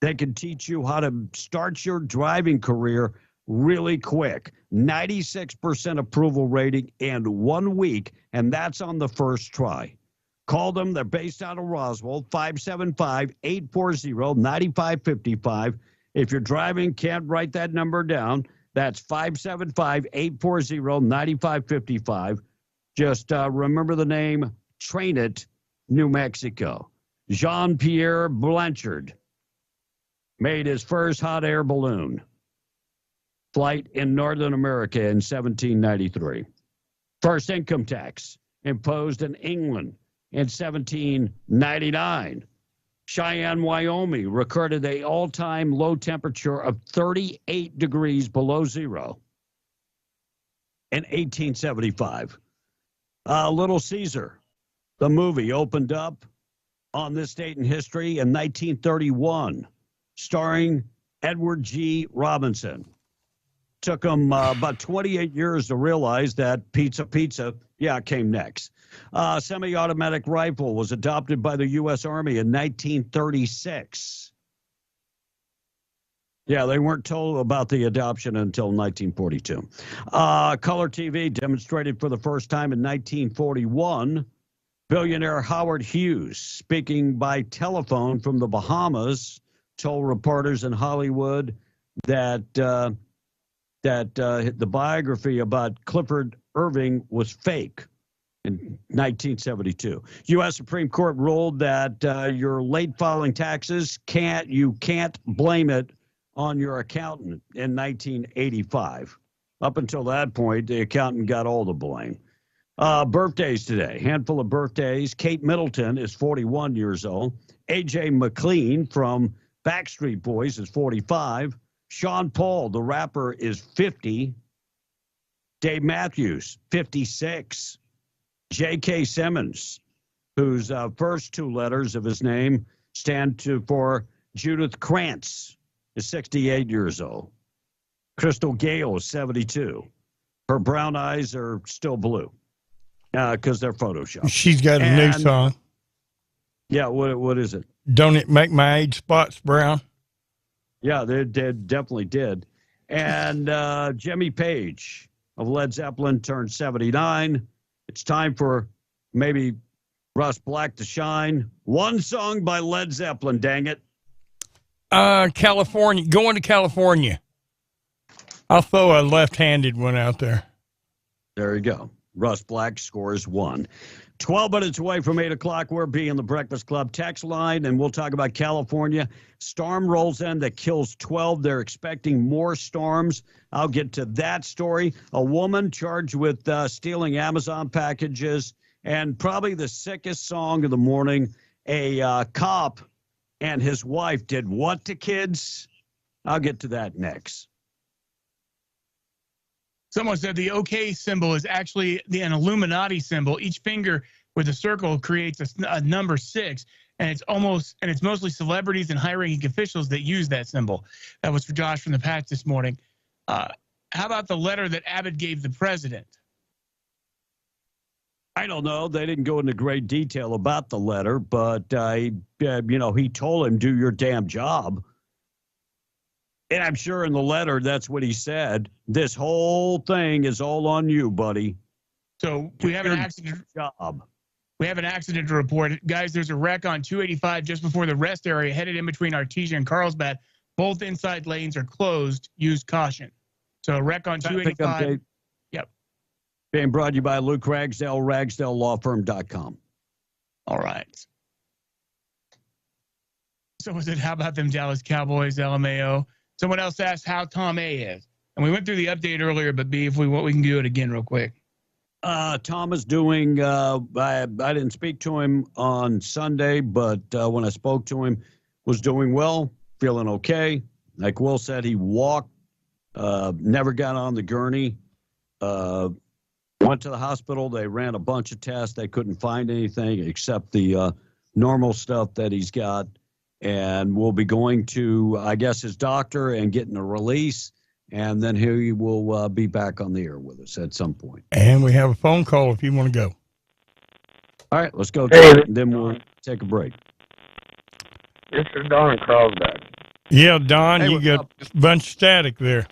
They can teach you how to start your driving career really quick. 96% approval rating in 1 week, and that's on the first try. Call them. They're based out of Roswell, 575-840-9555. If you're driving, can't write that number down, that's 575-840-9555. Just remember the name, Train It, New Mexico. Jean-Pierre Blanchard made his first hot air balloon flight in Northern America in 1793. First income tax imposed in England in 1799. Cheyenne, Wyoming recorded an all-time low temperature of 38 degrees below zero in 1875. Little Caesar, the movie, opened up on this date in history in 1931, starring Edward G. Robinson. Took them about 28 years to realize that pizza, came next. Semi-automatic rifle was adopted by the U.S. Army in 1936. Yeah, they weren't told about the adoption until 1942. Color TV demonstrated for the first time in 1941. Billionaire Howard Hughes, speaking by telephone from the Bahamas, told reporters in Hollywood that the biography about Clifford Irving was fake in 1972. U.S. Supreme Court ruled that your late filing taxes you can't blame it on your accountant in 1985. Up until that point, the accountant got all the blame. Birthdays today, handful of birthdays. Kate Middleton is 41 years old. A.J. McLean from Backstreet Boys is 45. Sean Paul, the rapper, is 50. Dave Matthews, 56. J.K. Simmons, whose first two letters of his name stand for Judith Krantz, is 68 years old. Crystal Gale is 72. Her brown eyes are still blue because they're Photoshopped. She's got a new song. Yeah, what is it? Don't it make my age spots brown? Yeah, they definitely did. And Jimmy Page of Led Zeppelin turned 79. It's time for maybe Russ Black to shine. One song by Led Zeppelin, dang it. California, going to California. I'll throw a left-handed one out there. There you go. Russ Black scores 1. 12 minutes away from 8 o'clock, we're being the Breakfast Club text line, and we'll talk about California. Storm rolls in that kills 12. They're expecting more storms. I'll get to that story. A woman charged with stealing Amazon packages, and probably the sickest song of the morning, a cop and his wife did what to kids? I'll get to that next. Someone said the OK symbol is actually an Illuminati symbol. Each finger with a circle creates a number 6, and it's mostly celebrities and high-ranking officials that use that symbol. That was for Josh from the Patch this morning. How about the letter that Abbott gave the president? I don't know. They didn't go into great detail about the letter, but he told him, do your damn job. And I'm sure in the letter, that's what he said. This whole thing is all on you, buddy. So we have an accident. Job. We have an accident to report. Guys, there's a wreck on 285 just before the rest area, headed in between Artesia and Carlsbad. Both inside lanes are closed. Use caution. So a wreck on 285. Yep. Being brought to you by Luke Ragsdale, RagsdaleLawFirm.com. All right. So was it, how about them Dallas Cowboys, LMAO? Someone else asked how Tom A is. And we went through the update earlier, but B, if we can do it again real quick. Tom is doing, I didn't speak to him on Sunday, but when I spoke to him, was doing well, feeling okay. Like Will said, he walked, never got on the gurney, went to the hospital. They ran a bunch of tests. They couldn't find anything except the normal stuff that he's got. And we'll be going to, I guess, his doctor and getting a release. And then he will be back on the air with us at some point. And we have a phone call if you want to go. All right, let's go. Then we'll take a break. This is Don Carlsbad. Yeah, Don, you got a bunch of static there.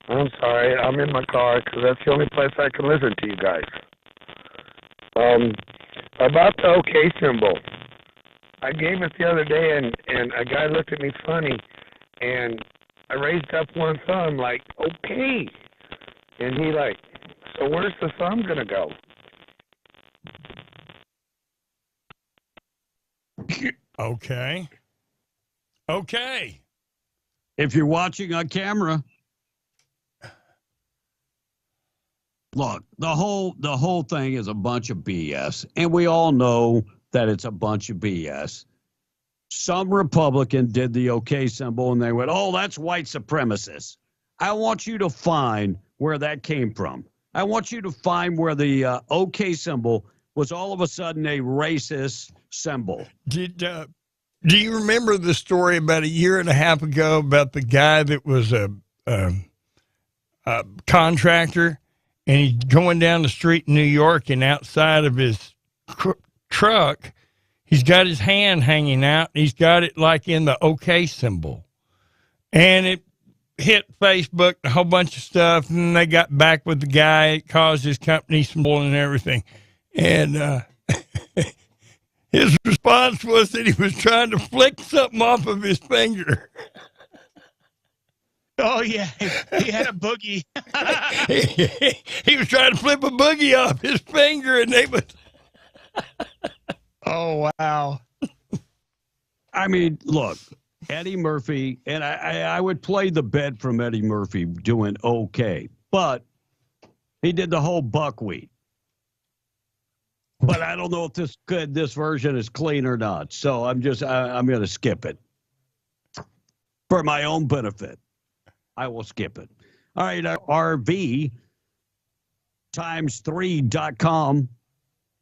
I'm sorry. I'm in my car because that's the only place I can listen to you guys. About the OK symbol. I gave it the other day, and a guy looked at me funny, and I raised up one thumb like, okay. And he like, so where's the thumb going to go? Okay. Okay. If you're watching on camera, look, the whole thing is a bunch of BS, and we all know that it's a bunch of BS. Some Republican did the OK symbol, and they went, oh, that's white supremacists. I want you to find where that came from. I want you to find where the OK symbol was all of a sudden a racist symbol. Do you remember the story about a year and a half ago about the guy that was a contractor, and he's going down the street in New York, and outside of his truck, he's got his hand hanging out. He's got it like in the OK symbol. And it hit Facebook, a whole bunch of stuff, and they got back with the guy. It caused his company some bull and everything. And his response was that he was trying to flick something off of his finger. Oh, yeah. He had a boogie. He was trying to flip a boogie off his finger, and they was. Oh, wow. I mean, look, Eddie Murphy, and I would play the bet from Eddie Murphy doing okay, but he did the whole buckwheat. But I don't know if this version is clean or not, so I'm going to skip it for my own benefit. I will skip it. All right, RV times3.com.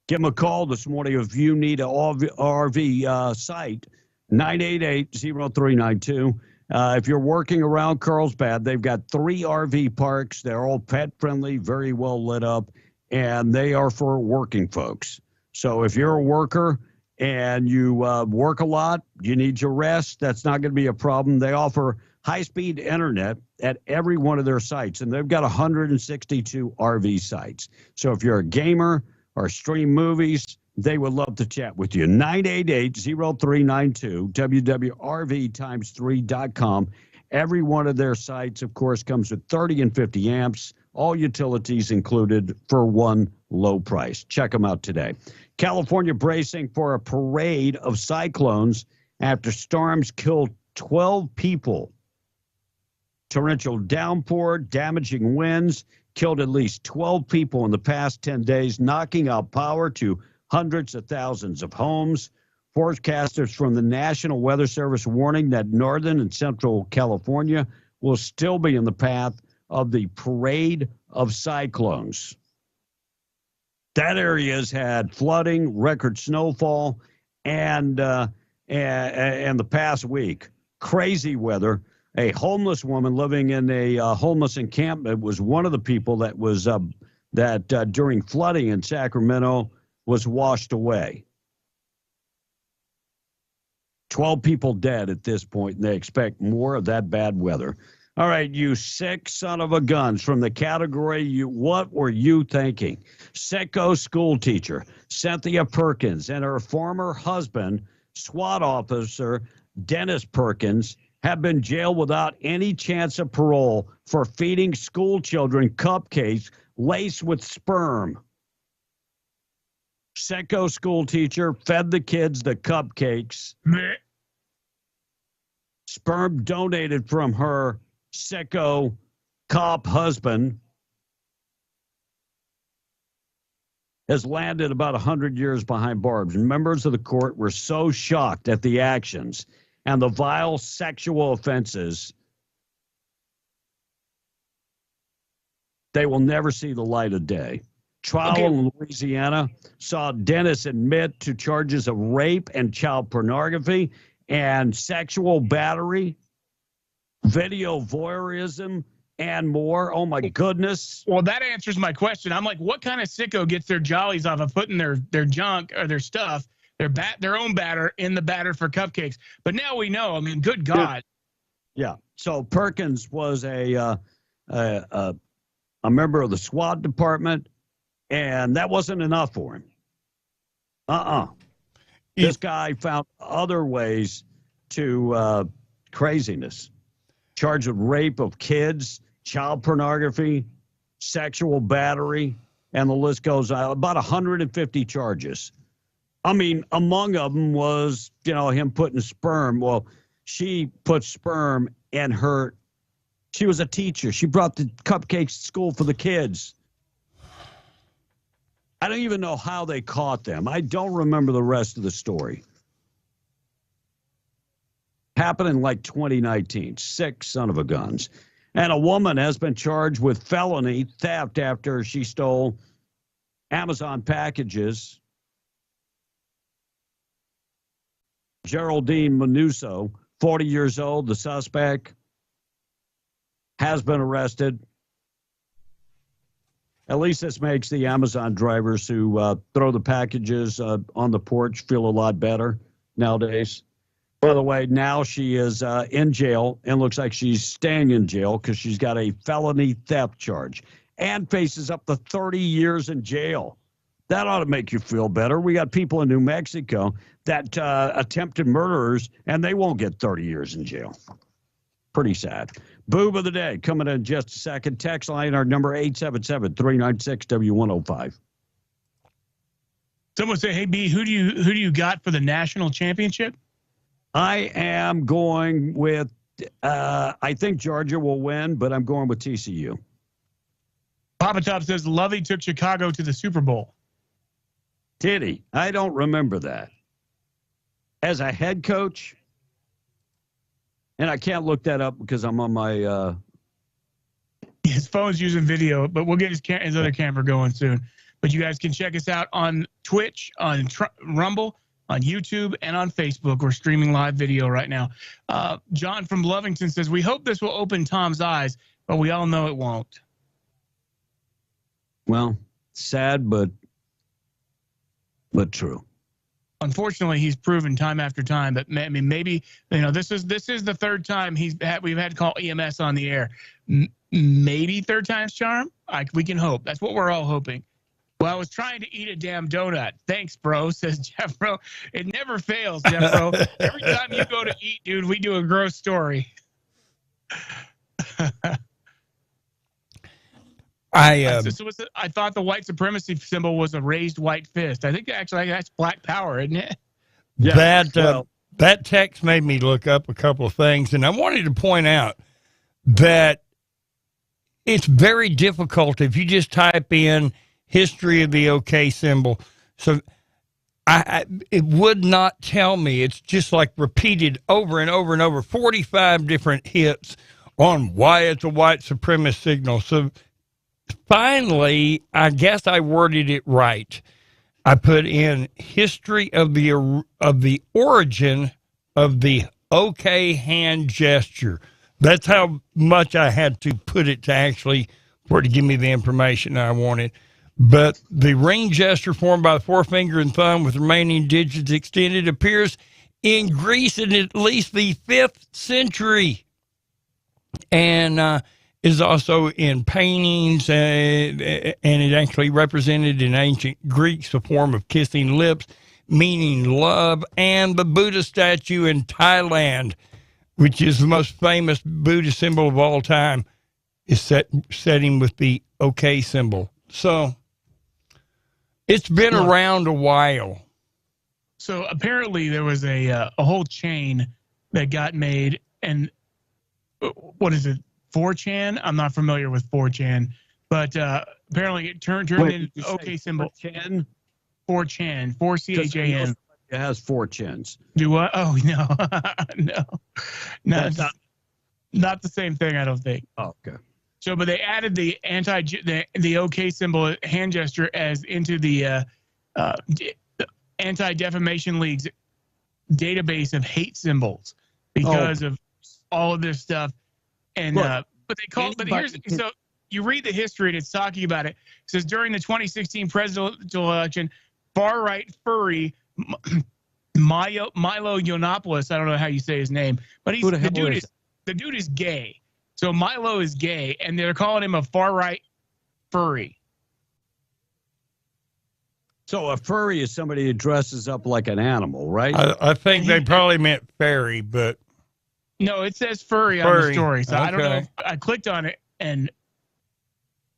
Give them a call this morning if you need an RV site, 988-0392. If you're working around Carlsbad, they've got 3 RV parks. They're all pet-friendly, very well lit up, and they are for working folks. So if you're a worker and you work a lot, you need your rest, that's not going to be a problem. They offer high-speed internet at every one of their sites, and they've got 162 RV sites. So if you're a gamer or stream movies, they would love to chat with you. 988-0392, WWRV3.com. Every one of their sites, of course, comes with 30 and 50 amps, all utilities included for one low price. Check them out today. California bracing for a parade of cyclones after storms killed 12 people. Torrential downpour, damaging winds, killed at least 12 people in the past 10 days, knocking out power to hundreds of thousands of homes. Forecasters from the National Weather Service warning that northern and central California will still be in the path of the parade of cyclones. That area has had flooding, record snowfall, and the past week, crazy weather. A homeless woman living in a homeless encampment was one of the people that was during flooding in Sacramento was washed away. 12 people dead at this point, and they expect more of that bad weather. All right, you sick son of a guns from the category, what were you thinking? Sicko school teacher Cynthia Perkins and her former husband, SWAT officer Dennis Perkins, have been jailed without any chance of parole for feeding school children cupcakes laced with sperm. Sicko school teacher fed the kids the cupcakes. Sperm donated from her sicko cop husband has landed about 100 years behind bars. Members of the court were so shocked at the actions and the vile sexual offenses, they will never see the light of day. Trial in Louisiana saw Dennis admit to charges of rape and child pornography and sexual battery, video voyeurism, and more. Oh, my goodness. Well, that answers my question. I'm like, what kind of sicko gets their jollies off of putting their junk or their stuff, their own batter in the batter for cupcakes? But now we know. I mean, good God. Yeah. So Perkins was a member of the SWAT department, and that wasn't enough for him. This guy found other ways to craziness. Charged with rape of kids, child pornography, sexual battery, and the list goes on. About 150 charges. I mean, among them was, him putting sperm. Well, she put sperm in her. She was a teacher. She brought the cupcakes to school for the kids. I don't even know how they caught them. I don't remember the rest of the story. Happened in like 2019. Sick son of a guns. And a woman has been charged with felony theft after she stole Amazon packages. Geraldine Manuso, 40 years old, the suspect, has been arrested. At least this makes the Amazon drivers who throw the packages on the porch feel a lot better nowadays. By the way, now she is in jail and looks like she's staying in jail because she's got a felony theft charge and faces up to 30 years in jail. That ought to make you feel better. We got people in New Mexico that attempted murderers, and they won't get 30 years in jail. Pretty sad. Boob of the day coming in just a second. Text line, our number 877-396-W105. Someone say, "Hey B, who do you got for the national championship?" I am going with. I think Georgia will win, but I'm going with TCU. Papa Top says Lovey took Chicago to the Super Bowl. Did he? I don't remember that. As a head coach, and I can't look that up because I'm on my. His phone's using video, but we'll get his other camera going soon. But you guys can check us out on Twitch, on Rumble, on YouTube, and on Facebook. We're streaming live video right now. John from Lovington says, "We hope this will open Tom's eyes, but we all know it won't." Well, sad, but true. Unfortunately, he's proven time after time that maybe this is the third time we've had to call EMS on the air. Maybe third time's charm. We can hope. That's what we're all hoping. Well, I was trying to eat a damn donut. Thanks, bro, says Jeff Bro. It never fails, Jeff Bro. Every time you go to eat, dude, we do a gross story. I thought the white supremacy symbol was a raised white fist. I think actually that's Black Power, isn't it? Yeah, that text made me look up a couple of things, and I wanted to point out that it's very difficult if you just type in history of the OK symbol. So it would not tell me. It's just like repeated over and over and over, 45 different hits on why it's a white supremacist signal. So finally, I guess I worded it right. I put in history of the origin of the OK hand gesture. That's how much I had to put it to give me the information I wanted. But the ring gesture formed by the forefinger and thumb with remaining digits extended appears in Greece in at least the 5th century, and is also in paintings, and it actually represented in ancient Greeks a form of kissing lips, meaning love, and the Buddha statue in Thailand, which is the most famous Buddhist symbol of all time, is setting with the OK symbol. So it's been around a while. So apparently there was a whole chain that got made, and what is it, 4chan? I'm not familiar with 4chan, but apparently it turned into OK symbol. 4chan? 4chan, 4CHAN. It has 4 chins. Do what? Oh, no. No. Not the same thing, I don't think. Oh, okay. So, but they added the OK symbol hand gesture as into the Anti-Defamation League's database of hate symbols because of all of this stuff. And but so you read the history and it's talking about it. It says during the 2016 presidential election, far-right furry Milo Yiannopoulos, I don't know how you say his name, but the dude is gay. So Milo is gay, and they're calling him a far-right furry. So a furry is somebody who dresses up like an animal, right? I think they probably meant fairy, but... No, it says furry on the story. So I don't know. I clicked on it, and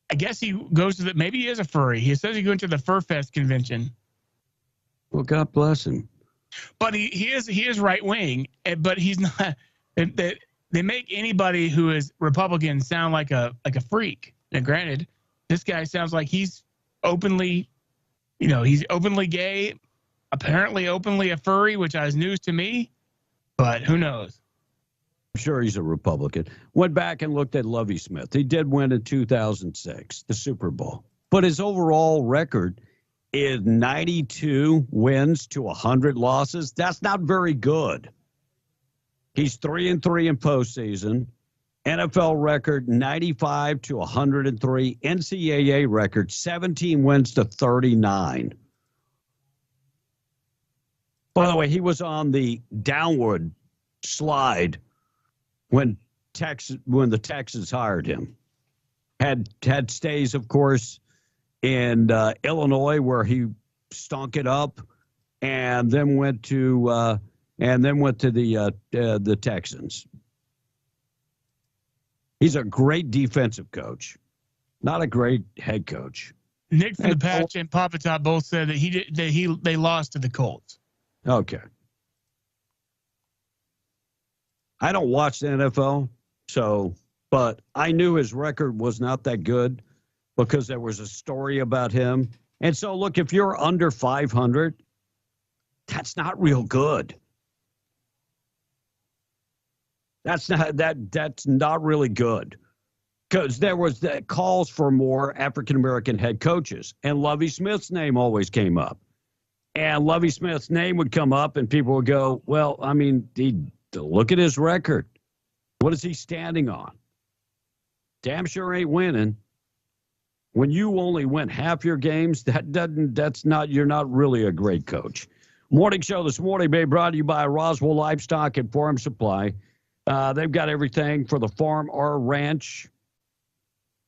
I guess he goes to maybe he is a furry. He says he went to the Fur Fest convention. Well, God bless him. But he is right-wing, but he's not... They make anybody who is Republican sound like a freak. Now, granted, this guy sounds like he's openly, he's openly gay, apparently openly a furry, which is news to me, but who knows? I'm sure he's a Republican. Went back and looked at Lovie Smith. He did win in 2006, the Super Bowl. But his overall record is 92 wins to 100 losses. That's not very good. He's 3-3 in postseason. NFL record 95 to 103. NCAA record 17 wins to 39. By the way, he was on the downward slide when the Texans hired him. Had stays, of course, in Illinois where he stunk it up, and then went to the Texans. He's a great defensive coach, not a great head coach. Nick from the Patch and Papa Top both said that they lost to the Colts. Okay. I don't watch the NFL, but I knew his record was not that good because there was a story about him. And so, look, if you're under 500, that's not real good. That's not really good, because there was the calls for more African-American head coaches, and Lovie Smith's name always came up. And Lovie Smith's name would come up, and people would go, well, I mean, look at his record. What is he standing on? Damn sure ain't winning. When you only win half your games, you're not really a great coach. Morning show this morning being brought to you by Roswell Livestock and Farm Supply. They've got everything for the farm or ranch.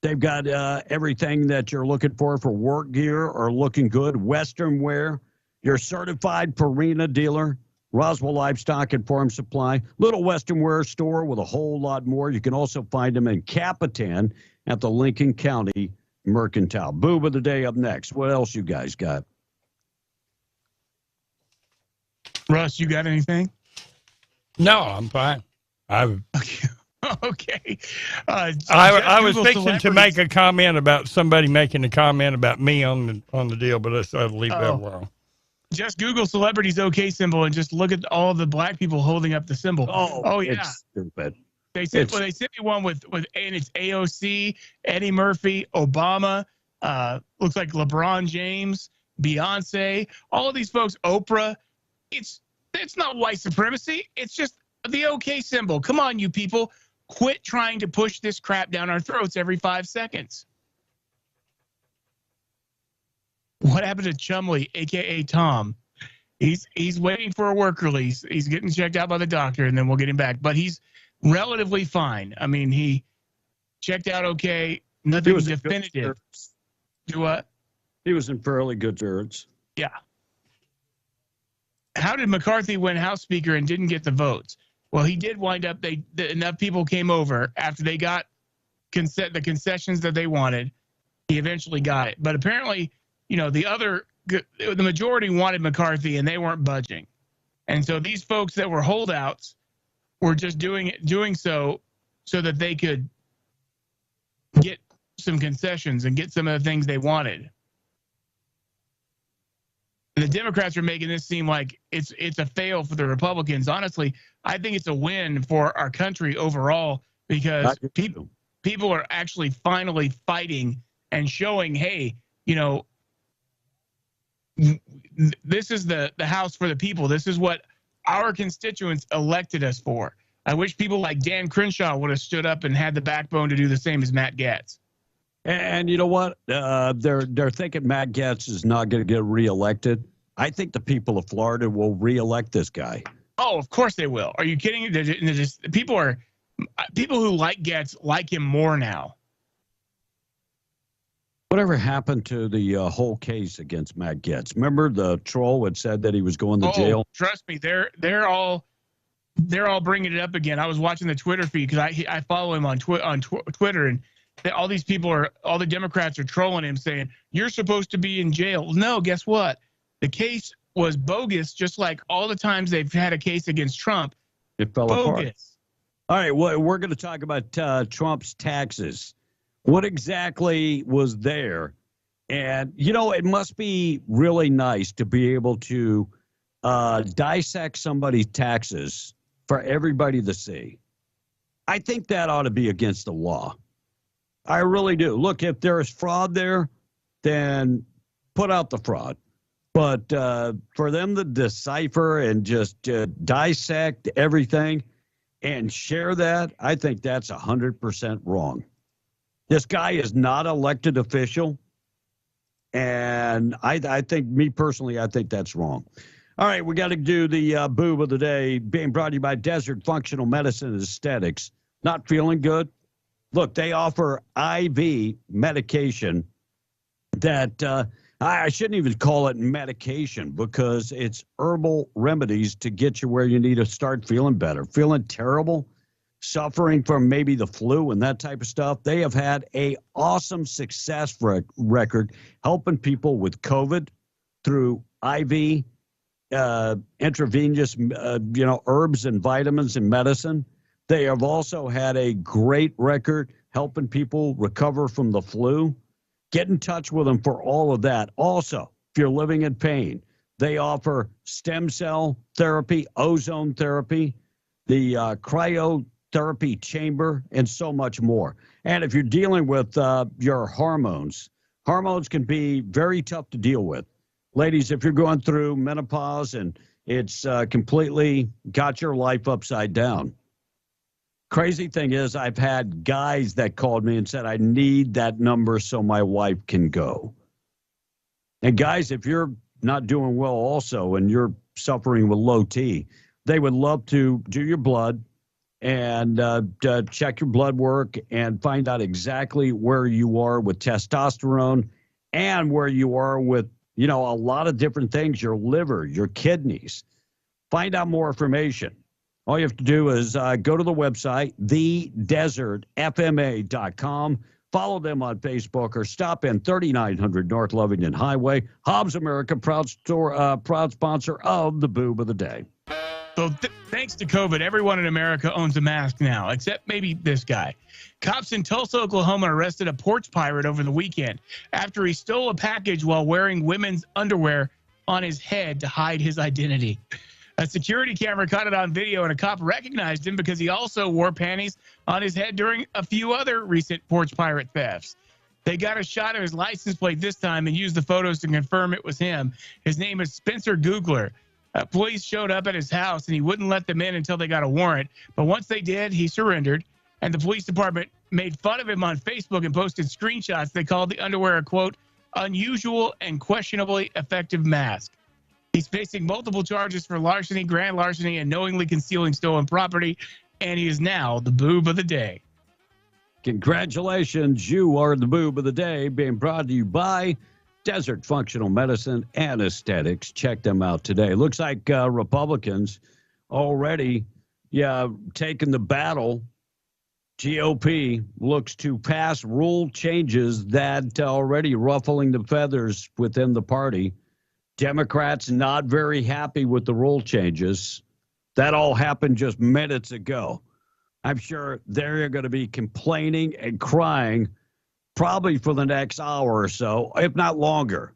They've got everything that you're looking for work gear or looking good. Western wear. Your certified Purina dealer. Roswell Livestock and Farm Supply. Little Western wear store with a whole lot more. You can also find them in Capitan at the Lincoln County Mercantile. Boob of the day up next. What else you guys got? Russ, you got anything? No, I'm fine. Okay. I was fixing to make a comment about somebody making a comment about me on the deal, but I'll leave that alone. Just Google celebrities OK symbol and just look at all the black people holding up the symbol. Oh yeah. It's stupid. They sent me one with and it's AOC, Eddie Murphy, Obama, looks like LeBron James, Beyonce, all of these folks, Oprah. It's not white supremacy. It's just the OK symbol. Come on, you people. Quit trying to push this crap down our throats every 5 seconds. What happened to Chumley, a.k.a. Tom? He's waiting for a work release. He's getting checked out by the doctor, and then we'll get him back. But he's relatively fine. I mean, he checked out okay. Nothing definitive. Do what? He was in fairly good spirits. Yeah. How did McCarthy win House Speaker and didn't get the votes? Well, he did wind up. Enough people came over after they got the concessions that they wanted. He eventually got it, but apparently, the majority wanted McCarthy and they weren't budging, and so these folks that were holdouts were just doing so that they could get some concessions and get some of the things they wanted. And the Democrats are making this seem like it's a fail for the Republicans. Honestly, I think it's a win for our country overall because people are actually finally fighting and showing, hey, this is the House for the people. This is what our constituents elected us for. I wish people like Dan Crenshaw would have stood up and had the backbone to do the same as Matt Gaetz. And you know what? They're thinking Matt Gaetz is not going to get reelected. I think the people of Florida will reelect this guy. Oh, of course they will. Are you kidding? People who like Gaetz like him more now. Whatever happened to the whole case against Matt Gaetz? Remember the troll had said that he was going to jail? Trust me, they're all bringing it up again. I was watching the Twitter feed because I follow him on Twitter, and all these people all the Democrats are trolling him, saying you're supposed to be in jail. No, guess what? The case was bogus, just like all the times they've had a case against Trump. It fell apart. All right, well, we're going to talk about Trump's taxes. What exactly was there? And, it must be really nice to be able to dissect somebody's taxes for everybody to see. I think that ought to be against the law. I really do. Look, if there is fraud there, then put out the fraud. But for them to decipher and just dissect everything and share that, I think that's 100% wrong. This guy is not elected official, and I think, me personally, I think that's wrong. All right, we got to do the boob of the day, being brought to you by Desert Functional Medicine and Aesthetics. Not feeling good? Look, they offer IV medication that I shouldn't even call it medication because it's herbal remedies to get you where you need to start feeling better. Feeling terrible? suffering from maybe the flu and that type of stuff, they have had a awesome success record helping people with COVID through IV, intravenous, herbs and vitamins and medicine. They have also had a great record helping people recover from the flu. Get in touch with them for all of that. Also, if you're living in pain, they offer stem cell therapy, ozone therapy, the cryotherapy chamber, and so much more. And if you're dealing with your hormones can be very tough to deal with. Ladies, if you're going through menopause and it's completely got your life upside down. Crazy thing is, I've had guys that called me and said, I need that number so my wife can go. And guys, if you're not doing well also and you're suffering with low T, they would love to do your blood and check your blood work and find out exactly where you are with testosterone and where you are with, a lot of different things, your liver, your kidneys. Find out more information. All you have to do is go to the website, thedesertfma.com. Follow them on Facebook or stop in 3900 North Lovington Highway. Hobbs America, proud sponsor of the Boob of the Day. So thanks to COVID, everyone in America owns a mask now, except maybe this guy. Cops in Tulsa, Oklahoma arrested a porch pirate over the weekend after he stole a package while wearing women's underwear on his head to hide his identity. A security camera caught it on video, and a cop recognized him because he also wore panties on his head during a few other recent porch pirate thefts. They got a shot of his license plate this time and used the photos to confirm it was him. His name is Spencer Googler. Police showed up at his house, and he wouldn't let them in until they got a warrant. But once they did, he surrendered, and the police department made fun of him on Facebook and posted screenshots. They called the underwear a, quote, unusual and questionably effective mask. He's facing multiple charges for larceny, grand larceny, and knowingly concealing stolen property, and he is now the Boob of the Day. Congratulations, you are the Boob of the Day, being brought to you by Desert Functional Medicine and Aesthetics. Check them out today. Looks like Republicans already, taking the battle. GOP looks to pass rule changes that already ruffling the feathers within the party. Democrats not very happy with the rule changes. That all happened just minutes ago. I'm sure they're going to be complaining and crying probably for the next hour or so, if not longer.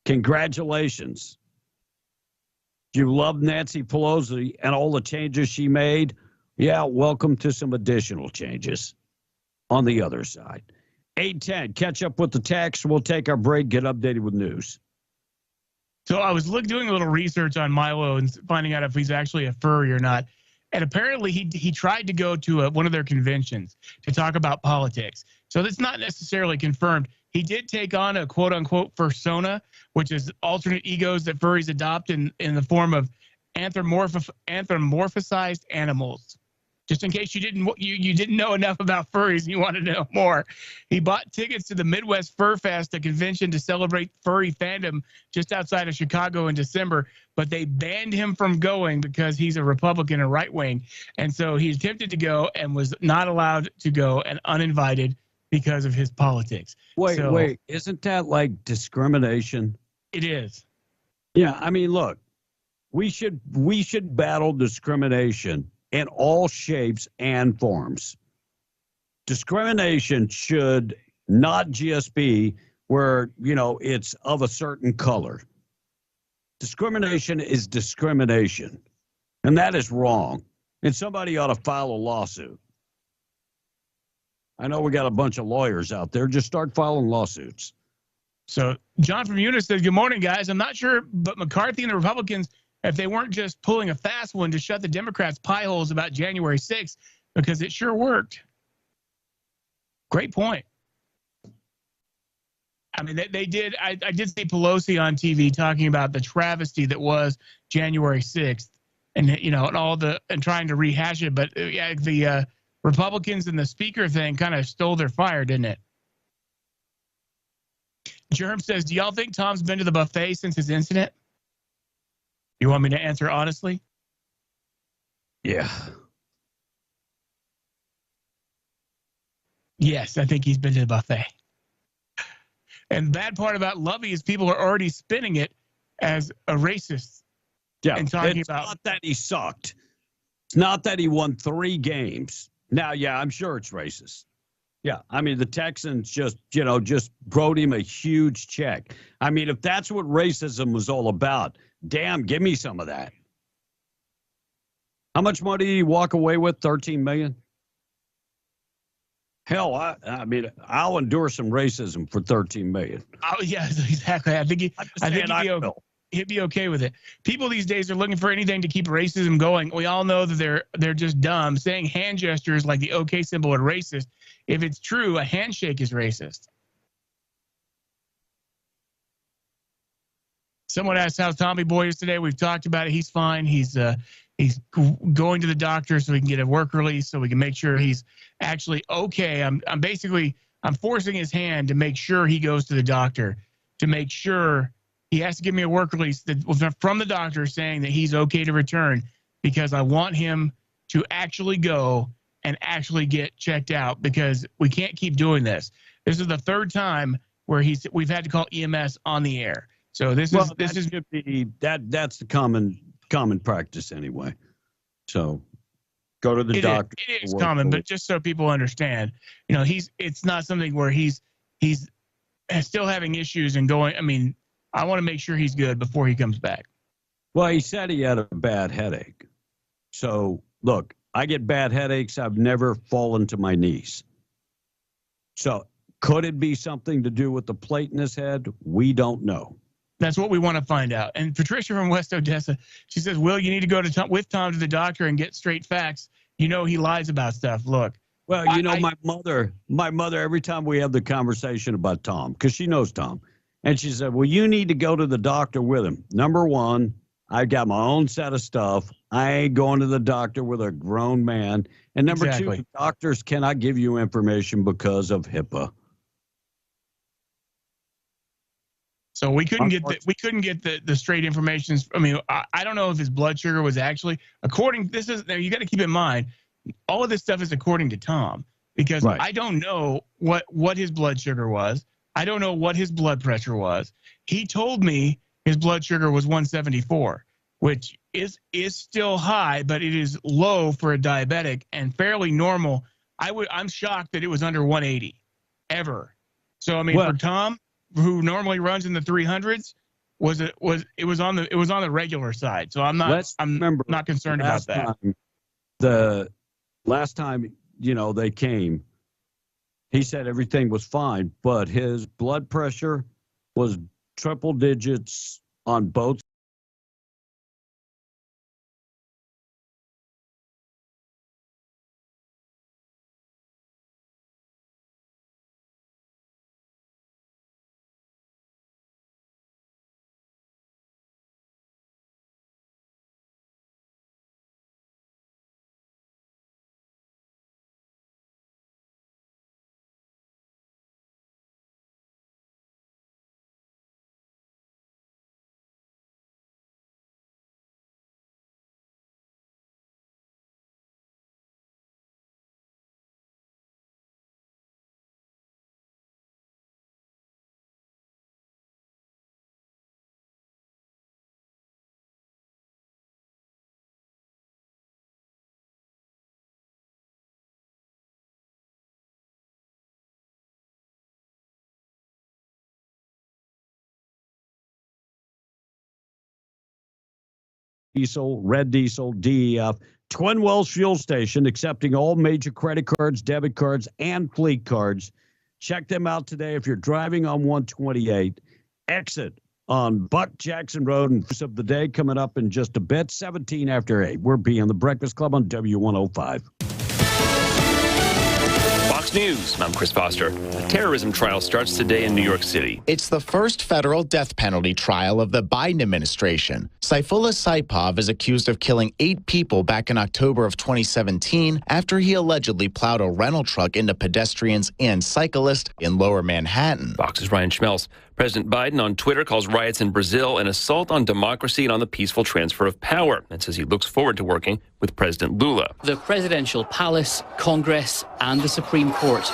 Congratulations. You love Nancy Pelosi and all the changes she made. Yeah, welcome to some additional changes on the other side. 8:10, catch up with the text. We'll take our break, get updated with news. So I was doing a little research on Milo and finding out if he's actually a furry or not. And apparently he tried to go to one of their conventions to talk about politics. So that's not necessarily confirmed. He did take on a quote-unquote fursona, which is alternate egos that furries adopt in the form of anthropomorphized animals. Just in case you didn't know enough about furries and you want to know more. He bought tickets to the Midwest Fur Fest, a convention to celebrate furry fandom just outside of Chicago in December, but they banned him from going because he's a Republican and right-wing. And so he attempted to go and was not allowed to go and uninvited because of his politics. Wait, isn't that like discrimination? It is. Yeah, I mean, look, we should battle discrimination in all shapes and forms. Discrimination should not just be where, it's of a certain color. Discrimination is discrimination, and that is wrong. And somebody ought to file a lawsuit. I know we got a bunch of lawyers out there. Just start filing lawsuits. So John from Eunice says, good morning, guys. I'm not sure, but McCarthy and the Republicans, if they weren't just pulling a fast one to shut the Democrats' pie holes about January 6th, because it sure worked. Great point. I mean, they did. I did see Pelosi on TV talking about the travesty that was January 6th, and and trying to rehash it. But the Republicans and the speaker thing kind of stole their fire, didn't it? Germ says, do y'all think Tom's been to the buffet since his incident? You want me to answer honestly? Yeah. Yes, I think he's been to the buffet. And the bad part about Lovey is people are already spinning it as a racist. Yeah, and talking it's about not that he sucked. It's not that he won 3 games. Now, yeah, I'm sure it's racist. Yeah, I mean, the Texans just wrote him a huge check. I mean, if that's what racism was all about, damn, give me some of that. How much money did he walk away with? $13 million? Hell, I mean, I'll endure some racism for $13 million. Oh, yeah, exactly. I think he'd be okay with it. People these days are looking for anything to keep racism going. We all know that they're just dumb. Saying hand gestures like the OK symbol are racist. If it's true, a handshake is racist. Someone asked how Tommy Boy is today. We've talked about it. He's fine. He's going to the doctor so he can get a work release so we can make sure he's actually okay. I'm forcing his hand to make sure he goes to the doctor, to make sure he has to give me a work release from the doctor saying that he's okay to return, because I want him to actually go and actually get checked out, because we can't keep doing this. This is the 3rd time where we've had to call EMS on the air. So that's the common practice anyway. So go to the doctor. It is common, but just so people understand, it's not something where he's still having issues and going. I mean, I want to make sure he's good before he comes back. Well, he said he had a bad headache. So look, I get bad headaches. I've never fallen to my knees. So could it be something to do with the plate in his head? We don't know. That's what we want to find out. And Patricia from West Odessa, she says, Will, you need to go with Tom to the doctor and get straight facts. He lies about stuff. Look. Well, my mother, every time we have the conversation about Tom, because she knows Tom, and she said, well, you need to go to the doctor with him. Number one, I got my own set of stuff. I ain't going to the doctor with a grown man. And number two, doctors cannot give you information because of HIPAA. So we couldn't get the straight information. I mean, I don't know if his blood sugar was actually you got to keep in mind, all of this stuff is according to Tom, because I don't know what his blood sugar was. I don't know what his blood pressure was. He told me his blood sugar was 174, which is still high, but it is low for a diabetic and fairly normal. I'm shocked that it was under 180 ever. So I mean, for Tom, who normally runs in the 300s, it was on the regular side. So I'm not concerned about that. The last time they came, he said everything was fine, but his blood pressure was triple digits on both. Diesel, Red Diesel, DEF, Twin Wells Fuel Station, accepting all major credit cards, debit cards, and fleet cards. Check them out today if you're driving on 128. Exit on Buck Jackson Road, and of the day coming up in just a bit, 17 after 8. We're being the Breakfast Club on W105. Fox News, I'm Chris Foster. A terrorism trial starts today in New York City. It's the first federal death penalty trial of the Biden administration. Saifullah Saipov is accused of killing 8 people back in October of 2017 after he allegedly plowed a rental truck into pedestrians and cyclists in Lower Manhattan. Fox's Ryan Schmelz. President Biden on Twitter calls riots in Brazil an assault on democracy and on the peaceful transfer of power, and says he looks forward to working with President Lula. The presidential palace, Congress, and the Supreme Court,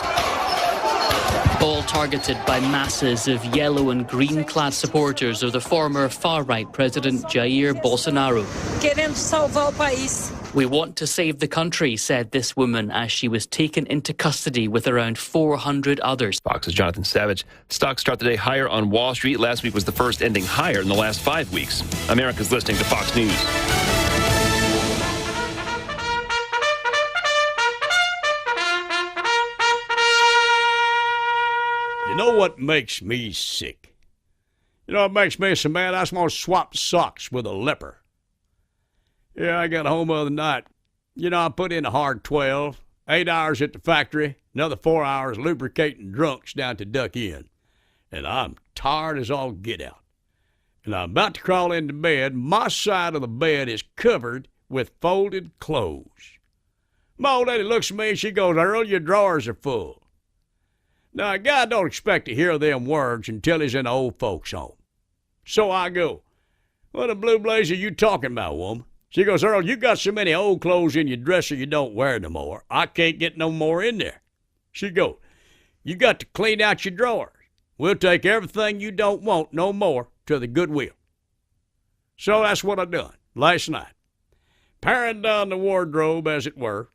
all targeted by masses of yellow and green-clad supporters of the former far-right President Jair Bolsonaro. Queremos salvar o país. We want to save the country, said this woman as she was taken into custody with around 400 others. Fox's Jonathan Savage. Stocks start the day higher on Wall Street. Last week was the first ending higher in the last 5 weeks. America's listening to Fox News. You know what makes me sick? You know what makes me so mad? I just want to swap socks with a leper. Yeah, I got home the other night. You know, I put in a hard 12, 8 hours at the factory, another 4 hours lubricating drunks down to Duck Inn. And I'm tired as all get out. And I'm about to crawl into bed. My side of the bed is covered with folded clothes. My old lady looks at me and she goes, "Earl, your drawers are full." Now, a guy don't expect to hear them words until he's in the old folks' home. So I go, "What the blue blazer you talking about, woman?" She goes, "Earl, you got so many old clothes in your dresser you don't wear no more. I can't get no more in there." She goes, "You got to clean out your drawers. We'll take everything you don't want no more to the Goodwill." So that's what I done last night. Paring down the wardrobe, as it were.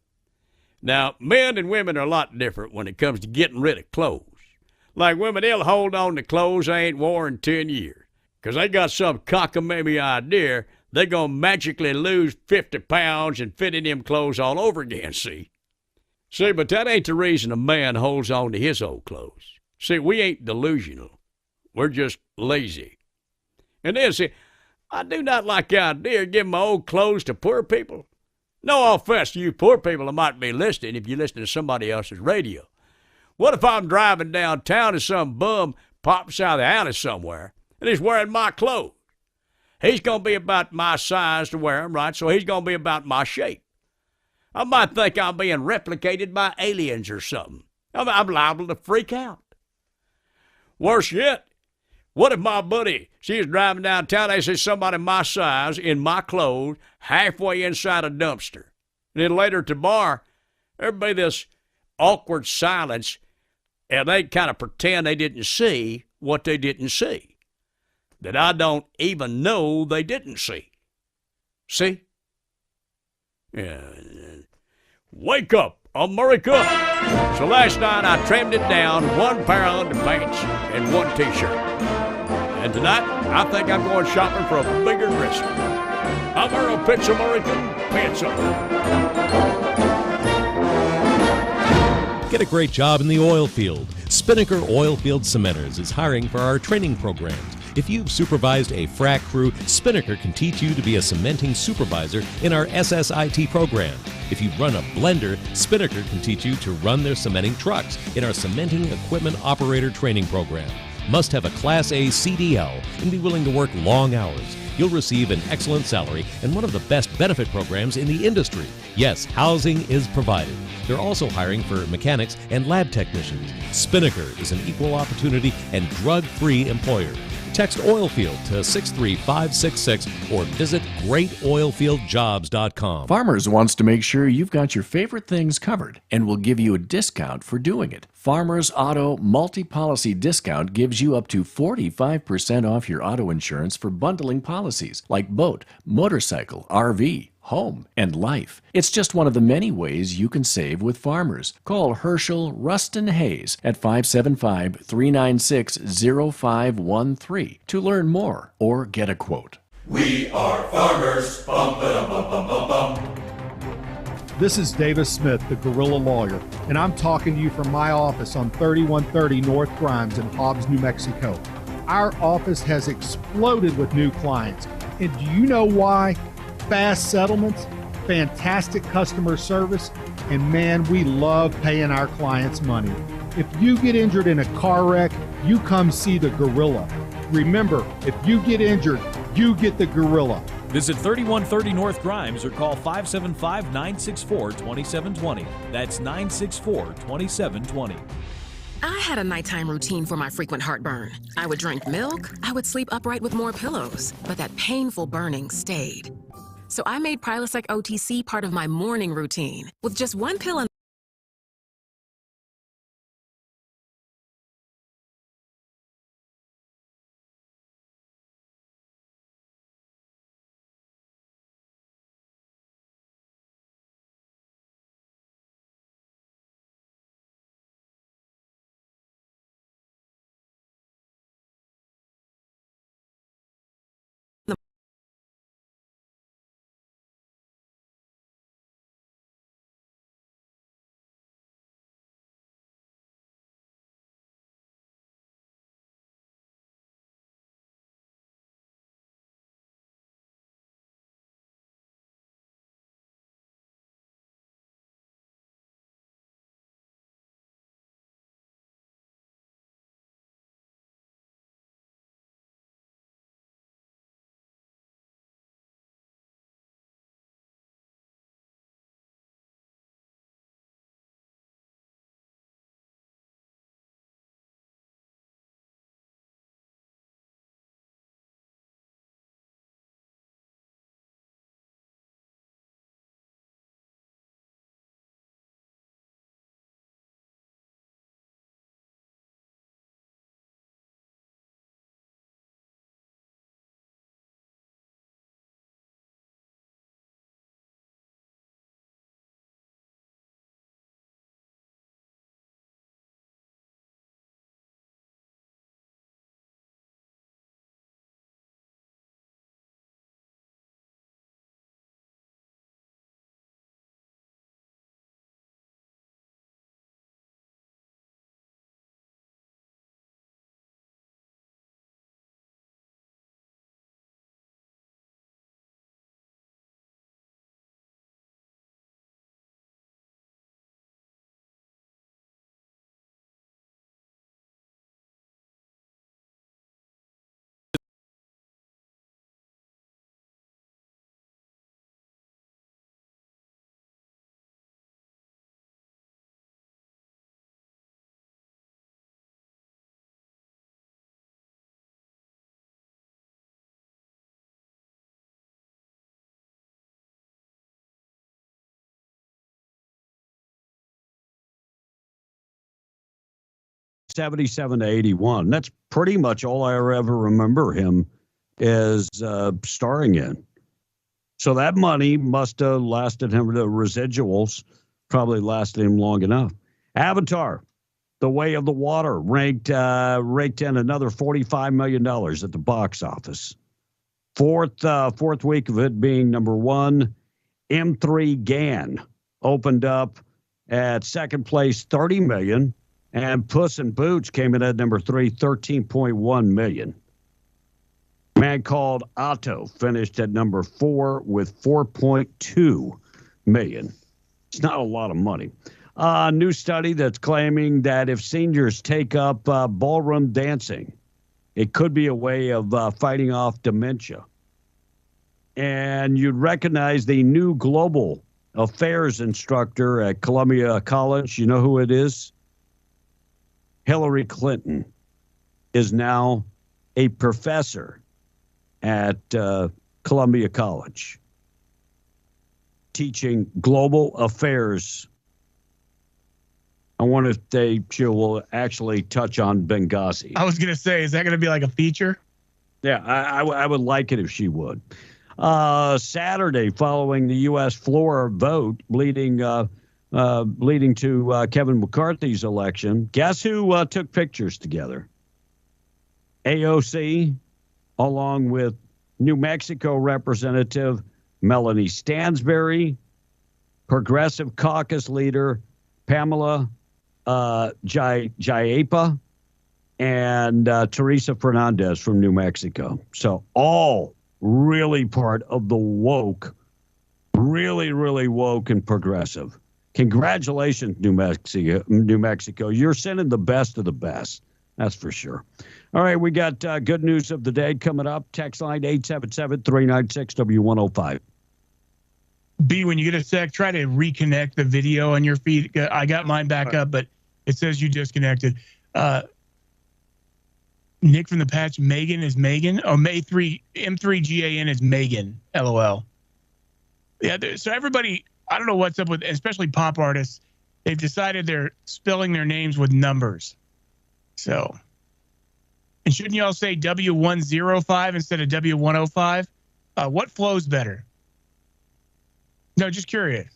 Now, men and women are a lot different when it comes to getting rid of clothes. Like women, they'll hold on to clothes they ain't worn in 10 years. Because they got some cockamamie idea they're going to magically lose 50 pounds and fit in them clothes all over again, see? See, but that ain't the reason a man holds on to his old clothes. See, we ain't delusional. We're just lazy. And then, see, I do not like the idea of giving my old clothes to poor people. No offense to you poor people that might be listening if you listen to somebody else's radio. What if I'm driving downtown and some bum pops out of the alley somewhere and he's wearing my clothes? He's going to be about my size to wear them, right? So he's going to be about my shape. I might think I'm being replicated by aliens or something. I'm liable to freak out. Worse yet, what if my buddy, she was driving downtown, they see somebody my size in my clothes halfway inside a dumpster. And then later at the bar, there'd be this awkward silence, and they'd kind of pretend they didn't see what they didn't see. That I don't even know they didn't see. See? Yeah. Wake up, America! So last night I trimmed it down, 1 pair of underpants and 1 t-shirt. And tonight, I think I'm going shopping for a bigger dresser. I'm Earl Pitts American Pants Up. Get a great job in the oil field. Spinnaker Oilfield Cementers is hiring for our training programs. If you've supervised a frac crew, Spinnaker can teach you to be a cementing supervisor in our SSIT program. If you run a blender, Spinnaker can teach you to run their cementing trucks in our cementing equipment operator training program. Must have a Class A CDL and be willing to work long hours. You'll receive an excellent salary and one of the best benefit programs in the industry. Yes, housing is provided. They're also hiring for mechanics and lab technicians. Spinnaker is an equal opportunity and drug-free employer. Text Oilfield to 63566 or visit greatoilfieldjobs.com. Farmers wants to make sure you've got your favorite things covered and will give you a discount for doing it. Farmers Auto Multi-Policy Discount gives you up to 45% off your auto insurance for bundling policies like boat, motorcycle, RV, home, and life. It's just one of the many ways you can save with Farmers. Call Herschel Rustin Hayes at 575-396-0513 to learn more or get a quote. We are farmers. Bum, ba-dum, bum, bum, bum, bum. This is Davis Smith, the Guerrilla Lawyer, and I'm talking to you from my office on 3130 North Grimes in Hobbs, New Mexico. Our office has exploded with new clients, and do you know why? Fast settlements, fantastic customer service, and man, we love paying our clients money. If you get injured in a car wreck, you come see the Gorilla. Remember, if you get injured, you get the Gorilla. Visit 3130 North Grimes or call 575-964-2720. That's 964-2720. I had a nighttime routine for my frequent heartburn. I would drink milk, I would sleep upright with more pillows, but that painful burning stayed. So I made Prilosec OTC part of my morning routine. With just one pill and '77 to '81. That's pretty much all I ever remember him as starring in. So that money must have lasted him. The residuals probably lasted him long enough. Avatar, The Way of the Water, raked in another $45 million at the box office. Fourth week of it being number one. M3 GAN opened up at second place, $30 million. And Puss in Boots came in at number 3, $13.1 million. Man Called Otto finished at number 4 with $4.2 million. It's not a lot of money. A new study that's claiming that if seniors take up ballroom dancing, it could be a way of fighting off dementia. And you'd recognize the new global affairs instructor at Columbia College. You know who it is? Hillary Clinton is now a professor at Columbia College, teaching global affairs. I wonder if she will actually touch on Benghazi. I was going to say, is that going to be like a feature? Yeah, I would like it if she would. Saturday, following the U.S. floor vote leading to Kevin McCarthy's election, guess who took pictures together? AOC, along with New Mexico Representative Melanie Stansbury, Progressive Caucus leader Pamela Jayapa, and Teresa Fernandez from New Mexico. So all really part of the woke, really, really woke and progressive. Congratulations, New Mexico. You're sending the best of the best. That's for sure. All right, we got good news of the day coming up. Text line 877-396-W105. B, when you get a sec, try to reconnect the video on your feed. I got mine back up, but It says you disconnected. Nick from the patch, Megan is Megan. Oh, M3GAN is Megan. LOL. Yeah, so everybody, I don't know what's up with, especially pop artists. They've decided they're spelling their names with numbers. So, and shouldn't y'all say W105 instead of W105? What flows better? No, just curious.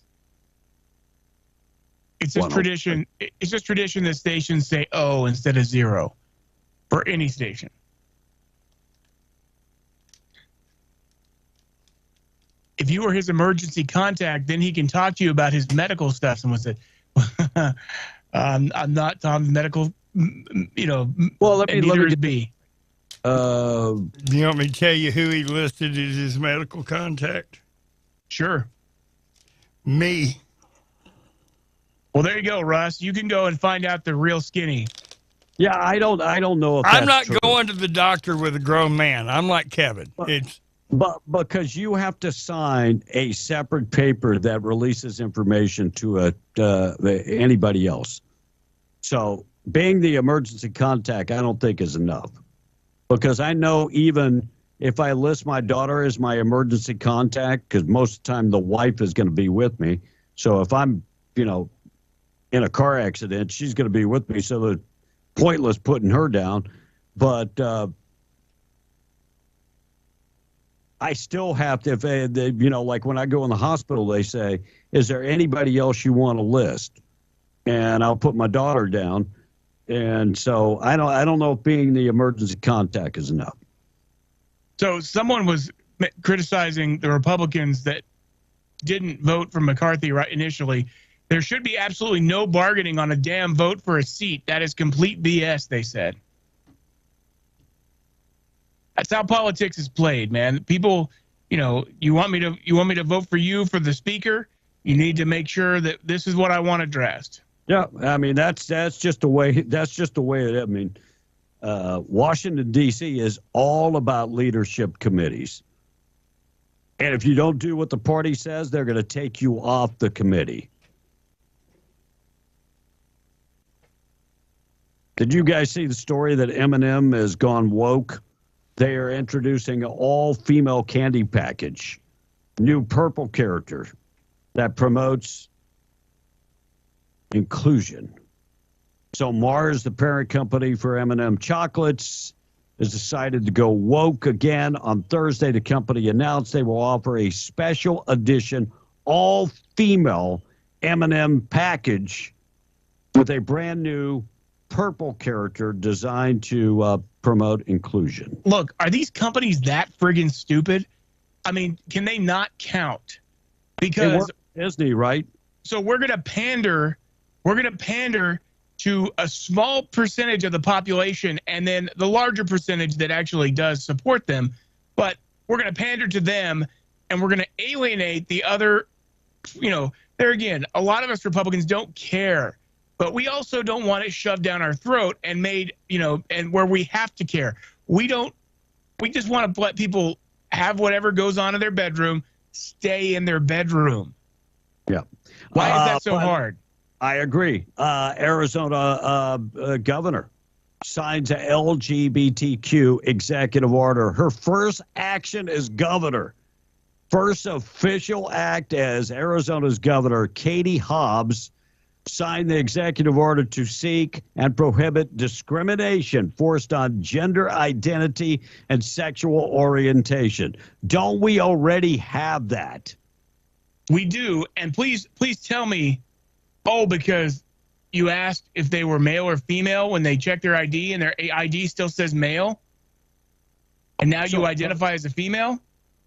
It's just tradition. It's just tradition that stations say O instead of 0 for any station. If you were his emergency contact, then he can talk to you about his medical stuff. Someone said, "I'm not Tom's medical." Well, let me be. Do you want me to tell you who he listed as his medical contact? Sure. Me. Well, there you go, Russ. You can go and find out the real skinny. Yeah, I don't know if I'm that's not true. going to the doctor with a grown man. I'm like Kevin. But because you have to sign a separate paper that releases information to anybody else. So being the emergency contact, I don't think is enough. Because I know even if I list my daughter as my emergency contact, because most of the time the wife is going to be with me. So if I'm, in a car accident, she's going to be with me. So it's pointless putting her down. But I still have to, like when I go in the hospital, they say, is there anybody else you want to list? And I'll put my daughter down. And so I don't know if being the emergency contact is enough. So someone was criticizing the Republicans that didn't vote for McCarthy right initially. There should be absolutely no bargaining on a damn vote for a seat. That is complete BS, they said. That's how politics is played, man. People, you want me to vote for you for the speaker? You need to make sure that this is what I want addressed. Yeah, I mean that's just the way it is. I mean, Washington D.C. is all about leadership committees, and if you don't do what the party says, they're going to take you off the committee. Did you guys see the story that M&M has gone woke? They are introducing an all-female candy package, new purple character that promotes inclusion. So Mars, the parent company for M&M chocolates, has decided to go woke again. On Thursday, the company announced they will offer a special edition all-female M&M package with a brand new purple character designed to promote inclusion. Look, are these companies that friggin' stupid? I mean, can they not count? Because Disney, right? So we're going to pander to a small percentage of the population and then the larger percentage that actually does support them. But we're going to pander to them and we're going to alienate the other, there again, a lot of us Republicans don't care, but we also don't want it shoved down our throat and made, and where we have to care. We just want to let people have whatever goes on in their bedroom, stay in their bedroom. Yeah. Why is that so hard? I agree. Arizona governor signs a LGBTQ executive order. Her first action as governor, first official act as Arizona's governor, Katie Hobbs, signed the executive order to seek and prohibit discrimination forced on gender identity and sexual orientation. Don't we already have that? We do. And please tell me, because you asked if they were male or female when they checked their ID and their ID still says male, and now you identify as a female?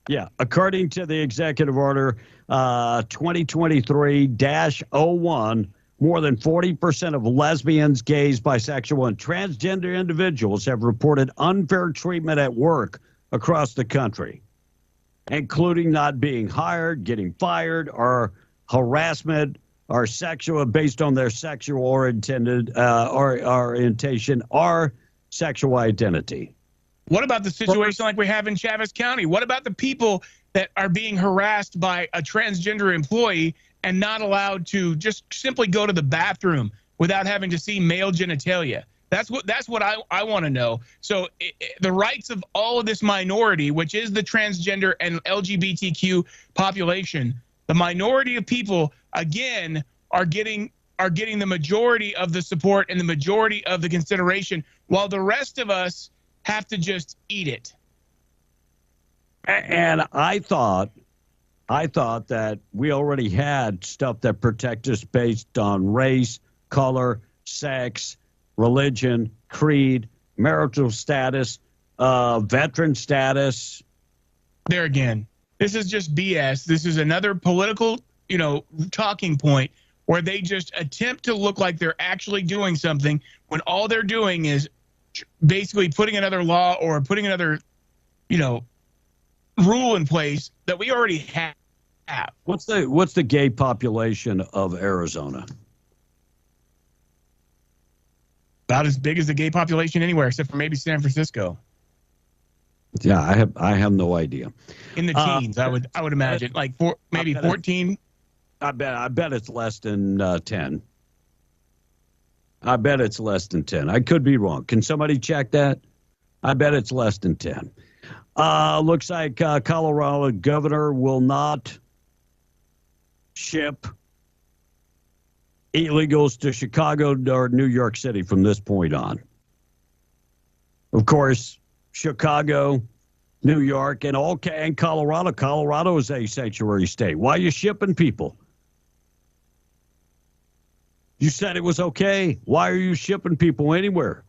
Yeah. According to the executive order 2023-01, more than 40% of lesbians, gays, bisexual, and transgender individuals have reported unfair treatment at work across the country, including not being hired, getting fired, or harassment or sexual based on their sexual orientation or sexual identity. What about the situation like we have in Chaves County? What about the people that are being harassed by a transgender employee and not allowed to just simply go to the bathroom without having to see male genitalia? That's what I want to know. So the rights of all of this minority, which is the transgender and LGBTQ population, the minority of people, again, are getting the majority of the support and the majority of the consideration, while the rest of us have to just eat it. And I thought that we already had stuff that protects us based on race, color, sex, religion, creed, marital status, veteran status. There again, this is just BS. This is another political, talking point where they just attempt to look like they're actually doing something when all they're doing is basically putting another law or putting another, rule in place that we already have. What's the gay population of Arizona? About as big as the gay population anywhere, except for maybe San Francisco. Yeah, I have no idea. In the teens, I would imagine, like maybe 14. I bet it's less than 10. I bet it's less than 10. I could be wrong. Can somebody check that? I bet it's less than 10. Looks like Colorado governor will not ship illegals to Chicago or New York City from this point on. Of course, Chicago, New York, and Colorado. Colorado is a sanctuary state. Why are you shipping people? You said it was okay. Why are you shipping people anywhere?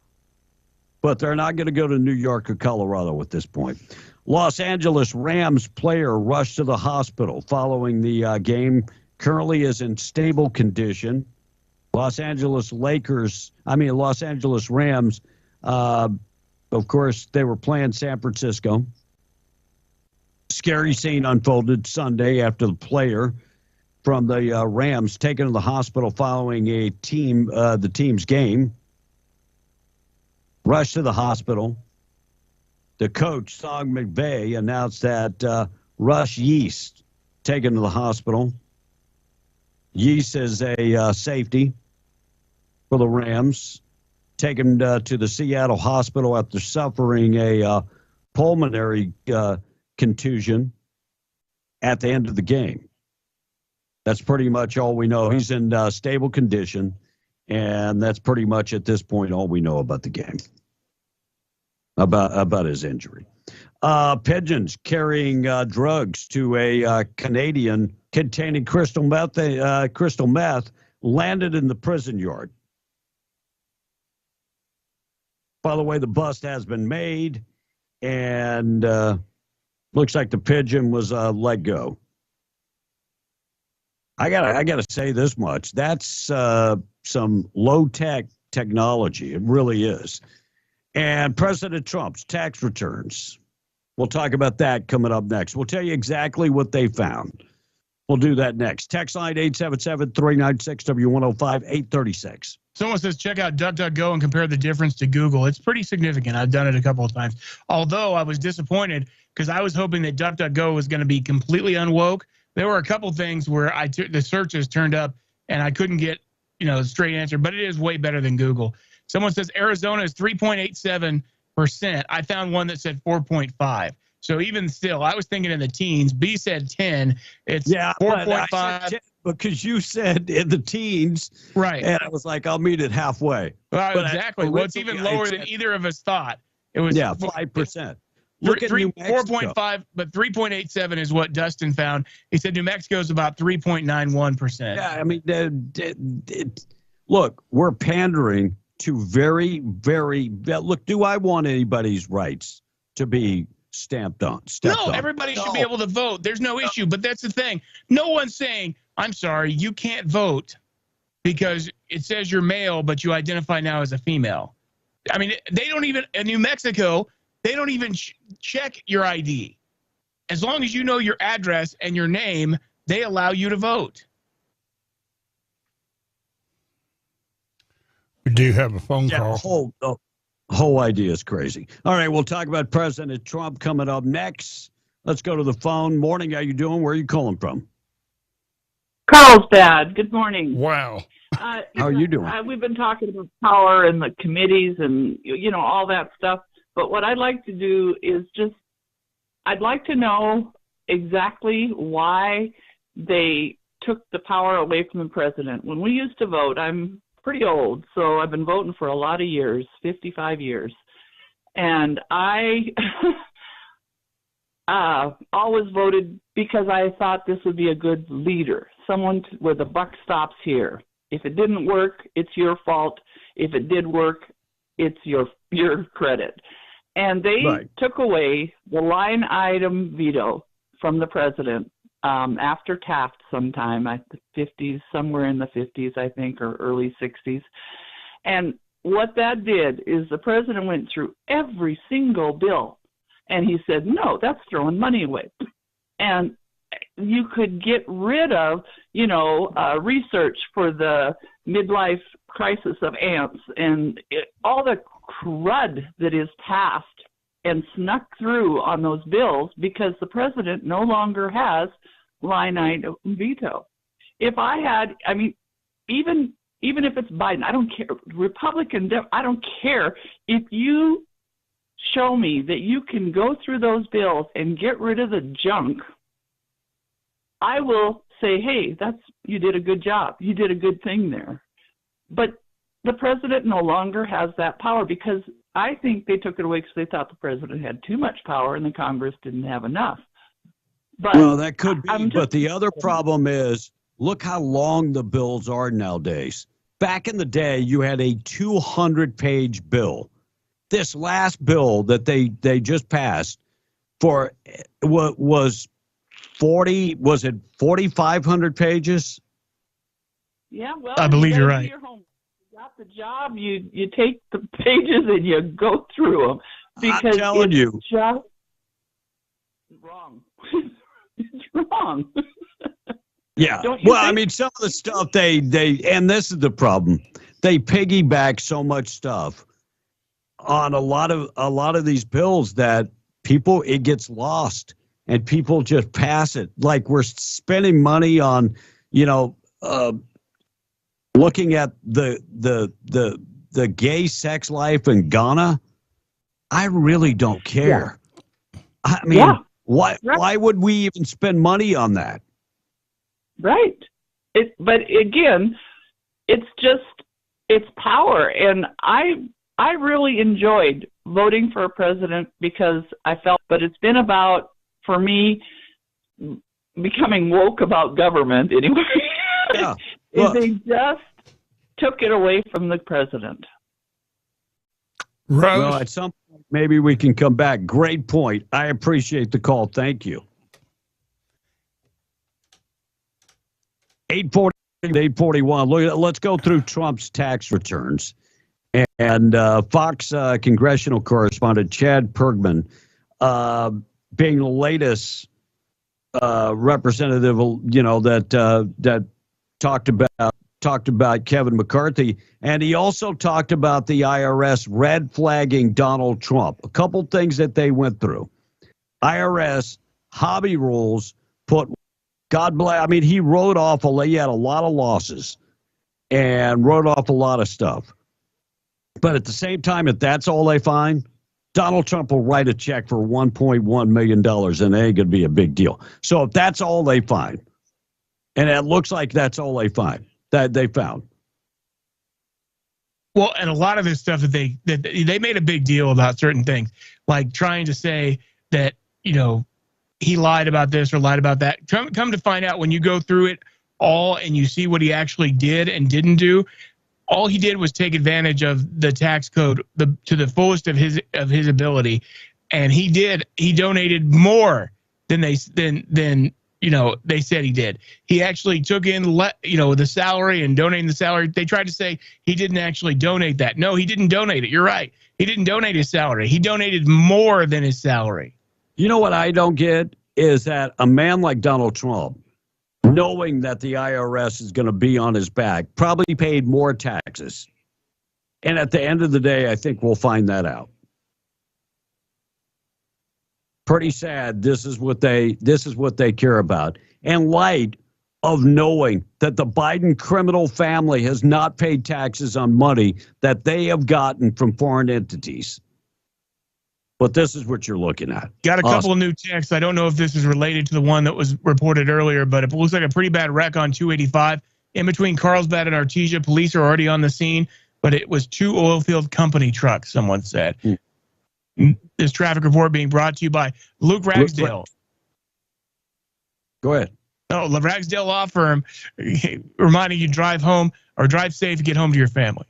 But they're not going to go to New York or Colorado at this point. Los Angeles Rams player rushed to the hospital following the game. Currently is in stable condition. Los Angeles Rams, of course, they were playing San Francisco. Scary scene unfolded Sunday after the player from the Rams taken to the hospital following the team's game. Rushed to the hospital. The coach, Song McVay, announced that Russ Yeast taken to the hospital. Yeast is a safety for the Rams, taken to the Seattle hospital after suffering a pulmonary contusion at the end of the game. That's pretty much all we know. He's in stable condition, and that's pretty much at this point all we know about the game, about his injury. Pigeons carrying drugs to a Canadian containing crystal meth landed in the prison yard. By the way, the bust has been made, and looks like the pigeon was let go. I gotta say this much. That's some low-tech technology. It really is. And President Trump's tax returns. We'll talk about that coming up next. We'll tell you exactly what they found. We'll do that next. Text line 877-396-W105, 836. Someone says, check out DuckDuckGo and compare the difference to Google. It's pretty significant. I've done it a couple of times. Although I was disappointed because I was hoping that DuckDuckGo was going to be completely unwoke. There were a couple things where the searches turned up and I couldn't get, a straight answer, but it is way better than Google. Someone says Arizona is 3.87%. I found one that said 4.5. So even still, I was thinking in the teens. B said 10. It's 4.5. Because you said in the teens. Right. And I was like, I'll meet it halfway. Exactly. Well, it's even lower than either of us thought. It was 5%. Look at 4.5, but 3.87 is what Dustin found. He said New Mexico is about 3.91%. Yeah, I mean, look, we're pandering to very, very. Look, do I want anybody's rights to be stepped on? Everybody should be able to vote. There's no issue, but that's the thing. No one's saying, I'm sorry, you can't vote because it says you're male, but you identify now as a female. I mean, they don't even, in New Mexico, they don't even check your ID. As long as you know your address and your name, they allow you to vote. We do have a phone call. The whole idea is crazy. All right, we'll talk about President Trump coming up next. Let's go to the phone. Morning, how you doing? Where are you calling from? Carlsbad. Good morning. Wow. How are you doing? We've been talking about power and the committees and, all that stuff. But what I'd like to do is I'd like to know exactly why they took the power away from the president. When we used to vote, I'm pretty old, so I've been voting for a lot of years, 55 years. And I always voted because I thought this would be a good leader, someone where the buck stops here. If it didn't work, it's your fault. If it did work, it's your credit. And they took away the line item veto from the president after Taft sometime, somewhere in the 50s, I think, or early 60s. And what that did is the president went through every single bill, and he said, no, that's throwing money away. And you could get rid of, research for the midlife crisis of ants and all the crud that is passed and snuck through on those bills because the president no longer has line item veto. If I had, even if it's Biden, I don't care, Republican, I don't care. If you show me that you can go through those bills and get rid of the junk, I will say, hey, you did a good job. You did a good thing there. But the president no longer has that power because I think they took it away because they thought the president had too much power and the Congress didn't have enough. But well, that could be. But the other problem is, look how long the bills are nowadays. Back in the day, you had a 200-page bill. This last bill that they just passed was 4,500 pages? Yeah, well, I believe you're right. You got the job. You take the pages and you go through them because I'm telling you, just wrong. It's wrong. Yeah. Well, some of the stuff they and this is the problem. They piggyback so much stuff on a lot of these bills that it gets lost and people just pass it. Like we're spending money on, looking at the gay sex life in Ghana. I really don't care. Yeah. Why would we even spend money on that? Right. But again, it's power. And I really enjoyed voting for a president because I felt, but it's been about, for me, becoming woke about government anyway. Yeah. Is they just took it away from the president. Rose. Well, at some point, maybe we can come back. Great point. I appreciate the call. Thank you. 840, 841. Let's go through Trump's tax returns. And Fox congressional correspondent Chad Pergman, being the latest representative, that talked about Kevin McCarthy, and he also talked about the IRS red flagging Donald Trump. A couple things that they went through. IRS hobby rules put, God bless, he wrote off, he had a lot of losses and wrote off a lot of stuff. But at the same time, if that's all they find, Donald Trump will write a check for $1.1 million, and it ain't going to be a big deal. So if that's all they find, and it looks like that's all they find, that they found. Well, and a lot of this stuff that they made a big deal about certain things, like trying to say that, he lied about this or lied about that. Come to find out, when you go through it all and you see what he actually did and didn't do, all he did was take advantage of the tax code to the fullest of his ability, and he donated more than they said he did. He actually took in the salary and donating the salary. They tried to say he didn't actually donate that. No, he didn't donate it. You're right. He didn't donate his salary. He donated more than his salary. You know what I don't get is that a man like Donald Trump, knowing that the IRS is going to be on his back, probably paid more taxes. And at the end of the day, I think we'll find that out. Pretty sad. This is what they care about. And lied of knowing that the Biden criminal family has not paid taxes on money that they have gotten from foreign entities. But this is what you're looking at. Got a couple of new texts. I don't know if this is related to the one that was reported earlier, but it looks like a pretty bad wreck on 285. In between Carlsbad and Artesia, police are already on the scene, but it was 2 oil field company trucks, someone said. This traffic report being brought to you by Luke Ragsdale. Go ahead. Oh, the Ragsdale Law Firm, reminding you drive home or drive safe to get home to your family.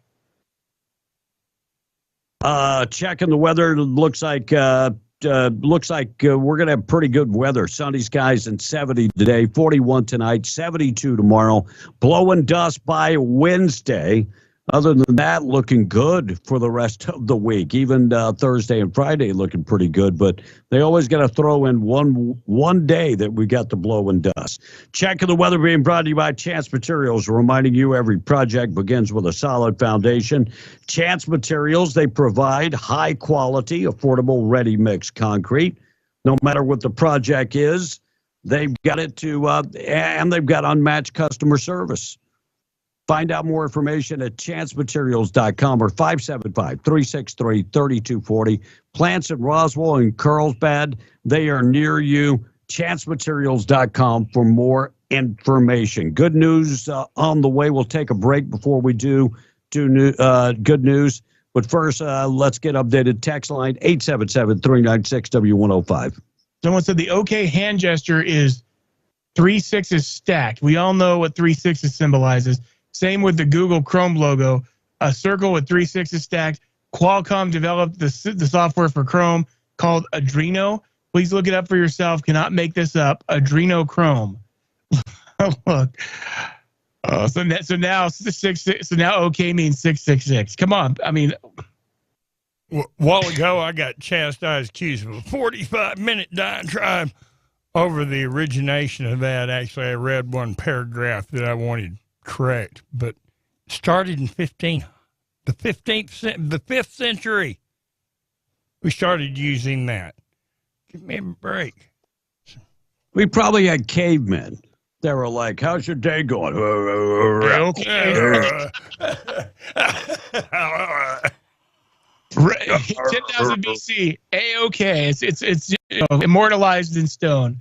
Checking the weather, looks like we're going to have pretty good weather. Sunny skies and 70 today, 41 tonight, 72 tomorrow. Blowing dust by Wednesday. Other than that, looking good for the rest of the week. Even Thursday and Friday looking pretty good, but they always got to throw in one day that we got the blow and dust. Checking the weather being brought to you by Chance Materials, reminding you every project begins with a solid foundation. Chance Materials, they provide high quality, affordable, ready-mix concrete. No matter what the project is, they've got it and they've got unmatched customer service. Find out more information at chancematerials.com or 575-363-3240. Plants in Roswell and Carlsbad, they are near you. Chancematerials.com for more information. Good news on the way. We'll take a break before we do good news. But first, let's get updated. Text line 877-396-W105. Someone said the OK hand gesture is 3 6s stacked. We all know what 3 6s symbolizes. Same with the Google Chrome logo, a circle with 3 6s stacked. Qualcomm developed the software for Chrome called Adreno. Please look it up for yourself. Cannot make this up. Adreno Chrome. Look. So now OK means 666. Come on. I mean, a while ago I got chastised, accused of a 45-minute diatribe over the origination of that. Actually, I read one paragraph that I wanted correct, but started in the 5th century. We started using that. Give me a break. We probably had cavemen. They were like, "How's your day going?" Okay. 10,000 BC. A-OK. It's immortalized in stone.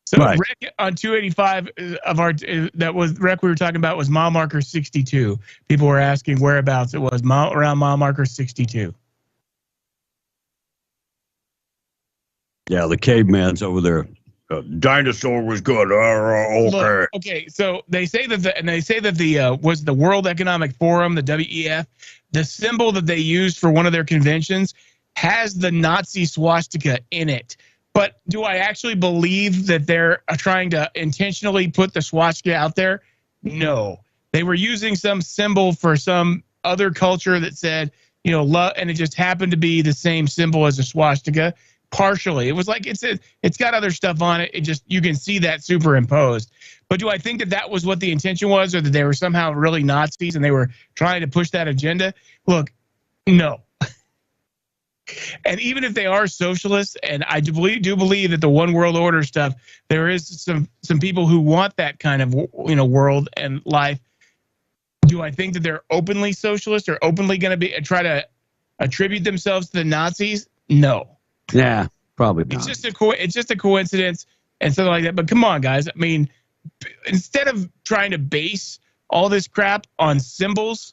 So right. Wreck on 285 of our that was wreck we were talking about was mile marker 62. People were asking whereabouts it was around mile marker 62. Yeah, the caveman's over there. Dinosaur was good. Okay. Look, okay, so they say that the was the World Economic Forum, the WEF, the symbol that they used for one of their conventions has the Nazi swastika in it. But do I actually believe that they're trying to intentionally put the swastika out there? No. They were using some symbol for some other culture that said, love, and it just happened to be the same symbol as a swastika. Partially. It was like it's got other stuff on it. It just, you can see that superimposed. But do I think that was what the intention was, or that they were somehow really Nazis and they were trying to push that agenda? Look, no. And even if they are socialists, and I do believe that the one world order stuff, there is some people who want that kind of world and life. Do I think that they're openly socialist or openly going to try to attribute themselves to the Nazis? No. Yeah, probably not. It's just a coincidence and something like that. But come on, guys. I mean, instead of trying to base all this crap on symbols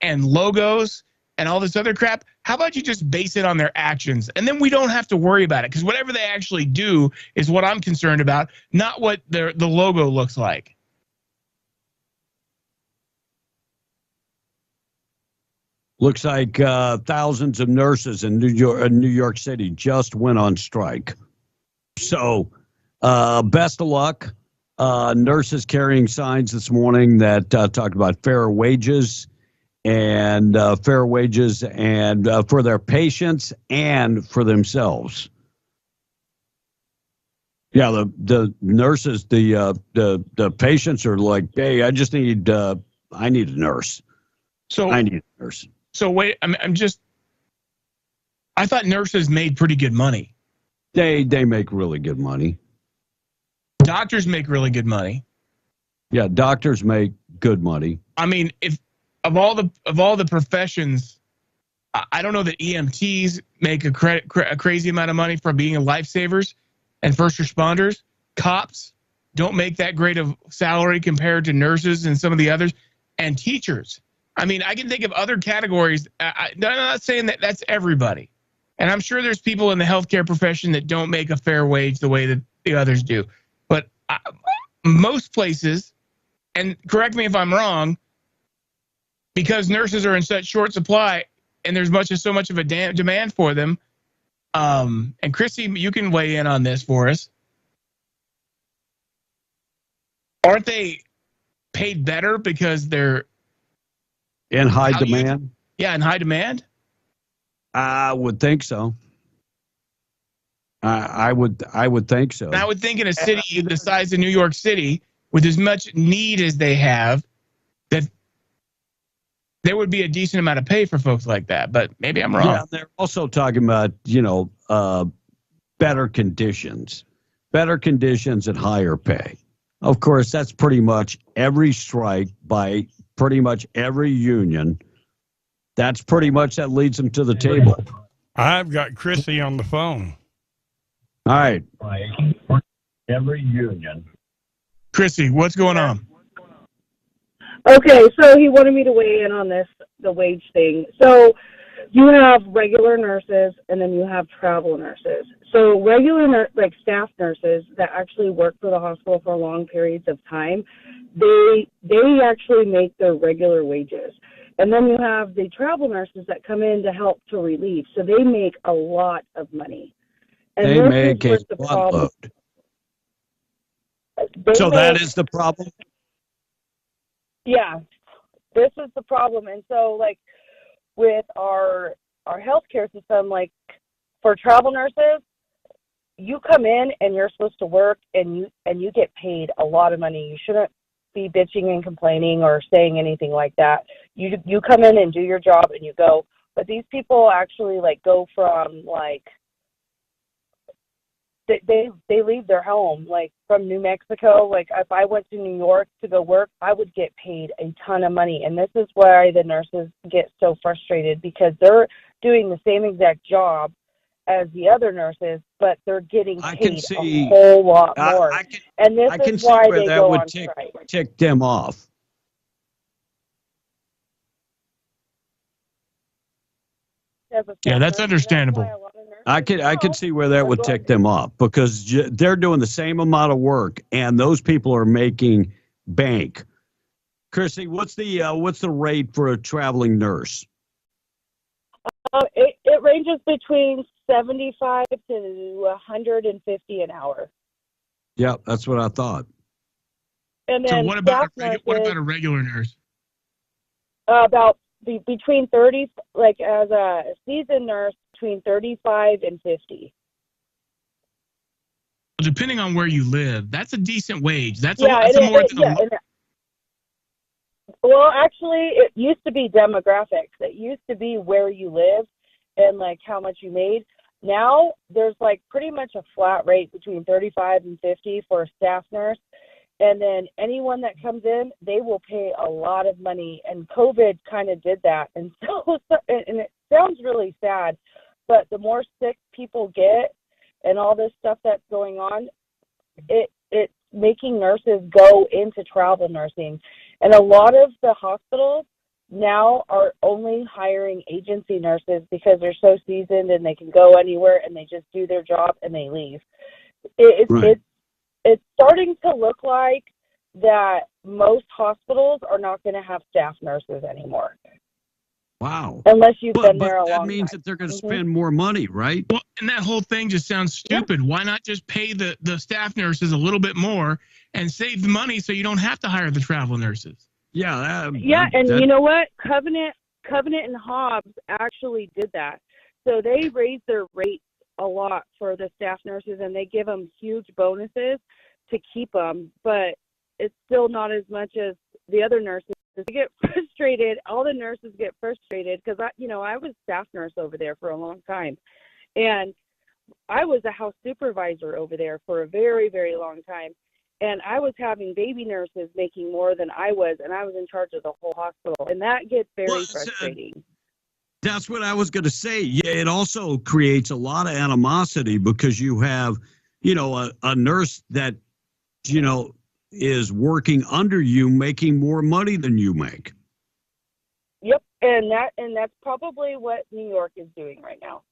and logos and all this other crap, how about you just base it on their actions? And then we don't have to worry about it, because whatever they actually do is what I'm concerned about, not what the logo looks like. Looks like thousands of nurses in New York City just went on strike. So best of luck. Nurses carrying signs this morning that talked about fair wages and for their patients and for themselves. Yeah, the nurses, the patients are like, hey, I need a nurse. I need a nurse. So wait, I thought nurses made pretty good money. They make really good money. Doctors make really good money. Yeah, doctors make good money. I mean, if of all the professions, I don't know that EMTs make a crazy amount of money for being lifesavers, and first responders. Cops don't make that great of salary compared to nurses and some of the others, and teachers. I mean, I can think of other categories. I'm not saying that that's everybody, and I'm sure there's people in the healthcare profession that don't make a fair wage the way that the others do. But most places, and correct me if I'm wrong, because nurses are in such short supply and there's so much of a demand for them. And Chrissy, you can weigh in on this for us. Aren't they paid better because they're in high demand? Yeah, in high demand. I would think so. I would think so. And I would think in a city the size of New York City, with as much need as they have, that there would be a decent amount of pay for folks like that. But maybe I'm wrong. Yeah, they're also talking about, better conditions and higher pay. Of course, that's pretty much every strike by pretty much every union. That's pretty much that leads them to the table. I've got Chrissy on the phone. All right. Every union. Chrissy, what's going on? Okay, so he wanted me to weigh in on this, the wage thing. So you have regular nurses and then you have travel nurses. So regular, staff nurses that actually work for the hospital for long periods of time, they actually make their regular wages. And then you have the travel nurses that come in to help to relieve. So they make a lot of money. And they make a lot. So that is the problem? Yeah, this is the problem. And so, with our healthcare system, for travel nurses, you come in and you're supposed to work and you get paid a lot of money. You shouldn't be bitching and complaining or saying anything like that. You come in and do your job and you go. But these people actually go from they leave their home, from New Mexico. If I went to New York to go work, I would get paid a ton of money. And this is why the nurses get so frustrated, because they're doing the same exact job as the other nurses, but they're getting paid a whole lot more. And this is why they go on strike. Tick them off. Yeah, that's understandable. I could see where that would tick them off, because they're doing the same amount of work and those people are making bank. Chrissy, what's the rate for a traveling nurse? It ranges between 75 to 150 an hour. Yeah, that's what I thought. And then so what about a regular nurse? About between 30, as a seasoned nurse, between 35 and 50. Depending on where you live, that's a decent wage. That's Well, actually, it used to be demographics. It used to be where you live and how much you made. Now there's pretty much a flat rate between 35 and 50 for a staff nurse. And then anyone that comes in, they will pay a lot of money. And COVID kind of did that. And and it sounds really sad, but the more sick people get and all this stuff that's going on, it's making nurses go into travel nursing. And a lot of the hospitals now are only hiring agency nurses because they're so seasoned and they can go anywhere and they just do their job and they leave. It's starting to look like that most hospitals are not going to have staff nurses anymore. Wow. Unless you've been there a long time. That means that they're going to spend more money, right? Well, and that whole thing just sounds stupid. Yeah. Why not just pay the staff nurses a little bit more and save the money so you don't have to hire the travel nurses? Yeah. You know what? Covenant and Hobbs actually did that. So they raised their rates a lot for the staff nurses, and they give them huge bonuses to keep them, but it's still not as much as the other nurses. They get frustrated. All the nurses get frustrated because I was staff nurse over there for a long time, and I was a house supervisor over there for a very, very long time. And I was having baby nurses making more than I was, and I was in charge of the whole hospital. And that gets very frustrating. That's what I was going to say. Yeah, it also creates a lot of animosity because you have, a nurse that, is working under you, making more money than you make. Yep, and that's probably what New York is doing right now.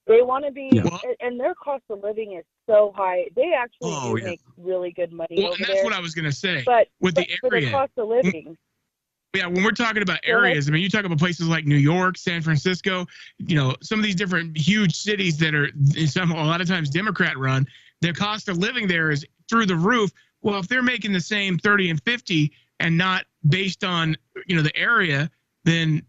They want to be, and their cost of living is so high. They actually make really good money over and that's there. what I was going to say. But with the for area, the cost of living. Yeah, when we're talking about areas, I mean, you talk about places like New York, San Francisco, some of these different huge cities that are a lot of times Democrat run. The cost of living there is through the roof. Well, if they're making the same 30 and 50 and not based on the area, then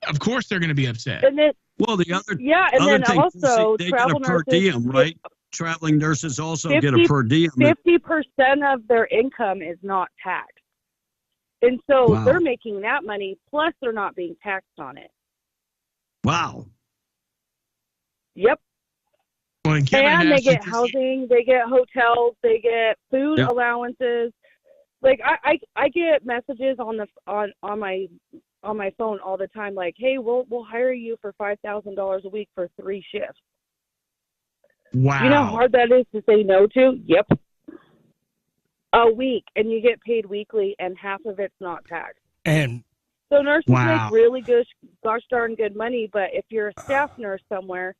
of course they're going to be upset. And then, the other and other then thing, also they travel get a per nurses diem, right? Traveling nurses also get a per diem. 50% of their income is not taxed. And so they're making that money, plus they're not being taxed on it. Wow. Yep. Well, and they get housing, they get hotels, they get food allowances. Like I get messages on my phone all the time, like, hey, we'll hire you for $5,000 a week for 3 shifts. Wow. You know how hard that is to say no to? Yep. A week, and you get paid weekly, and half of it's not taxed. And so nurses make really good, gosh darn good money. But if you're a staff nurse somewhere,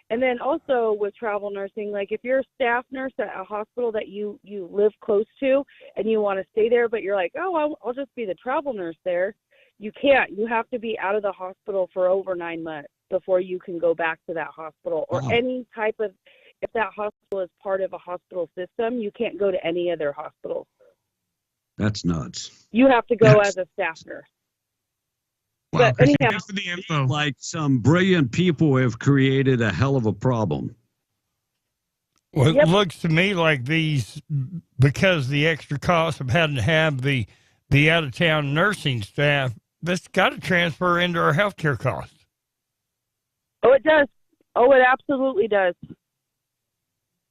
and then also with travel nursing, like if you're a staff nurse at a hospital that you live close to, and you want to stay there, but you're like, oh, I'll just be the travel nurse there. You can't. You have to be out of the hospital for over 9 months before you can go back to that hospital or any type of. If that hospital is part of a hospital system, you can't go to any other hospitals. That's nuts. You have to go as a staff nurse. Wow, but anyhow, thanks for the info. Like some brilliant people have created a hell of a problem. Well, it looks to me like because the extra cost of having to have the out-of-town nursing staff, that's got to transfer into our healthcare costs. Oh, it does. Oh, it absolutely does.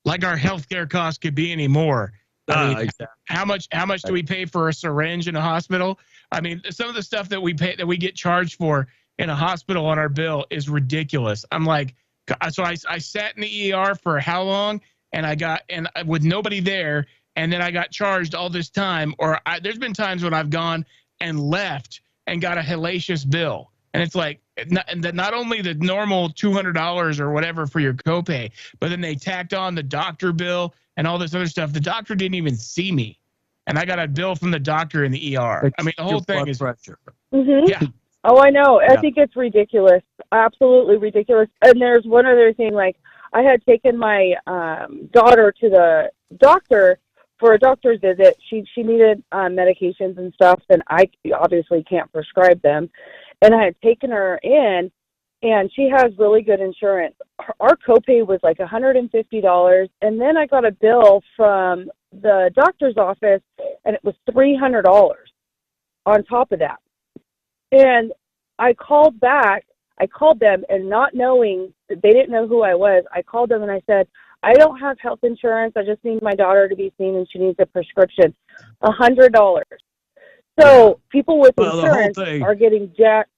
Like our healthcare costs could be any more. I mean, exactly. How much do we pay for a syringe in a hospital? I mean, some of the stuff that we get charged for in a hospital on our bill is ridiculous. I'm like, so I sat in the ER for how long, and with nobody there, and then I got charged all this time. Or there's been times when I've gone and left and got a hellacious bill, and it's like. Not only the normal $200 or whatever for your copay, but then they tacked on the doctor bill and all this other stuff. The doctor didn't even see me, and I got a bill from the doctor in the ER. I mean, the whole thing is pressure. Mm-hmm. Yeah. Oh, I know. I think it's ridiculous. Absolutely ridiculous. And there's one other thing. Like, I had taken my daughter to the doctor for a doctor's visit. She needed medications and stuff, and I obviously can't prescribe them. And I had taken her in, and she has really good insurance. Our copay was like $150, and then I got a bill from the doctor's office, and it was $300 on top of that. And I called them, and not knowing that they didn't know who I was, I called them and I said, I don't have health insurance. I just need my daughter to be seen, and she needs a prescription. $100. So people with insurance are getting jacked.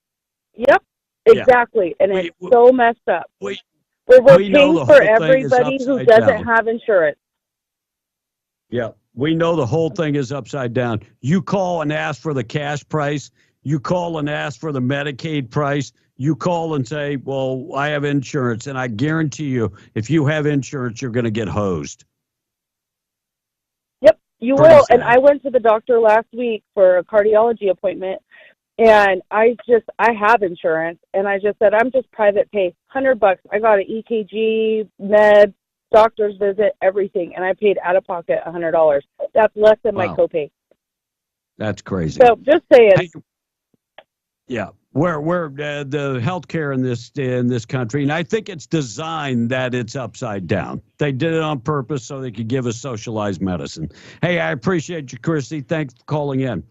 Yep, exactly. And it's so messed up. We're paying for everybody who doesn't have insurance. Yeah, we know the whole thing is upside down. You call and ask for the cash price. You call and ask for the Medicaid price. You call and say, well, I have insurance. And I guarantee you, if you have insurance, you're going to get hosed. Yep, you will. And I went to the doctor last week for a cardiology appointment. And I have insurance, and I just said, I'm just private pay, $100. I got an EKG, med, doctor's visit, everything, and I paid out of pocket $100. That's less than my copay. That's crazy. So just saying. Where the healthcare in this country, and I think it's designed that it's upside down. They did it on purpose so they could give us socialized medicine. Hey, I appreciate you, Christy. Thanks for calling in.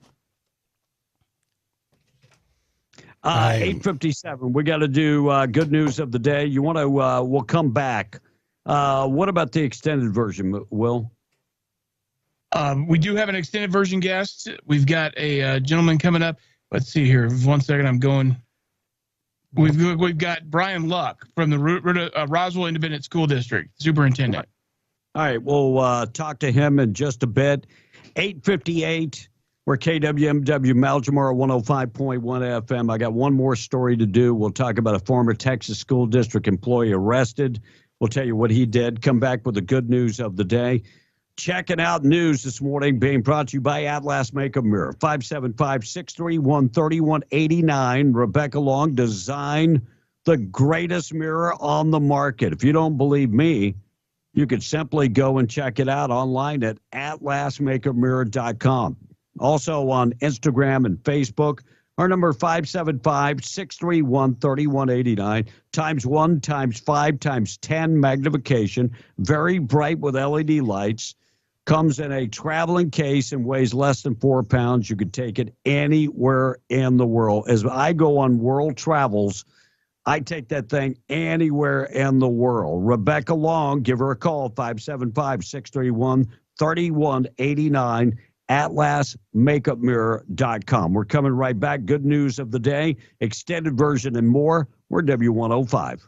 8:57. We got to do good news of the day. You want to? We'll come back. What about the extended version, Will? We do have an extended version guest. We've got a gentleman coming up. Let's see here. 1 second. I'm going. We've got Brian Luck from the Roswell Independent School District, superintendent. All right, we'll talk to him in just a bit. 8:58. We're KWMW Malgemar 105.1 FM. I got one more story to do. We'll talk about a former Texas school district employee arrested. We'll tell you what he did. Come back with the good news of the day. Checking out news this morning being brought to you by Atlas Makeup Mirror. 575-631-3189. Rebecca Long designed the greatest mirror on the market. If you don't believe me, you could simply go and check it out online at atlasmakeupmirror.com. Also on Instagram and Facebook. Our number 575-631-3189 times 1 times 5 times 10 magnification. Very bright with LED lights. Comes in a traveling case and weighs less than 4 pounds. You could take it anywhere in the world. As I go on world travels, I take that thing anywhere in the world. Rebecca Long, give her a call, 575-631-3189. atlasmakeupmirror.com. We're coming right back. Good news of the day, extended version and more. We're W105.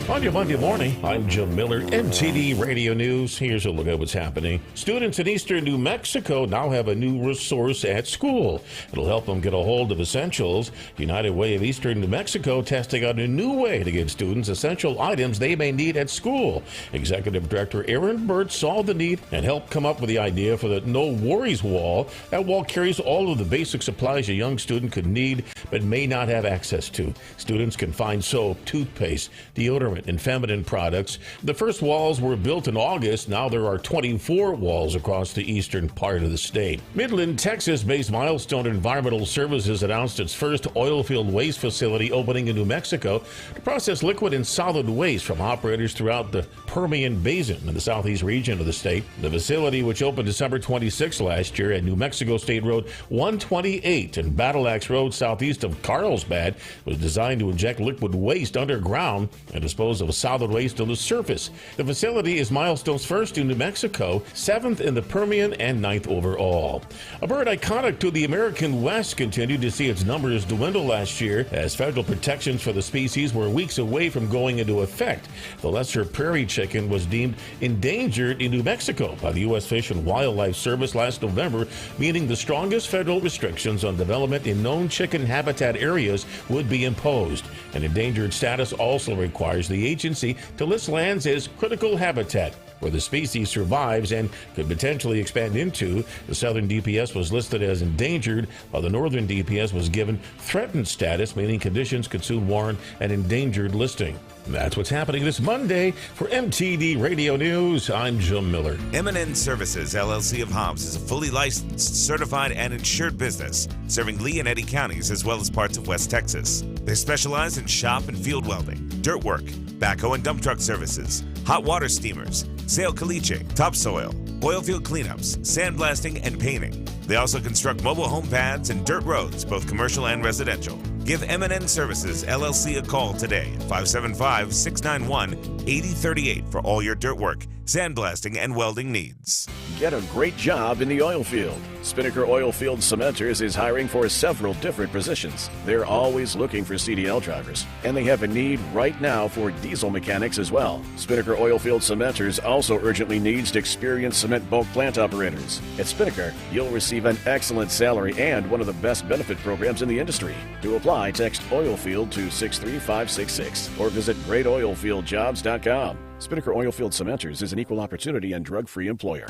On your Monday morning, I'm Jim Miller, MTD Radio News. Here's a look at what's happening. Students in eastern New Mexico now have a new resource at school. It'll help them get a hold of essentials. United Way of Eastern New Mexico testing out a new way to get students essential items they may need at school. Executive Director Aaron Burt saw the need and helped come up with the idea for the No Worries Wall. That wall carries all of the basic supplies a young student could need but may not have access to. Students can find soap, toothpaste, deodorant, and feminine products. The first walls were built in August. Now there are 24 walls across the eastern part of the state. Midland, Texas-based Milestone Environmental Services announced its first oil field waste facility opening in New Mexico to process liquid and solid waste from operators throughout the Permian Basin in the southeast region of the state. The facility, which opened December 26 last year at New Mexico State Road 128 and Battle Axe Road southeast of Carlsbad, was designed to inject liquid waste underground and dispose of solid waste on the surface. The facility is Milestone's first in New Mexico, 7th in the Permian, and 9th overall. A bird iconic to the American West continued to see its numbers dwindle last year as federal protections for the species were weeks away from going into effect. The lesser prairie chicken was deemed endangered in New Mexico by the U.S. Fish and Wildlife Service last November, meaning the strongest federal restrictions on development in known chicken habitat areas would be imposed. An endangered status also requires the agency to list lands as critical habitat where the species survives and could potentially expand into. The southern DPS was listed as endangered, while the northern DPS was given threatened status, meaning conditions could soon warrant an endangered listing. That's what's happening this Monday. For MTD Radio News, I'm Jim Miller. M&N Services, LLC of Hobbs, is a fully licensed, certified, and insured business serving Lee and Eddy counties as well as parts of West Texas. They specialize in shop and field welding, dirt work, backhoe and dump truck services, hot water steamers, sail caliche, topsoil, oil field cleanups, sandblasting, and painting. They also construct mobile home pads and dirt roads, both commercial and residential. Give M&N Services, LLC a call today at 575-691-8038 for all your dirt work, sandblasting, and welding needs. Get a great job in the oil field. Spinnaker Oilfield Cementers is hiring for several different positions. They're always looking for CDL drivers, and they have a need right now for diesel mechanics as well. Spinnaker Oilfield Cementers also urgently needs experienced cement bulk plant operators. At Spinnaker, you'll receive an excellent salary and one of the best benefit programs in the industry. To apply, text Oilfield to 63566 or visit greatoilfieldjobs.com. Spinnaker Oilfield Cementers is an equal opportunity and drug-free employer.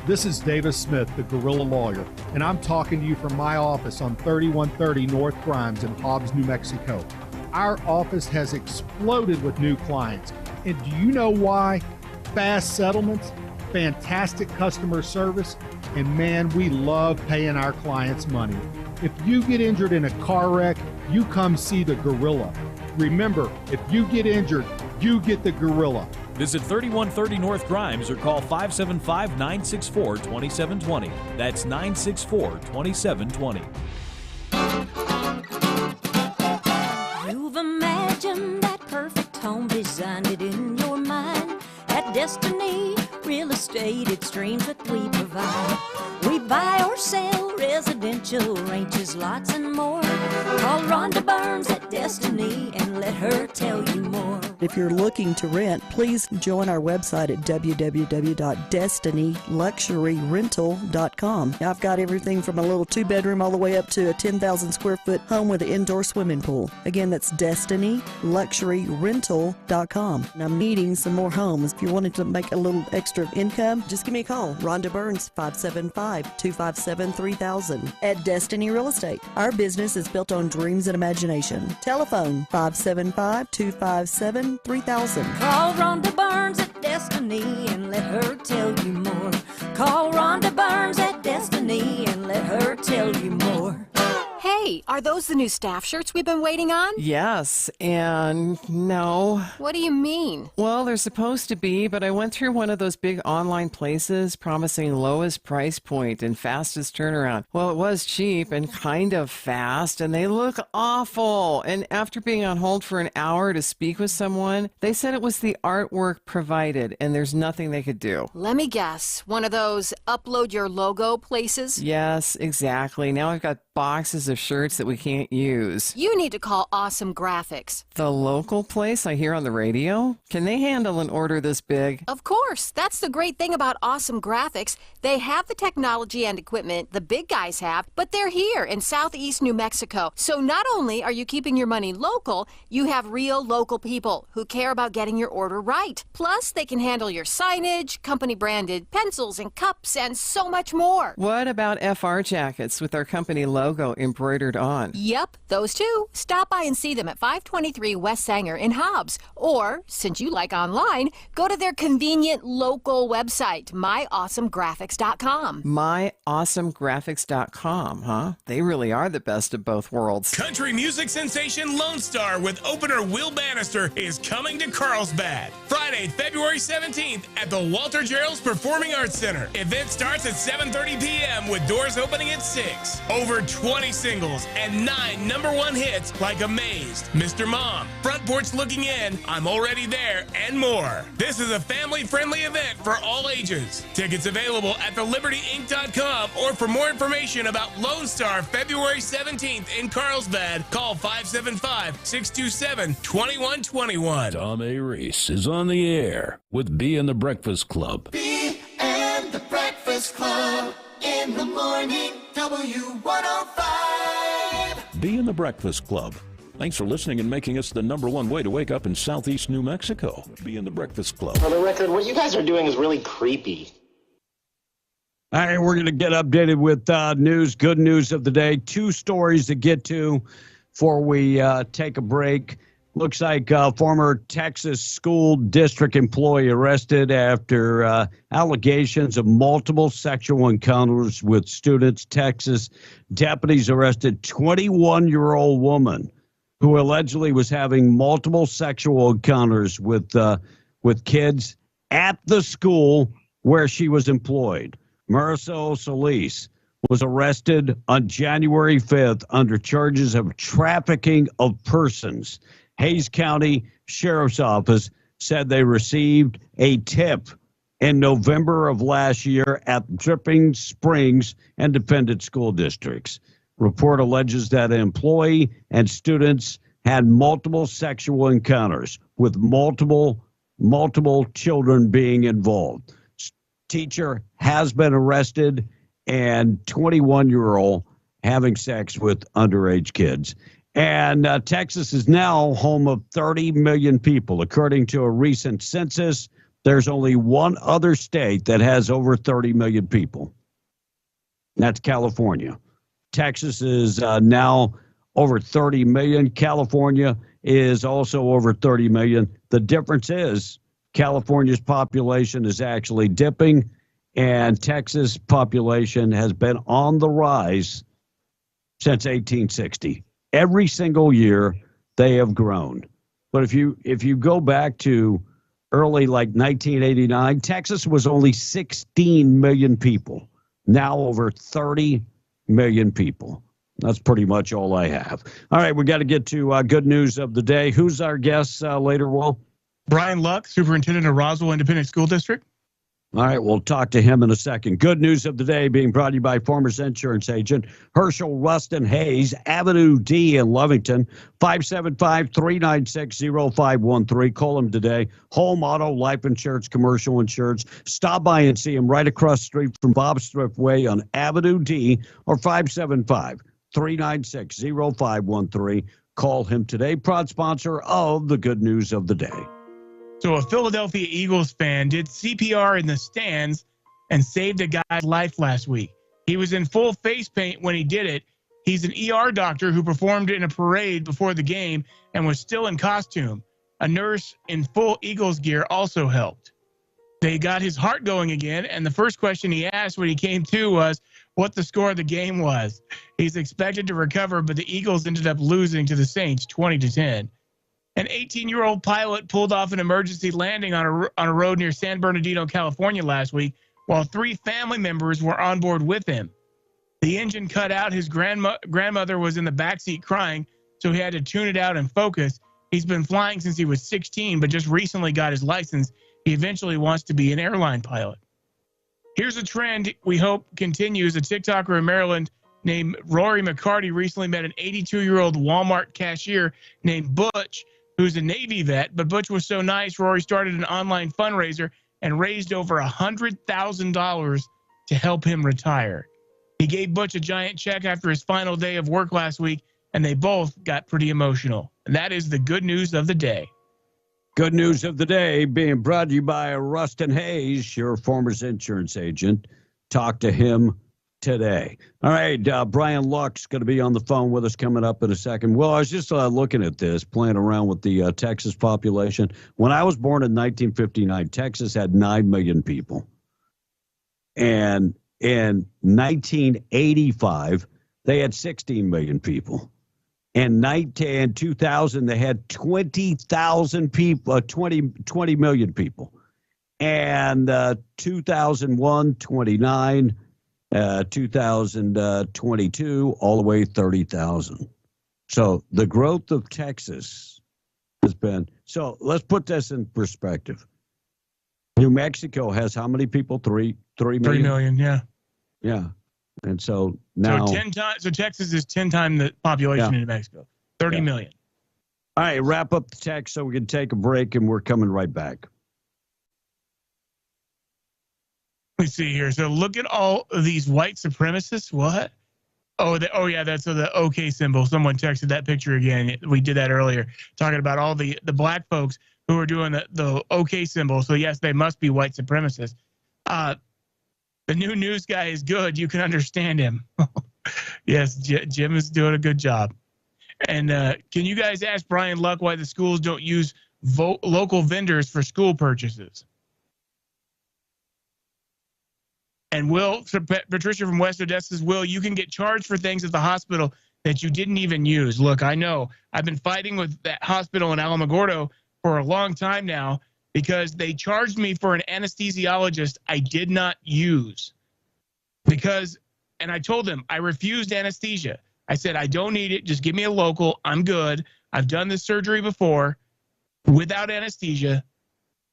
This is Davis Smith, the Guerrilla Lawyer, and I'm talking to you from my office on 3130 North Grimes in Hobbs, New Mexico. Our office has exploded with new clients. And do you know why? Fast settlements, fantastic customer service, and man, we love paying our clients money. If you get injured in a car wreck, you come see the Guerrilla. Remember, if you get injured, you get the Guerrilla. Visit 3130 North Grimes or call 575-964-2720. That's 964-2720. You've imagined that perfect home, designed it in your mind. At Destiny real estate, it's dreams that we provide. We buy or sell residential ranches, lots and more. Call Rhonda Burns at Destiny and let her tell you more. If you're looking to rent, please join our website at www.destinyluxuryrental.com. I've got everything from a little 2-bedroom all the way up to a 10,000 square foot home with an indoor swimming pool. Again, that's destinyluxuryrental.com. And I'm needing some more homes. If you wanted to make a little extra income, just give me a call. Rhonda Burns, 575-257-3000 at Destiny Real Estate. Our business is built on dreams and imagination. Telephone 575-257-3000. Call Rhonda Burns at Destiny and let her tell you more. Call Rhonda Burns at Destiny and let her tell you more. Hey, are those the new staff shirts we've been waiting on? Yes, and no. What do you mean? Well, they're supposed to be, but I went through one of those big online places promising lowest price point and fastest turnaround. Well, it was cheap and kind of fast, and they look awful. And after being on hold for an hour to speak with someone, they said it was the artwork provided, and there's nothing they could do. Let me guess. One of those upload your logo places? Yes, exactly. Now I've got boxes of shirts that we can't use. You need to call Awesome Graphics. The local place I hear on the radio? Can they handle an order this big? Of course. That's the great thing about Awesome Graphics. They have the technology and equipment the big guys have, but they're here in southeast New Mexico. So not only are you keeping your money local, you have real local people who care about getting your order right. Plus, they can handle your signage, company-branded pencils and cups, and so much more. What about FR jackets with our company logo embroidered on? Yep, those two. Stop by and see them at 523 West Sanger in Hobbs. Or, since you like online, go to their convenient local website, myawesomegraphics.com. Myawesomegraphics.com, huh? They really are the best of both worlds. Country music sensation Lone Star with opener Will Bannister is coming to Carlsbad Friday, February 17th at the Walter Gerald's Performing Arts Center. Event starts at 7:30 p.m. with doors opening at 6. Over 20 singles and 9 #1 hits like Amazed, Mr. Mom, Front Porch Looking In, I'm Already There, and more. This is a family-friendly event for all ages. Tickets available at thelibertyinc.com, or for more information about Lone Star February 17th in Carlsbad, call 575-627-2121. Tom A. Reese is on the air with B and the Breakfast Club. B and the Breakfast Club in the morning, W105. B and the Breakfast Club. Thanks for listening and making us the #1 way to wake up in southeast New Mexico. B and the Breakfast Club. For the record, what you guys are doing is really creepy. All right, we're going to get updated with news, good news of the day. 2 stories to get to before we take a break. Looks like former Texas school district employee arrested after allegations of multiple sexual encounters with students. Texas deputies arrested 21-year-old woman who allegedly was having multiple sexual encounters with kids at the school where she was employed. Marisol Solis was arrested on January 5th under charges of trafficking of persons. Hays County Sheriff's Office said they received a tip in November of last year at Dripping Springs Independent School Districts. Report alleges that an employee and students had multiple sexual encounters with multiple children being involved. Teacher has been arrested, and 21-year-old having sex with underage kids. And Texas is now home of 30 million people. According to a recent census, there's only one other state that has over 30 million people. That's California. Texas is now over 30 million. California is also over 30 million. The difference is California's population is actually dipping, and Texas population has been on the rise since 1860. Every single year they have grown. But if you go back to early, like 1989, Texas was only 16 million people. Now over 30 million people. That's pretty much all I have. All right, we got to get to good news of the day. Who's our guest later, Will? Brian Luck, Superintendent of Roswell Independent School District. All right, we'll talk to him in a second. Good news of the day being brought to you by Farmers Insurance Agent Herschel Rustin Hayes, Avenue D in Lovington, 575-396-0513. Call him today. Home, auto, life insurance, commercial insurance. Stop by and see him right across the street from Bob's Thriftway on Avenue D or 575-396-0513. Call him today. Proud sponsor of the Good News of the Day. So a Philadelphia Eagles fan did CPR in the stands and saved a guy's life last week. He was in full face paint when he did it. He's an ER doctor who performed in a parade before the game and was still in costume. A nurse in full Eagles gear also helped. They got his heart going again, and the first question he asked when he came to was what the score of the game was. He's expected to recover, but the Eagles ended up losing to the Saints 20-10. An 18-year-old pilot pulled off an emergency landing on a road near San Bernardino, California last week, while 3 family members were on board with him. The engine cut out. His grandmother was in the backseat crying, so he had to tune it out and focus. He's been flying since he was 16, but just recently got his license. He eventually wants to be an airline pilot. Here's a trend we hope continues. A TikToker in Maryland named Rory McCarty recently met an 82-year-old Walmart cashier named Butch, who's a Navy vet, but Butch was so nice, Rory started an online fundraiser and raised over $100,000 to help him retire. He gave Butch a giant check after his final day of work last week, and they both got pretty emotional. And that is the good news of the day. Good news of the day being brought to you by Rustin Hayes, your Farmers Insurance Agent. Talk to him today. All right, Brian Luck's going to be on the phone with us coming up in a second. Well, I was just looking at this, playing around with the Texas population. When I was born in 1959, Texas had 9 million people. And in 1985, they had 16 million people. In 2000, they had 20,000 people, 20 million people. And 2001, 29. 2022, all the way 30,000. So the growth of Texas has been. So let's put this in perspective. New Mexico has how many people? 3 million? 3 million, yeah. Yeah. And so now. So 10 times. So Texas is 10 times the population in New Mexico. 30 million. All right, wrap up the text so we can take a break, and we're coming right back. Let me see here. So look at all of these white supremacists. What? Oh yeah, that's the OK symbol. Someone texted that picture again. We did that earlier, talking about all the black folks who are doing the OK symbol. So yes, they must be white supremacists. The new news guy is good. You can understand him. Yes, Jim is doing a good job. And can you guys ask Brian Luck why the schools don't use local vendors for school purchases? And Patricia from West Odessa says, Will, you can get charged for things at the hospital that you didn't even use. Look, I know. I've been fighting with that hospital in Alamogordo for a long time now because they charged me for an anesthesiologist I did not use. And I told them I refused anesthesia. I said, I don't need it. Just give me a local. I'm good. I've done this surgery before without anesthesia.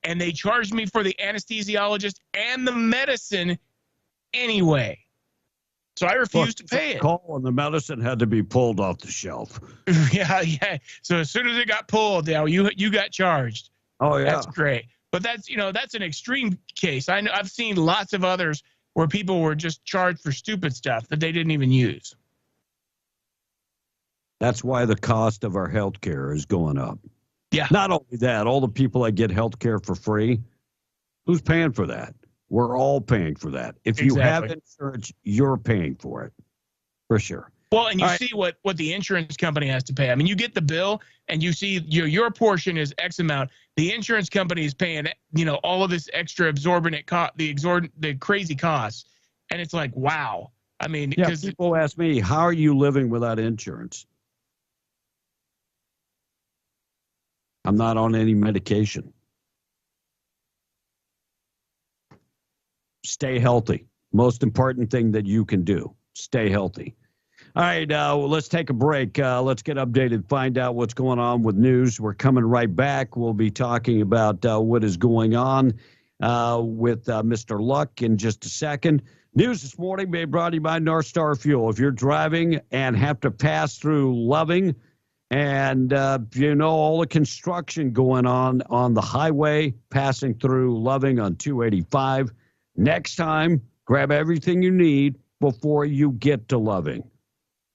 And they charged me for the anesthesiologist and the medicine anyway. So I refused to pay it. Call and the medicine had to be pulled off the shelf. Yeah. So as soon as it got pulled, you got charged. Oh yeah. That's great. But that's an extreme case. I know I've seen lots of others where people were just charged for stupid stuff that they didn't even use. That's why the cost of our health care is going up. Yeah. Not only that, all the people that get health care for free, who's paying for that? We're all paying for that. If you have insurance, you're paying for it, for sure. Well, and you see what the insurance company has to pay. I mean, you get the bill and you see your portion is X amount. The insurance company is paying, all of this extra exorbitant the crazy costs. And it's like, wow. I mean, because people ask me, how are you living without insurance? I'm not on any medication. Stay healthy. Most important thing that you can do. Stay healthy. All right, let's take a break. Let's get updated, find out what's going on with news. We're coming right back. We'll be talking about what is going on with Mr. Luck in just a second. News this morning brought to you by North Star Fuel. If you're driving and have to pass through Loving, and all the construction going on the highway passing through Loving on 285, next time, grab everything you need before you get to Loving.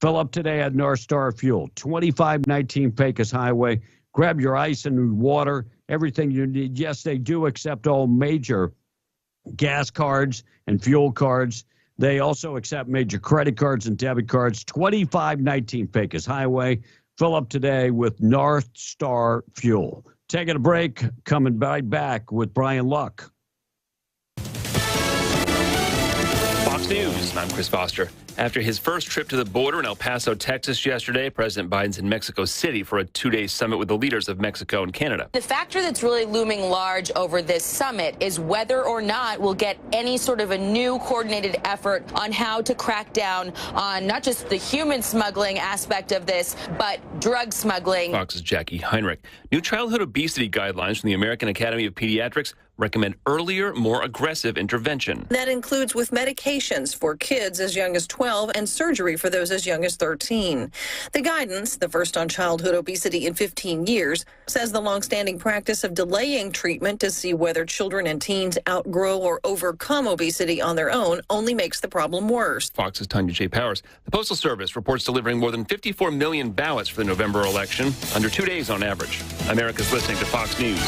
Fill up today at North Star Fuel, 2519 Pecos Highway. Grab your ice and water, everything you need. Yes, they do accept all major gas cards and fuel cards. They also accept major credit cards and debit cards, 2519 Pecos Highway. Fill up today with North Star Fuel. Taking a break, coming right back with Brian Luck. Fox News, I'm Chris Foster. After his first trip to the border in El Paso, Texas yesterday, President Biden's in Mexico City for a two-day summit with the leaders of Mexico and Canada. The factor that's really looming large over this summit is whether or not we'll get any sort of a new coordinated effort on how to crack down on not just the human smuggling aspect of this, but drug smuggling. Fox's Jackie Heinrich. New childhood obesity guidelines from the American Academy of Pediatrics recommend earlier, more aggressive intervention. That includes with medications for kids as young as 12 and surgery for those as young as 13. The guidance, the first on childhood obesity in 15 years, says the longstanding practice of delaying treatment to see whether children and teens outgrow or overcome obesity on their own only makes the problem worse. Fox's Tanya J. Powers. The Postal Service reports delivering more than 54 million ballots for the November election, under 2 days on average. America's listening to Fox News.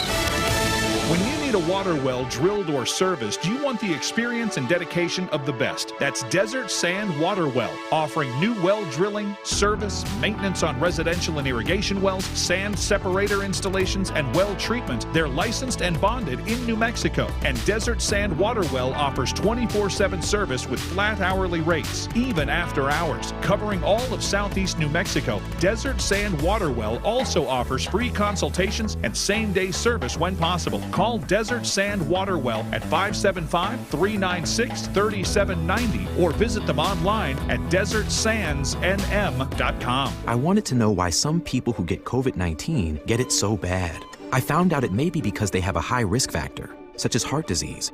When you need a water well drilled or serviced, you want the experience and dedication of the best. That's Desert Sand Water Well, offering new well drilling, service, maintenance on residential and irrigation wells, sand separator installations, and well treatment. They're licensed and bonded in New Mexico. And Desert Sand Water Well offers 24/7 service with flat hourly rates, even after hours, covering all of southeast New Mexico. Desert Sand Water Well also offers free consultations and same-day service when possible. Call Desert Sand Water Well at 575-396-3790 or visit them online at desertsandsnm.com. I wanted to know why some people who get COVID-19 get it so bad. I found out it may be because they have a high risk factor, such as heart disease,